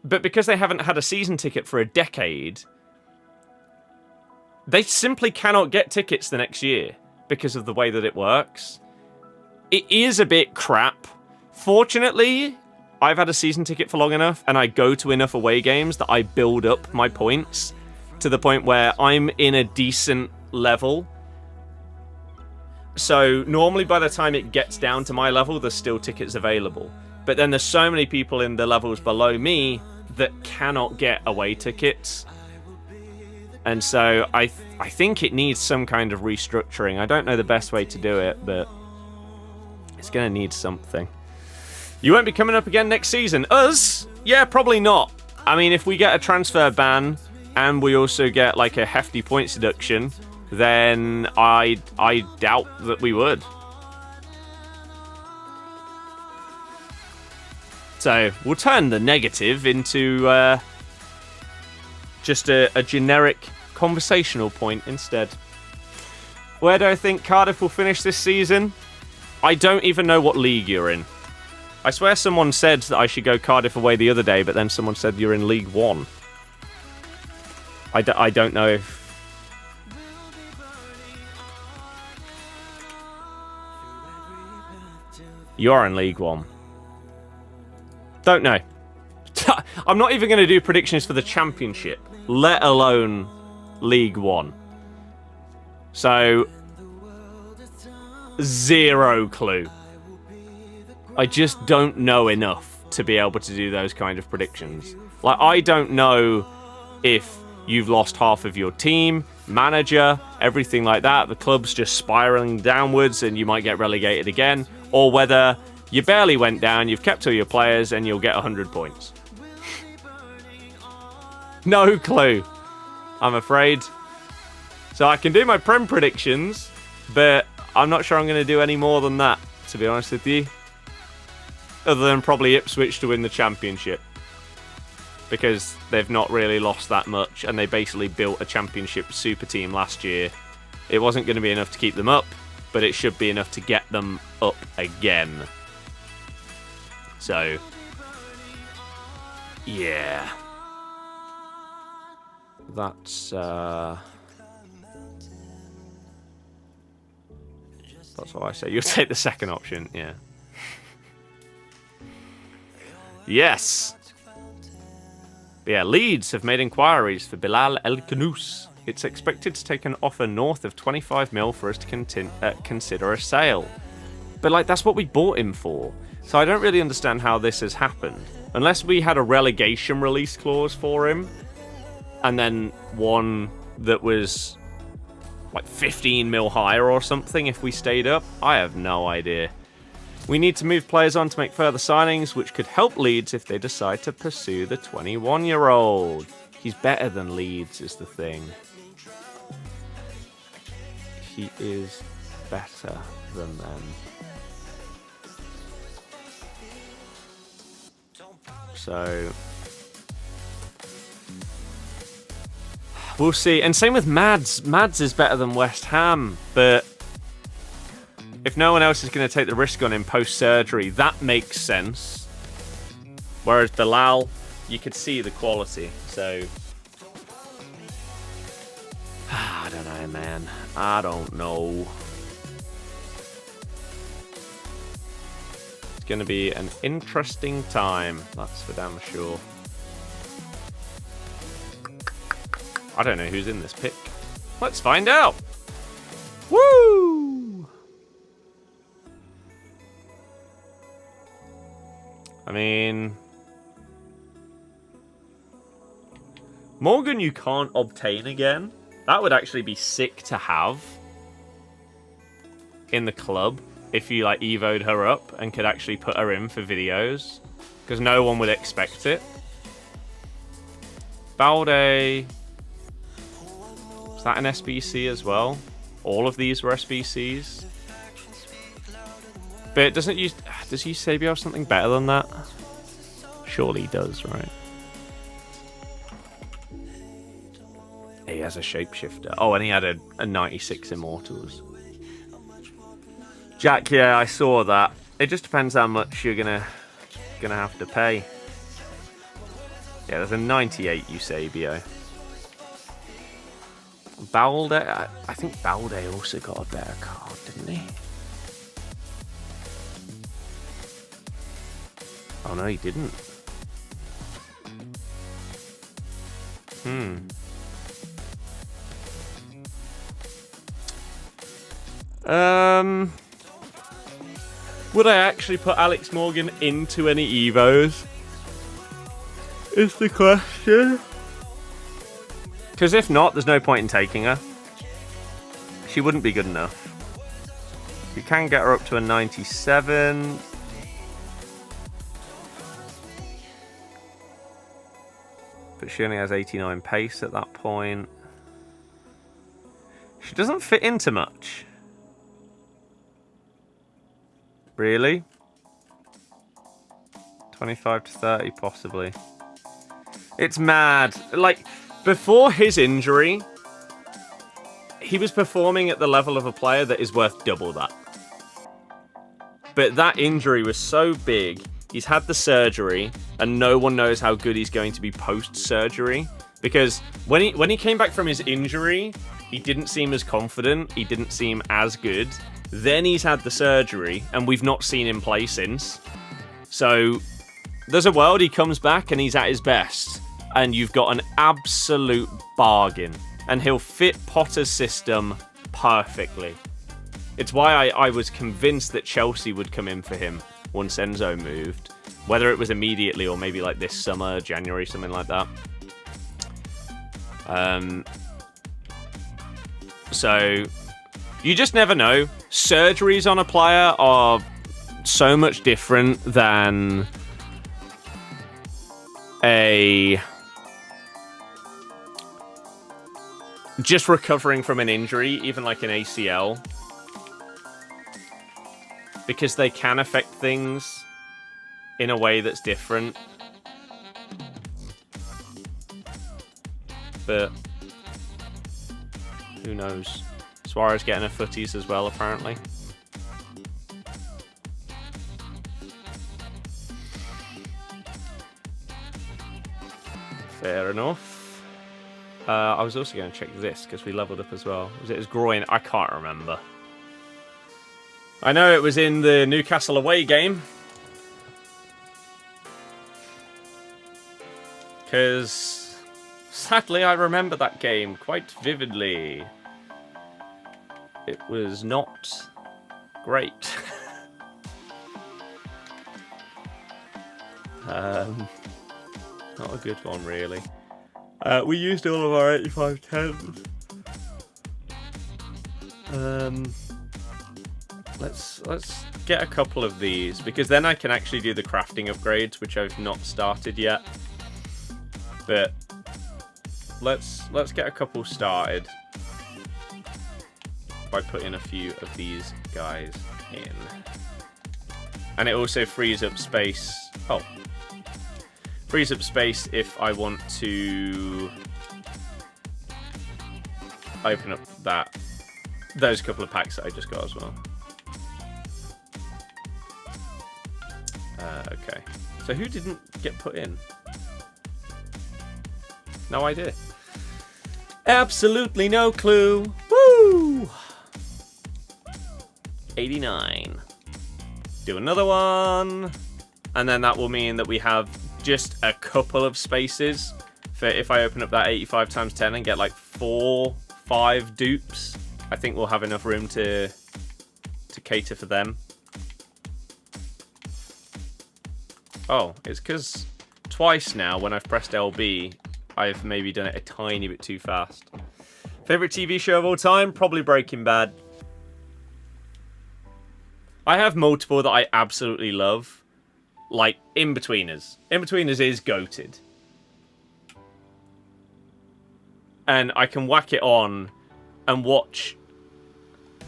Speaker 1: But because they haven't had a season ticket for a decade, they simply cannot get tickets the next year because of the way that it works. It is a bit crap. Fortunately, I've had a season ticket for long enough and I go to enough away games that I build up my points to the point where I'm in a decent level. So normally by the time it gets down to my level, there's still tickets available. But then there's so many people in the levels below me that cannot get away tickets. And so I think it needs some kind of restructuring. I don't know the best way to do it, but it's going to need something. You won't be coming up again next season. Us? Yeah, probably not. I mean, if we get a transfer ban and we also get a hefty points deduction, then I doubt that we would. So we'll turn the negative into just a generic conversational point instead. Where do I think Cardiff will finish this season? I don't even know what league you're in. I swear someone said that I should go Cardiff away the other day, but then someone said you're in League 1. I don't know if... You're in League 1. Don't know. I'm not even going to do predictions for the Championship, let alone League 1. So, zero clue. I just don't know enough to be able to do those kind of predictions. I don't know if you've lost half of your team, manager, everything like that. The club's just spiraling downwards and you might get relegated again. Or whether you barely went down, you've kept all your players and you'll get 100 points. No clue, I'm afraid. So I can do my Prem predictions, but I'm not sure I'm going to do any more than that, to be honest with you. Other than probably Ipswich to win the Championship. because they've not really lost that much, and they basically built a championship super team last year. It wasn't going to be enough to keep them up, but it should be enough to get them up again. So, yeah. That's what I say. You'll take the second option, yeah. Yes! But yeah, Leeds have made inquiries for Bilal El Khanous. It's expected to take an offer north of 25 mil for us to consider a sale. But, like, that's what we bought him for. So I don't really understand how this has happened. Unless we had a relegation release clause for him, and then one that was, like, 15 mil higher or something if we stayed up. I have no idea. We need to move players on to make further signings, which could help Leeds if they decide to pursue the 21-year-old. He's better than Leeds, is the thing. He is better than them. So, we'll see. And same with Mads. Mads is better than West Ham, but if no one else is going to take the risk on him post-surgery, that makes sense. Whereas Bilal, you could see the quality. So, I don't know, man. I don't know. It's going to be an interesting time. That's for damn sure. I don't know who's in this pick. Let's find out. Woo! I mean, Morgan you can't obtain again. That would actually be sick to have in the club if you like evoed her up and could actually put her in for videos, because no one would expect it. Balde, is that an SBC as well? All of these were SBCs. But does Eusebio have something better than that? Surely he does, right? He has a shapeshifter. Oh, and he had a 96 Immortals. Jack, yeah, I saw that. It just depends how much you're gonna have to pay. Yeah, there's a 98 Eusebio. Balde, I think Balde also got a better card, didn't he? Oh no, he didn't. Would I actually put Alex Morgan into any Evos? Is the question. Because if not, there's no point in taking her. She wouldn't be good enough. You can get her up to a 97. But she only has 89 pace at that point. She doesn't fit into much. Really? 25 to 30 possibly. It's mad. Like, before his injury, he was performing at the level of a player that is worth double that. But that injury was so big, he's had the surgery, and no one knows how good he's going to be post-surgery. Because when he came back from his injury, he didn't seem as confident, he didn't seem as good. Then he's had the surgery, and we've not seen him play since. So, there's a world he comes back and he's at his best. And you've got an absolute bargain. And he'll fit Potter's system perfectly. It's why I was convinced that Chelsea would come in for him once Enzo moved. Whether it was immediately or maybe like this summer, January, something like that. So, you just never know. Surgeries on a player are so much different than just recovering from an injury, even like an ACL. Because they can affect things in a way that's different. but who knows? Suarez getting a footies as well, apparently. Fair enough. I was also going to check this because we leveled up as well. Was it his groin? I can't remember. I know it was in the Newcastle away game. Because sadly I remember that game quite vividly. It was not great. Not a good one, really. We used all of our 8510s. Let's get a couple of these, because then I can actually do the crafting upgrades, which I've not started yet. But let's get a couple started by putting a few of these guys in. And it also frees up space. Oh. Frees up space if I want to open up those couple of packs that I just got as well. Okay. So who didn't get put in? No idea. Absolutely no clue. Woo! 89. Do another one. And then that will mean that we have just a couple of spaces for if I open up that 85 times 10 and get like 4, 5 dupes. I think we'll have enough room to cater for them. Oh, it's because twice now when I've pressed LB, I've maybe done it a tiny bit too fast. Favorite TV show of all time? Probably Breaking Bad. I have multiple that I absolutely love. Like In-Betweeners. In-Betweeners is goated. And I can whack it on and watch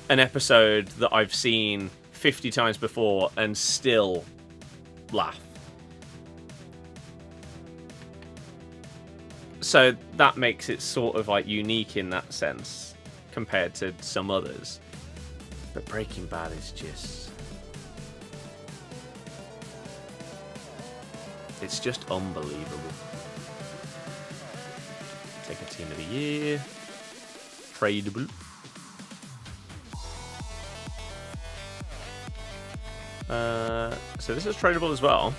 Speaker 1: an episode that I've seen 50 times before and still laugh. So that makes it sort of like unique in that sense compared to some others. But Breaking Bad is just... it's just unbelievable. Take a team of the year. Tradable. So this is tradable as well.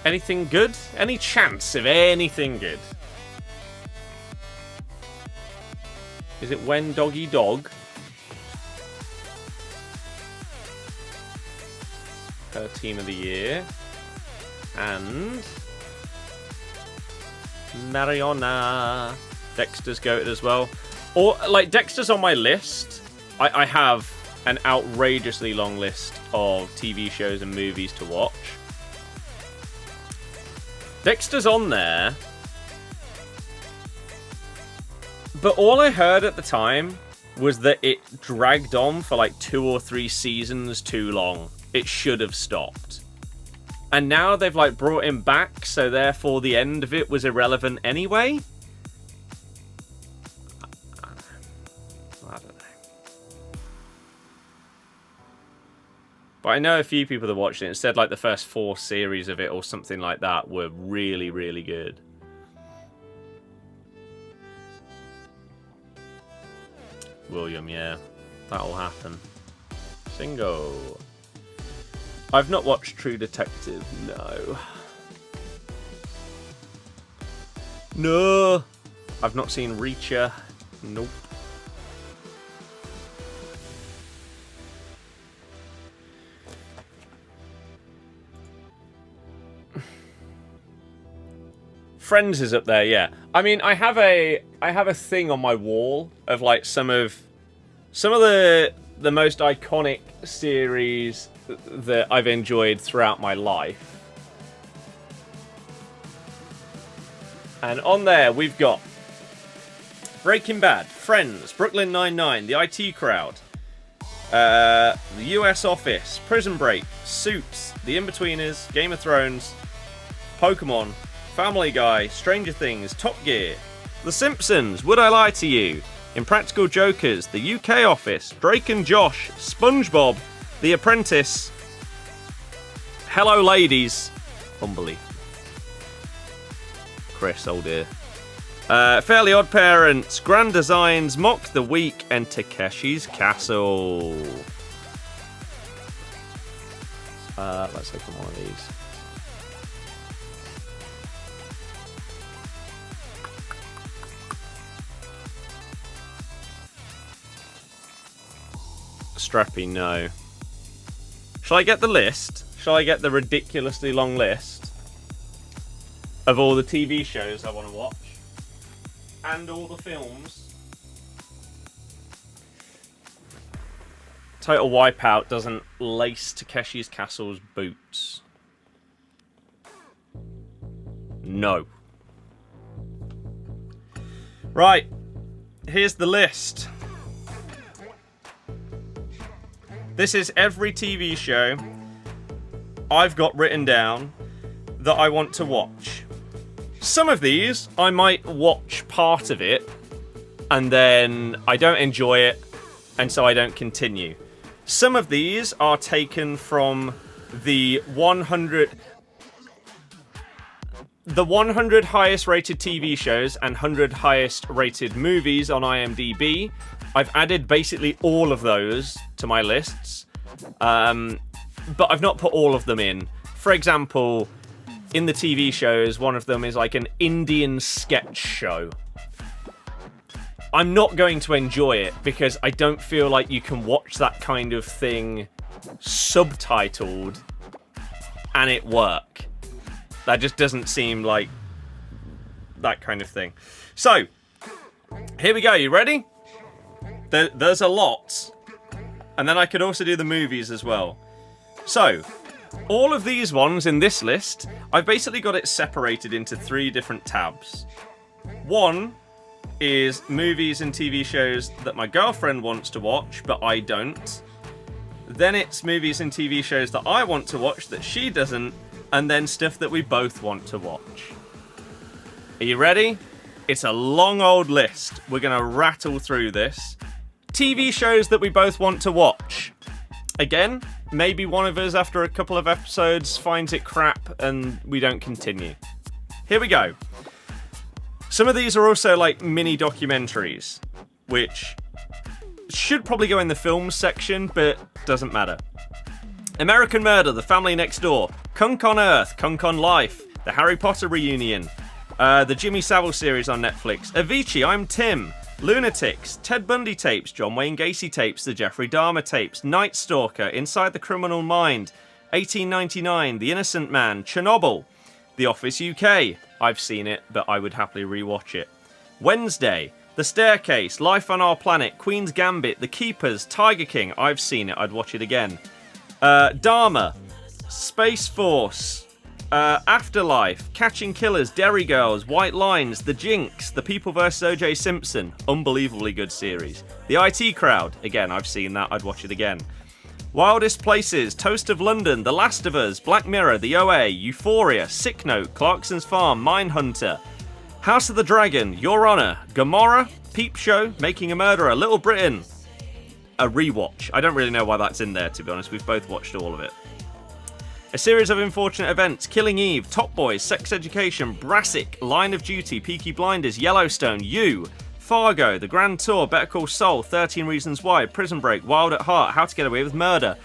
Speaker 1: Anything good? Any chance of anything good? Is it When Doggy Dog? Her team of the year. And Mariona. Dexter's goated as well. Or, like, Dexter's on my list. I have an outrageously long list of TV shows and movies to watch. Dexter's on there. But all I heard at the time was that it dragged on for like 2 or 3 seasons too long. It should have stopped. And now they've like brought him back, so therefore the end of it was irrelevant anyway? I don't know. But I know a few people that watched it and said like the first 4 series of it or something like that were really, really good. William, yeah. That'll happen. Singo. I've not watched True Detective, no. No! I've not seen Reacher. Nope. Friends is up there, yeah. I mean, I have a thing on my wall of like some of the most iconic series that I've enjoyed throughout my life. And on there we've got Breaking Bad, Friends, Brooklyn Nine-Nine, The IT Crowd, The US Office, Prison Break, Suits, The In-Betweeners, Game of Thrones, Pokemon, Family Guy, Stranger Things, Top Gear, The Simpsons, Would I Lie to You? Impractical Jokers, The UK Office, Drake and Josh, SpongeBob, The Apprentice, Hello Ladies, Unbelievable. Chris, oh dear. Fairly Odd Parents, Grand Designs, Mock the Week, and Takeshi's Castle. Let's open one of these. Strappy, no. Shall I get the list? Shall I get the ridiculously long list of all the TV shows I want to watch? And all the films? Total Wipeout doesn't lace Takeshi's Castle's boots. No. Right. Here's the list. This is every TV show I've got written down that I want to watch. Some of these, I might watch part of it, and then I don't enjoy it, and so I don't continue. Some of these are taken from the 100 highest rated TV shows and 100 highest rated movies on IMDb. I've added basically all of those to my lists, but I've not put all of them in. For example, in the TV shows, one of them is like an Indian sketch show. I'm not going to enjoy it because I don't feel like you can watch that kind of thing subtitled and it work. That just doesn't seem like that kind of thing. So, here we go. You ready? There's a lot. And then I could also do the movies as well. So, all of these ones in this list, I've basically got it separated into 3 different tabs. One is movies and TV shows that my girlfriend wants to watch, but I don't. Then it's movies and TV shows that I want to watch that she doesn't, and then stuff that we both want to watch. Are you ready? It's a long old list. We're going to rattle through this. TV shows that we both want to watch. Again, maybe one of us after a couple of episodes finds it crap and we don't continue. Here we go. Some of these are also like mini documentaries, which should probably go in the films section, but doesn't matter. American Murder, The Family Next Door, Kunk on Earth, Kunk on Life, The Harry Potter Reunion, the Jimmy Savile series on Netflix, Avicii, I'm Tim, Lunatics, Ted Bundy tapes, John Wayne Gacy tapes, The Jeffrey Dahmer tapes, Night Stalker, Inside the Criminal Mind, 1899, The Innocent Man, Chernobyl, The Office UK. I've seen it, but I would happily rewatch it. Wednesday, The Staircase, Life on Our Planet, Queen's Gambit, The Keepers, Tiger King. I've seen it, I'd watch it again. Dharma, Space Force, Afterlife, Catching Killers, Derry Girls, White Lines, The Jinx, The People vs. O.J. Simpson, unbelievably good series. The IT Crowd, again, I've seen that, I'd watch it again. Wildest Places, Toast of London, The Last of Us, Black Mirror, The OA, Euphoria, Sick Note, Clarkson's Farm, Mindhunter, House of the Dragon, Your Honor, Gomorrah, Peep Show, Making a Murderer, Little Britain. A rewatch. I don't really know why that's in there, to be honest. We've both watched all of it. A Series of Unfortunate Events, Killing Eve, Top Boys, Sex Education, Brassic, Line of Duty, Peaky Blinders, Yellowstone, You, Fargo, The Grand Tour, Better Call Saul, 13 Reasons Why, Prison Break, Wild at Heart, How to Get Away with Murder,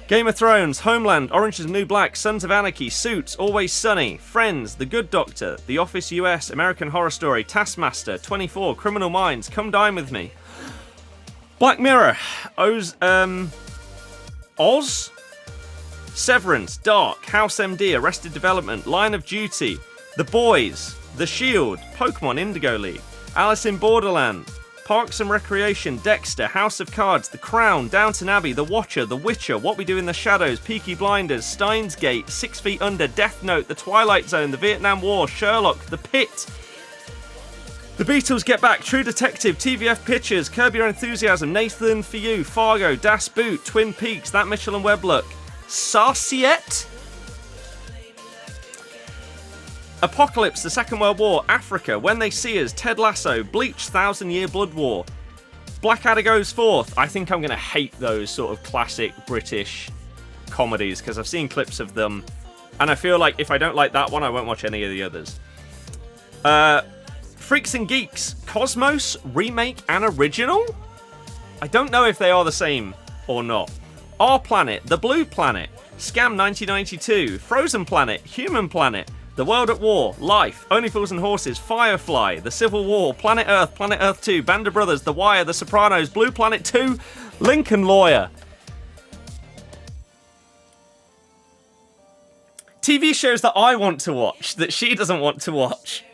Speaker 1: Game of Thrones, Homeland, Orange is the New Black, Sons of Anarchy, Suits, Always Sunny, Friends, The Good Doctor, The Office US, American Horror Story, Taskmaster, 24, Criminal Minds, Come Dine With Me, Black Mirror, Oz? Severance, Dark, House MD, Arrested Development, Line of Duty, The Boys, The Shield, Pokemon Indigo League, Alice in Borderland, Parks and Recreation, Dexter, House of Cards, The Crown, Downton Abbey, The Watcher, The Witcher, What We Do in the Shadows, Peaky Blinders, Steins Gate, 6 Feet Under, Death Note, The Twilight Zone, The Vietnam War, Sherlock, The Pit, The Beatles Get Back, True Detective, TVF Pictures, Curb Your Enthusiasm, Nathan For You, Fargo, Das Boot, Twin Peaks, That Mitchell and Webb Look, Sarsiet, Apocalypse, the Second World War, Africa, When They See Us, Ted Lasso, Bleach, 1,000-Year Blood War, Blackadder Goes Forth. I think I'm going to hate those sort of classic British comedies because I've seen clips of them, and I feel like if I don't like that one, I won't watch any of the others. Freaks and Geeks, Cosmos, Remake and Original? I don't know if they are the same or not. Our Planet, The Blue Planet, Scam 1992, Frozen Planet, Human Planet, The World at War, Life, Only Fools and Horses, Firefly, The Civil War, Planet Earth 2, Band of Brothers, The Wire, The Sopranos, Blue Planet 2, Lincoln Lawyer. TV shows that I want to watch, that she doesn't want to watch.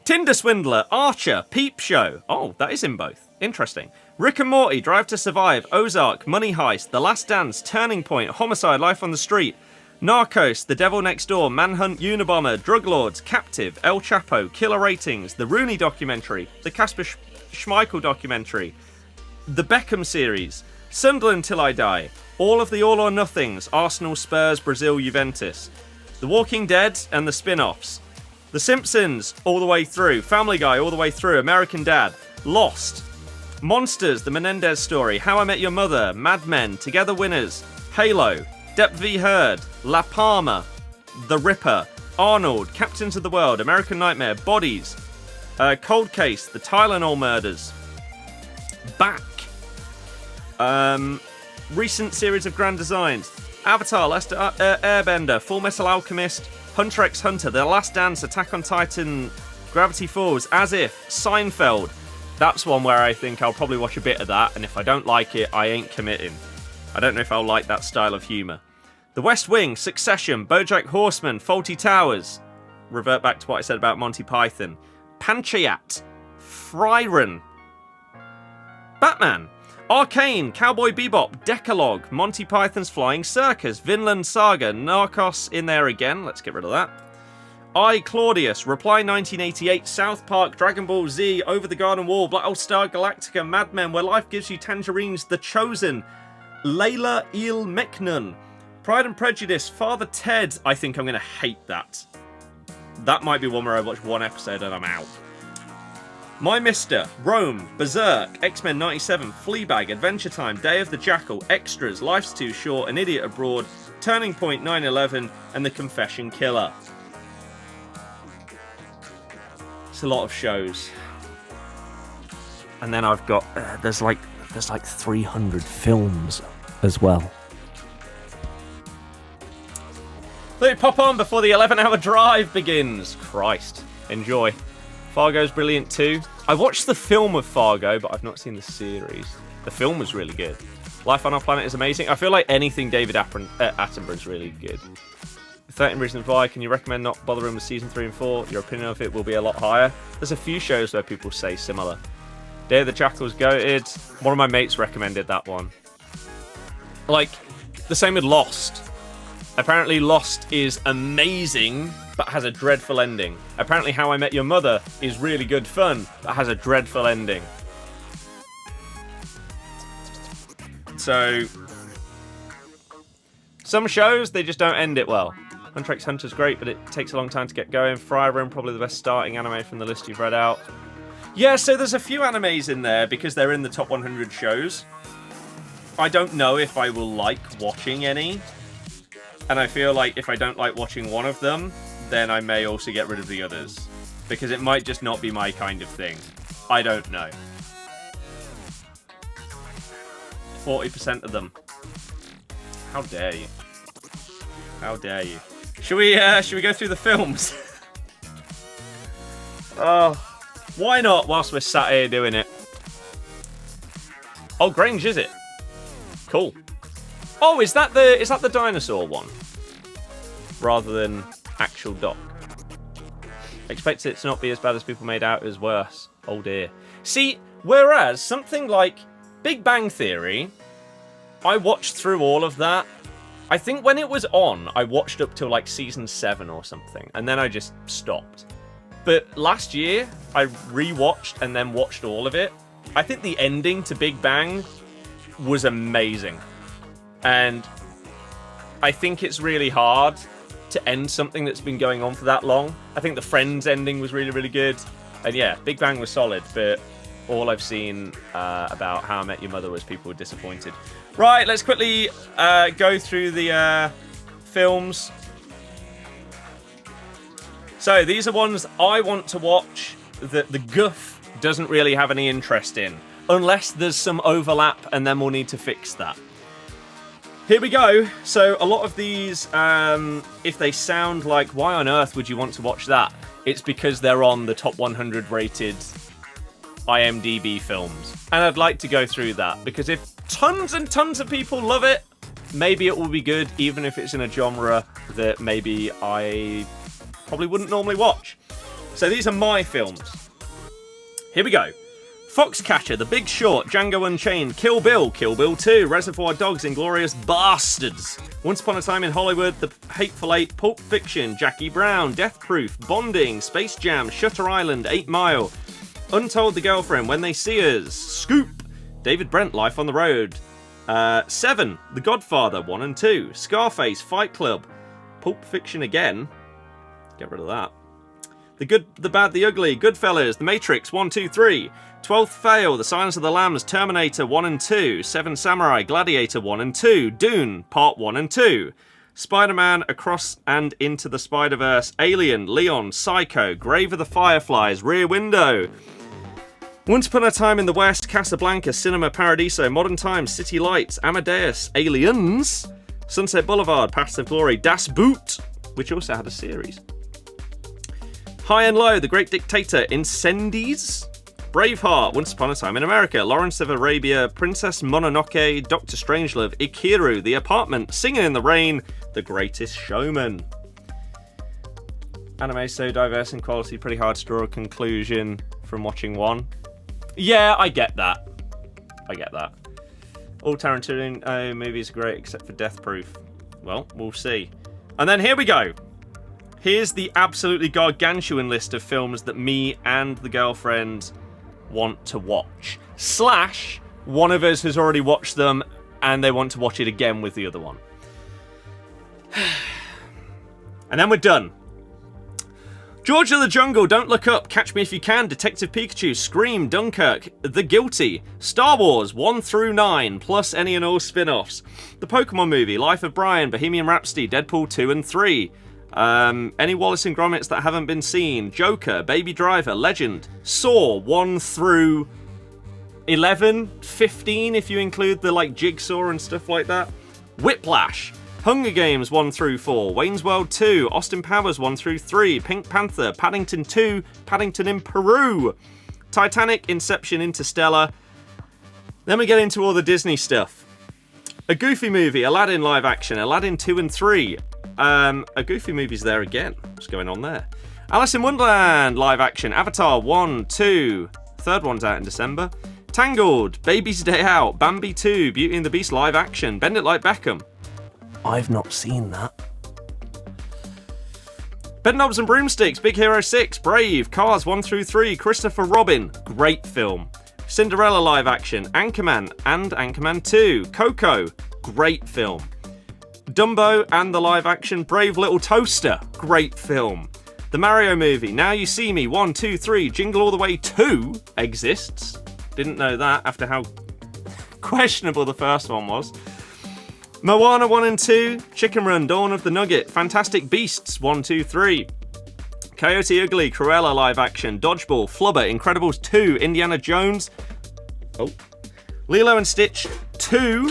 Speaker 1: Tinder Swindler, Archer, Peep Show. Oh, that is in both. Interesting. Rick and Morty, Drive to Survive, Ozark, Money Heist, The Last Dance, Turning Point, Homicide, Life on the Street, Narcos, The Devil Next Door, Manhunt, Unabomber, Drug Lords, Captive, El Chapo, Killer Ratings, The Rooney Documentary, The Casper Schmeichel Documentary, The Beckham Series, Sunderland Till I Die, all of the All or Nothings, Arsenal, Spurs, Brazil, Juventus, The Walking Dead and the spin-offs, The Simpsons all the way through, Family Guy all the way through, American Dad, Lost, Monsters, The Menendez Story, How I Met Your Mother, Mad Men, Together Winners, Halo, Depp v. Heard, La Palma, The Ripper, Arnold, Captains of the World, American Nightmare, Bodies, Cold Case, The Tylenol Murders, Back, recent series of Grand Designs, Avatar, Last Airbender, Full Metal Alchemist, Hunter x Hunter, The Last Dance, Attack on Titan, Gravity Falls, As If, Seinfeld. That's one where I think I'll probably watch a bit of that, and if I don't like it, I ain't committing. I don't know if I'll like that style of humour. The West Wing, Succession, BoJack Horseman, Fawlty Towers. Revert back to what I said about Monty Python. Panchayat, Fryron, Batman, Arcane, Cowboy Bebop, Decalogue, Monty Python's Flying Circus, Vinland Saga, Narcos in there again. Let's get rid of that. I, Claudius, Reply 1988, South Park, Dragon Ball Z, Over the Garden Wall, Battlestar Galactica, Mad Men, Where Life Gives You Tangerines, The Chosen, Layla Il Meknun, Pride and Prejudice, Father Ted. I think I'm going to hate that. That might be one where I watch one episode and I'm out. My Mister, Rome, Berserk, X-Men 97, Fleabag, Adventure Time, Day of the Jackal, Extras, Life's Too Short, An Idiot Abroad, Turning Point 9/11, and The Confession Killer. It's a lot of shows. And then I've got, there's like 300 films as well. Let it pop on before the 11-hour drive begins. Christ. Enjoy. Fargo's brilliant too. I watched the film of Fargo, but I've not seen the series. The film was really good. Life on Our Planet is amazing. I feel like anything David Attenborough is really good. 13 Reasons Why, can you recommend not bothering with season 3 and 4? Your opinion of it will be a lot higher. There's a few shows where people say similar. Day of the Jackal's goated. One of my mates recommended that one. Like, the same with Lost. Apparently Lost is amazing, but has a dreadful ending. Apparently How I Met Your Mother is really good fun, but has a dreadful ending. So, some shows, they just don't end it well. Hunter x Hunter's great, but it takes a long time to get going. Fire Room, probably the best starting anime from the list you've read out. Yeah, so there's a few animes in there because they're in the top 100 shows. I don't know if I will like watching any. And I feel like if I don't like watching one of them, then I may also get rid of the others. Because it might just not be my kind of thing. I don't know. 40% of them. How dare you? How dare you? Should we go through the films? Oh, why not whilst we're sat here doing it? Oh, Grange, is it? Cool. Oh, is that the dinosaur one? Rather than actual Doc. Expect it to not be as bad as people made out as worse. Oh dear. See, whereas something like Big Bang Theory, I watched through all of that. I think when it was on, I watched up till like season 7 or something, and then I just stopped. But last year, I rewatched and then watched all of it. I think the ending to Big Bang was amazing. And I think it's really hard to end something that's been going on for that long. I think the Friends ending was really, really good. And yeah, Big Bang was solid, but all I've seen about How I Met Your Mother was people were disappointed. Right, let's quickly go through the films. So these are ones I want to watch that the Guff doesn't really have any interest in, unless there's some overlap, and then we'll need to fix that. Here we go. So a lot of these, if they sound like, why on earth would you want to watch that? It's because they're on the top 100 rated IMDb films. And I'd like to go through that, because if tons and tons of people love it, maybe it will be good, even if it's in a genre that maybe I probably wouldn't normally watch. So these are my films. Here we go. Foxcatcher, The Big Short, Django Unchained, Kill Bill 2, Reservoir Dogs, Inglourious Bastards, Once Upon a Time in Hollywood, The Hateful Eight, Pulp Fiction, Jackie Brown, Death Proof, Bonding, Space Jam, Shutter Island, 8 Mile, Untold the Girlfriend, When They See Us, Scoop, David Brent, Life on the Road, 7, The Godfather 1 and 2, Scarface, Fight Club, Pulp Fiction again, get rid of that, The Good, the Bad, the Ugly, Goodfellas, The Matrix 1, 2, 3, 12th Fail, The Silence of the Lambs, Terminator 1 and 2, Seven Samurai, Gladiator 1 and 2, Dune, Part 1 and 2, Spider-Man, Across and Into the Spider-Verse, Alien, Leon, Psycho, Grave of the Fireflies, Rear Window, Once Upon a Time in the West, Casablanca, Cinema Paradiso, Modern Times, City Lights, Amadeus, Aliens, Sunset Boulevard, Paths of Glory, Das Boot, which also had a series, High and Low, The Great Dictator, Incendies, Braveheart, Once Upon a Time in America, Lawrence of Arabia, Princess Mononoke, Doctor Strangelove, Ikiru, The Apartment, Singing in the Rain, The Greatest Showman. Anime so diverse in quality, pretty hard to draw a conclusion from watching one. Yeah, I get that. All Tarantino movies are great except for Death Proof. Well, we'll see. And then here we go. Here's the absolutely gargantuan list of films that me and the girlfriend want to watch. / one of us has already watched them and they want to watch it again with the other one. And then we're done. George of the Jungle, Don't Look Up, Catch Me If You Can, Detective Pikachu, Scream, Dunkirk, The Guilty, Star Wars 1 through 9, plus any and all spin-offs, The Pokemon Movie, Life of Brian, Bohemian Rhapsody, Deadpool 2 and 3, any Wallace and Gromits that haven't been seen, Joker, Baby Driver, Legend, Saw 1 through 11, 15 if you include the like Jigsaw and stuff like that, Whiplash, Hunger Games 1 through 4, Wayne's World 2, Austin Powers 1 through 3, Pink Panther, Paddington 2, Paddington in Peru, Titanic, Inception, Interstellar. Then we get into all the Disney stuff. A Goofy Movie, Aladdin live action, Aladdin 2 and 3. A Goofy Movie's there again. What's going on there? Alice in Wonderland live action, Avatar 1, 2. Third one's out in December. Tangled, Baby's Day Out, Bambi 2, Beauty and the Beast live action, Bend It Like Beckham. I've not seen that. Bedknobs and Broomsticks, Big Hero 6, Brave, Cars 1 through 3, Christopher Robin, great film. Cinderella live action, Anchorman and Anchorman 2, Coco, great film. Dumbo and the live action Brave Little Toaster, great film. The Mario movie, Now You See Me 1, 2, 3, Jingle All the Way 2 exists. Didn't know that after how questionable the first one was. Moana 1 and 2, Chicken Run, Dawn of the Nugget, Fantastic Beasts 1, 2, 3, Coyote Ugly, Cruella live action, Dodgeball, Flubber, Incredibles 2, Indiana Jones, Lilo and Stitch 2,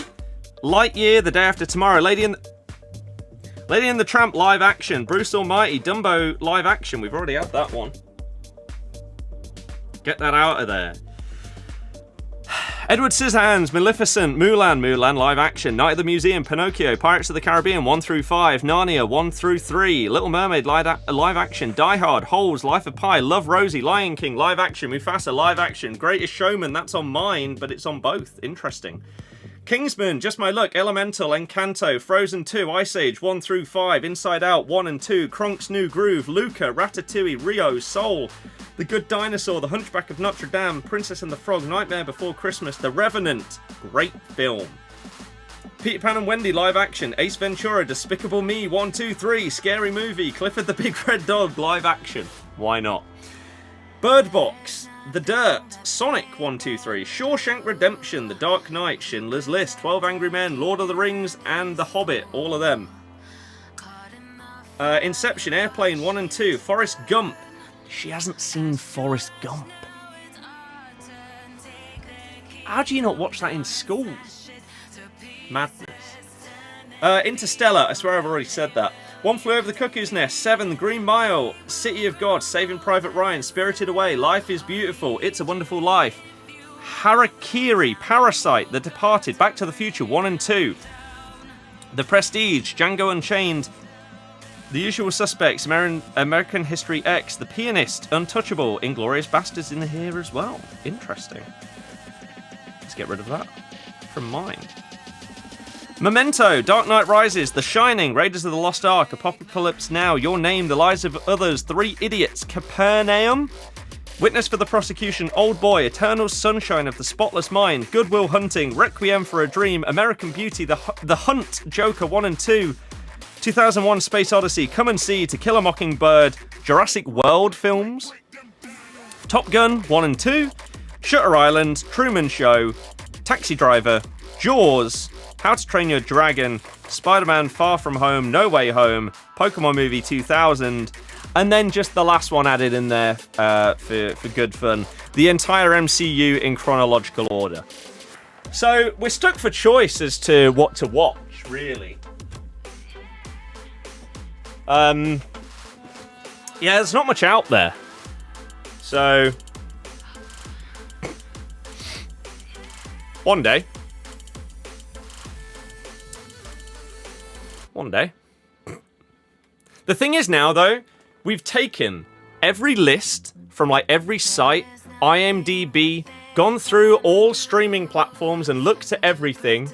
Speaker 1: Lightyear, The Day After Tomorrow, Lady and the Tramp live action, Bruce Almighty, Dumbo live action, we've already had that one. Get that out of there. Edward Scissorhands, Maleficent, Mulan live action, Night at the Museum, Pinocchio, Pirates of the Caribbean 1 through 5, Narnia 1 through 3, Little Mermaid live action, Die Hard, Holes, Life of Pi, Love Rosie, Lion King live action, Mufasa live action, Greatest Showman, that's on mine, but it's on both. Interesting. Kingsman, Just My Luck, Elemental, Encanto, Frozen 2, Ice Age 1 through 5, Inside Out 1 and 2, Kronk's New Groove, Luca, Ratatouille, Rio, Soul, The Good Dinosaur, The Hunchback of Notre Dame, Princess and the Frog, Nightmare Before Christmas, The Revenant, great film. Peter Pan and Wendy live action. Ace Ventura, Despicable Me 1, 2, 3. Scary Movie. Clifford the Big Red Dog live action. Why not? Bird Box. The Dirt. Sonic 1, 2, 3. Shawshank Redemption. The Dark Knight. Schindler's List. 12 Angry Men. Lord of the Rings. And The Hobbit. All of them. Inception. Airplane 1 and 2. Forrest Gump. She hasn't seen Forrest Gump. How do you not watch that in school? Madness. Interstellar. I swear I've already said that. One Flew Over the Cuckoo's Nest. 7. The Green Mile. City of God. Saving Private Ryan. Spirited Away. Life is Beautiful. It's a Wonderful Life. Harakiri. Parasite. The Departed. Back to the Future 1 and 2. The Prestige. Django Unchained. The Usual Suspects. American History X. The Pianist. Untouchable. Inglourious Basterds in here as well. Interesting. Let's get rid of that from mine. Memento, Dark Knight Rises, The Shining, Raiders of the Lost Ark, Apocalypse Now, Your Name, The Lives of Others, 3 Idiots, Capernaum, Witness for the Prosecution, Old Boy, Eternal Sunshine of the Spotless Mind, Good Will Hunting, Requiem for a Dream, American Beauty, The Hunt, Joker 1 and 2, 2001 Space Odyssey, Come and See, To Kill a Mockingbird, Jurassic World films, Top Gun 1 and 2, Shutter Island, Truman Show, Taxi Driver, Jaws, How to Train Your Dragon, Spider-Man Far From Home, No Way Home, Pokemon Movie 2000, and then just the last one added in there for good fun. The entire MCU in chronological order. So we're stuck for choice as to what to watch, really. Yeah, there's not much out there. So one day. The thing is now, though, we've taken every list from like every site, IMDb, gone through all streaming platforms and looked at everything.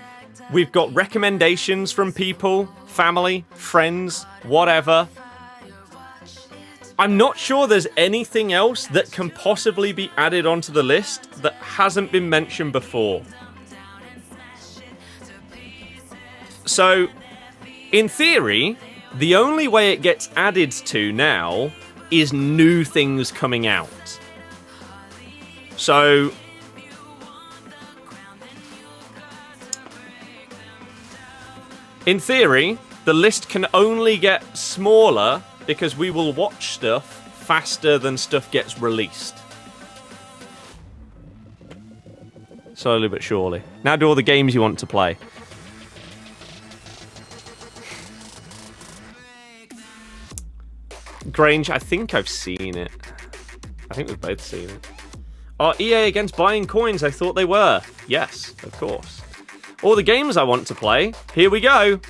Speaker 1: We've got recommendations from people, family, friends, whatever. I'm not sure there's anything else that can possibly be added onto the list that hasn't been mentioned before. So, in theory, the only way it gets added to now is new things coming out. So, in theory, the list can only get smaller because we will watch stuff faster than stuff gets released. Slowly but surely. Now do all the games you want to play. Grange, I think I've seen it. I think we've both seen it. Are EA against buying coins? I thought they were. Yes, of course. All the games I want to play. Here we go.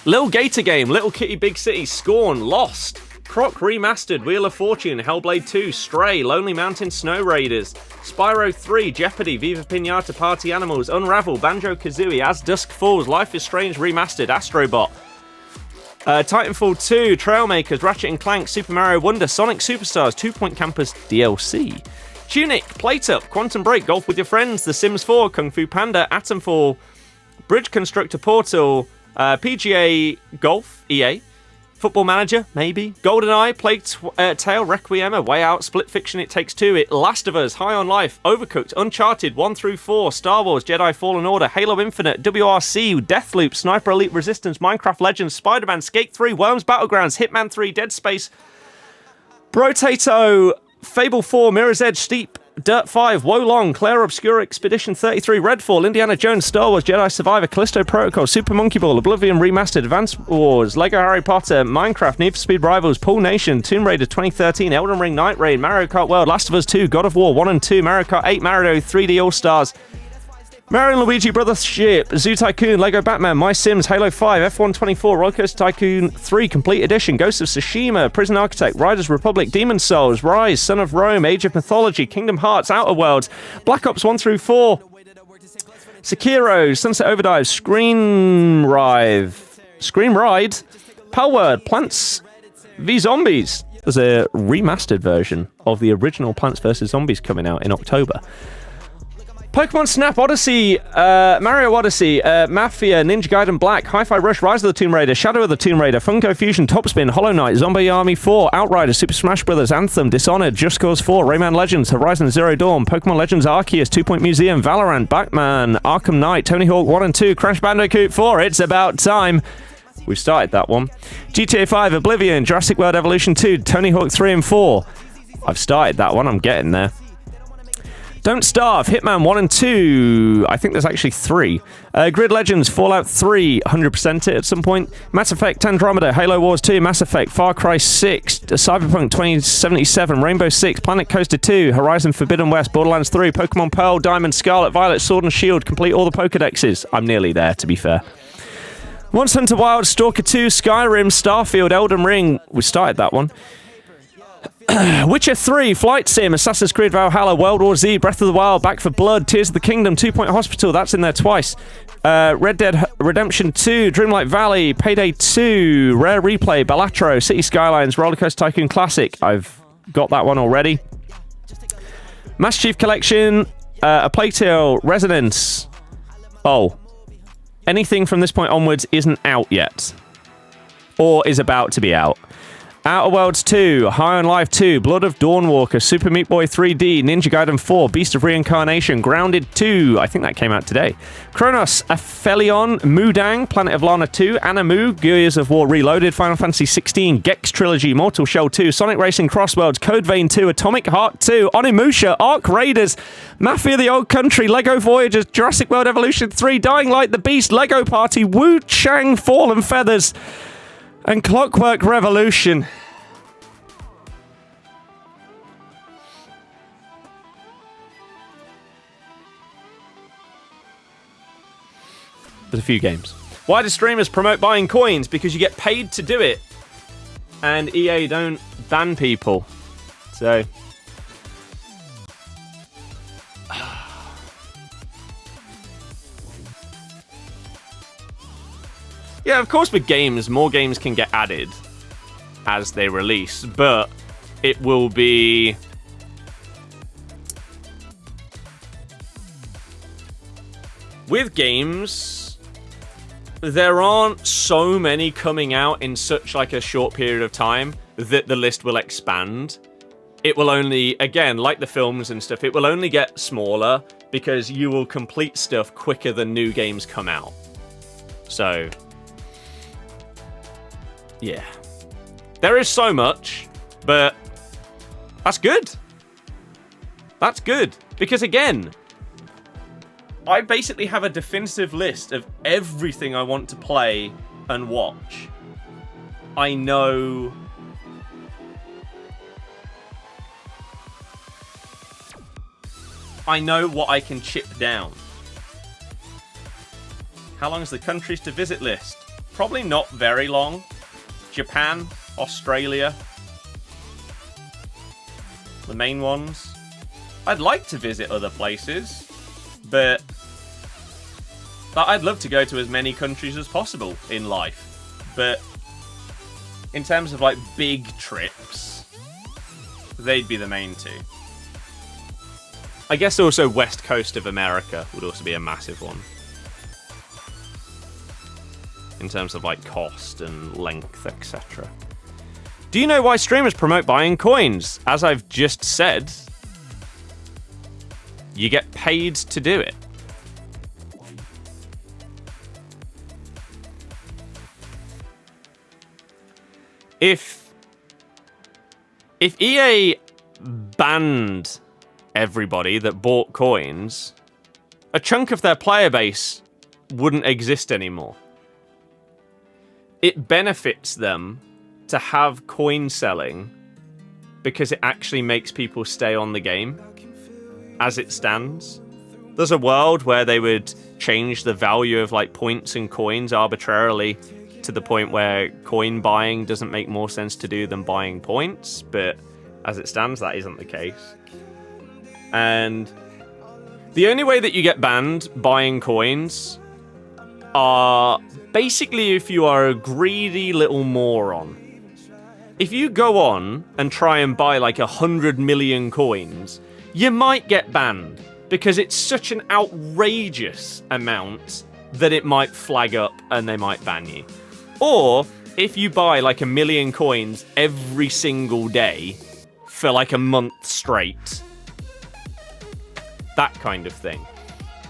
Speaker 1: Little Gator Game, Little Kitty Big City, Scorn, Lost, Croc Remastered, Wheel of Fortune, Hellblade 2, Stray, Lonely Mountain Snow Raiders, Spyro 3, Jeopardy, Viva Pinata, Party Animals, Unravel, Banjo-Kazooie, As Dusk Falls, Life is Strange Remastered, Astrobot, Titanfall 2, Trailmakers, Ratchet & Clank, Super Mario Wonder, Sonic Superstars, 2 Point Campus DLC, Tunic, Plate Up, Quantum Break, Golf with Your Friends, The Sims 4, Kung Fu Panda, Atomfall, Bridge Constructor Portal, PGA Golf, EA, Football Manager, maybe, GoldenEye, Plague Tale, Requiem, A Way Out, Split Fiction, It Takes Two, It, Last of Us, High on Life, Overcooked, Uncharted, 1 through 4, Star Wars, Jedi Fallen Order, Halo Infinite, WRC, Deathloop, Sniper Elite Resistance, Minecraft Legends, Spider-Man, Skate 3, Worms Battlegrounds, Hitman 3, Dead Space, Brotato, Fable 4, Mirror's Edge, Steep, Dirt 5, Wolong, Claire Obscura, Expedition 33, Redfall, Indiana Jones, Star Wars, Jedi Survivor, Callisto Protocol, Super Monkey Ball, Oblivion Remastered, Advance Wars, Lego Harry Potter, Minecraft, Need for Speed Rivals, Pool Nation, Tomb Raider 2013, Elden Ring, Night Raid, Mario Kart World, Last of Us 2, God of War 1 and 2, Mario Kart 8, Mario 3D All-Stars, Mario and Luigi Brothership, Zoo Tycoon, Lego Batman, My Sims, Halo 5, F1 24, Rollercoaster Tycoon 3 Complete Edition, Ghost of Tsushima, Prison Architect, Riders Republic, Demon's Souls, Rise, Son of Rome, Age of Mythology, Kingdom Hearts, Outer Worlds, Black Ops 1 through 4, Sekiro, Sunset Overdrive, Scream Ride, Palworld, Plants v Zombies. There's a remastered version of the original Plants vs Zombies coming out in October. Pokemon Snap Odyssey, Mario Odyssey, Mafia, Ninja Gaiden Black, Hi-Fi Rush, Rise of the Tomb Raider, Shadow of the Tomb Raider, Funko Fusion, Topspin, Hollow Knight, Zombie Army 4, Outriders, Super Smash Bros., Anthem, Dishonored, Just Cause 4, Rayman Legends, Horizon Zero Dawn, Pokemon Legends Arceus, 2 Point Museum, Valorant, Batman, Arkham Knight, Tony Hawk 1 and 2, Crash Bandicoot 4, It's About Time. We've started that one. GTA 5, Oblivion, Jurassic World Evolution 2, Tony Hawk 3 and 4. I've started that one, I'm getting there. Don't Starve, Hitman 1 and 2. I think there's actually 3. Grid Legends, Fallout 3, 100% it at some point. Mass Effect, Andromeda, Halo Wars 2, Mass Effect, Far Cry 6, Cyberpunk 2077, Rainbow Six, Planet Coaster 2, Horizon Forbidden West, Borderlands 3, Pokemon Pearl, Diamond, Scarlet, Violet, Sword and Shield. Complete all the Pokedexes. I'm nearly there, to be fair. Once Hunter Wild, Stalker 2, Skyrim, Starfield, Elden Ring. We started that one. Witcher 3, Flight Sim, Assassin's Creed Valhalla, World War Z, Breath of the Wild, Back 4 Blood, Tears of the Kingdom, 2 Point Hospital, that's in there twice. Red Dead Redemption 2, Dreamlight Valley, Payday 2, Rare Replay, Balatro, City Skylines, Rollercoaster Tycoon Classic. I've got that one already. Master Chief Collection, A Plague Tale, Resonance. Oh. Anything from this point onwards isn't out yet. Or is about to be out. Outer Worlds 2, High on Life 2, Blood of Dawnwalker, Super Meat Boy 3D, Ninja Gaiden 4, Beast of Reincarnation, Grounded 2, I think that came out today. Chronos, Aphelion, Mudang, Planet of Lana 2, Animu, Gears of War Reloaded, Final Fantasy 16, Gex Trilogy, Mortal Shell 2, Sonic Racing Crossworlds, Code Vein 2, Atomic Heart 2, Onimusha, Arc Raiders, Mafia the Old Country, Lego Voyagers, Jurassic World Evolution 3, Dying Light the Beast, Lego Party, Wu Chang Fallen Feathers, and Clockwork Revolution. There's a few games. Why do streamers promote buying coins? Because you get paid to do it. And EA don't ban people. So... yeah, of course with games, more games can get added as they release, but it will be... with games, there aren't so many coming out in such like a short period of time that the list will expand. It will only, again, like the films and stuff, it will only get smaller because you will complete stuff quicker than new games come out. So... yeah. There is so much, but that's good. That's good. Because again, I basically have a definitive list of everything I want to play and watch. I know... what I can chip down. How long is the countries to visit list? Probably not very long. Japan, Australia, the main ones. I'd like to visit other places, but I'd love to go to as many countries as possible in life. But in terms of like big trips, they'd be the main two. I guess also West Coast of America would also be a massive one. In terms of like cost and length, etc. Do you know why streamers promote buying coins? As I've just said, you get paid to do it. If EA banned everybody that bought coins, a chunk of their player base wouldn't exist anymore. It benefits them to have coin selling because it actually makes people stay on the game as it stands. There's a world where they would change the value of like points and coins arbitrarily to the point where coin buying doesn't make more sense to do than buying points, but as it stands, that isn't the case. And the only way that you get banned buying coins are basically if you are a greedy little moron. If you go on and try and buy like 100 million coins, you might get banned because it's such an outrageous amount that it might flag up and they might ban you. Or if you buy like 1 million coins every single day for like a month straight, that kind of thing.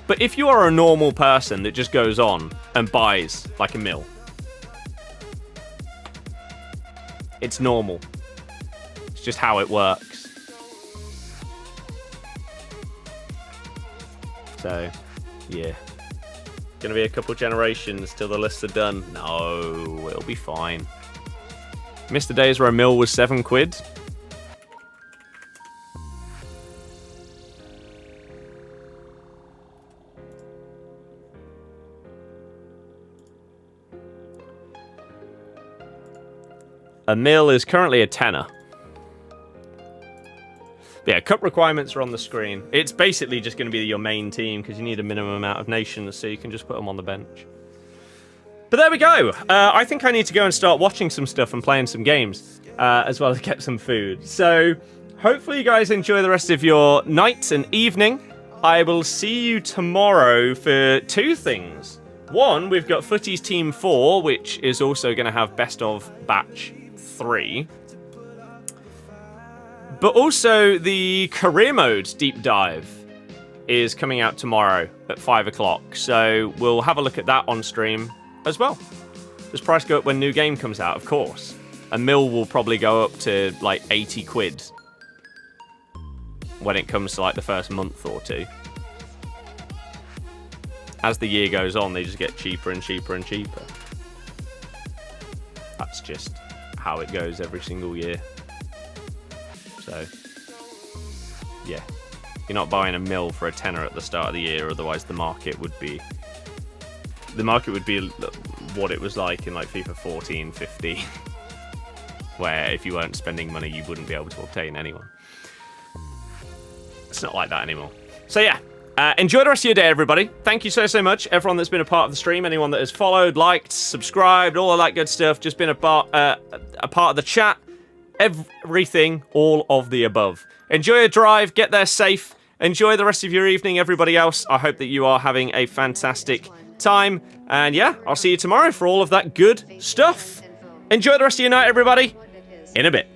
Speaker 1: But if you are a normal person that just goes on and buys like 1 mil, it's normal. It's just how it works. So, yeah. Gonna be a couple generations till the lists are done. No, it'll be fine. Missed the days where 1 mil was 7 quid. A mil is currently a tenner. Yeah, cup requirements are on the screen. It's basically just going to be your main team because you need a minimum amount of nations, so you can just put them on the bench. But there we go. I think I need to go and start watching some stuff and playing some games, as well as get some food. So hopefully you guys enjoy the rest of your night and evening. I will see you tomorrow for 2 things. One, we've got Footies Team 4, which is also going to have best of batch 3. But also the career mode deep dive is coming out tomorrow at 5 o'clock. So we'll have a look at that on stream as well. Does price go up when new game comes out? Of course. A mil will probably go up to like 80 quid when it comes to like the first month or 2. As the year goes on, they just get cheaper and cheaper and cheaper. That's just how it goes every single year. So, yeah. You're not buying 1 mil for a tenner at the start of the year, otherwise the market would be... The market would be what it was like in like FIFA 14, 15. Where if you weren't spending money, you wouldn't be able to obtain anyone. It's not like that anymore. So yeah. Enjoy the rest of your day, everybody. Thank you so much, everyone that's been a part of the stream, anyone that has followed, liked, subscribed, all of that good stuff, just been a part of the chat, everything, all of the above. Enjoy your drive, get there safe, enjoy the rest of your evening, everybody else. I hope that you are having a fantastic time, and yeah, I'll see you tomorrow for all of that good stuff. Enjoy the rest of your night, everybody. In a bit.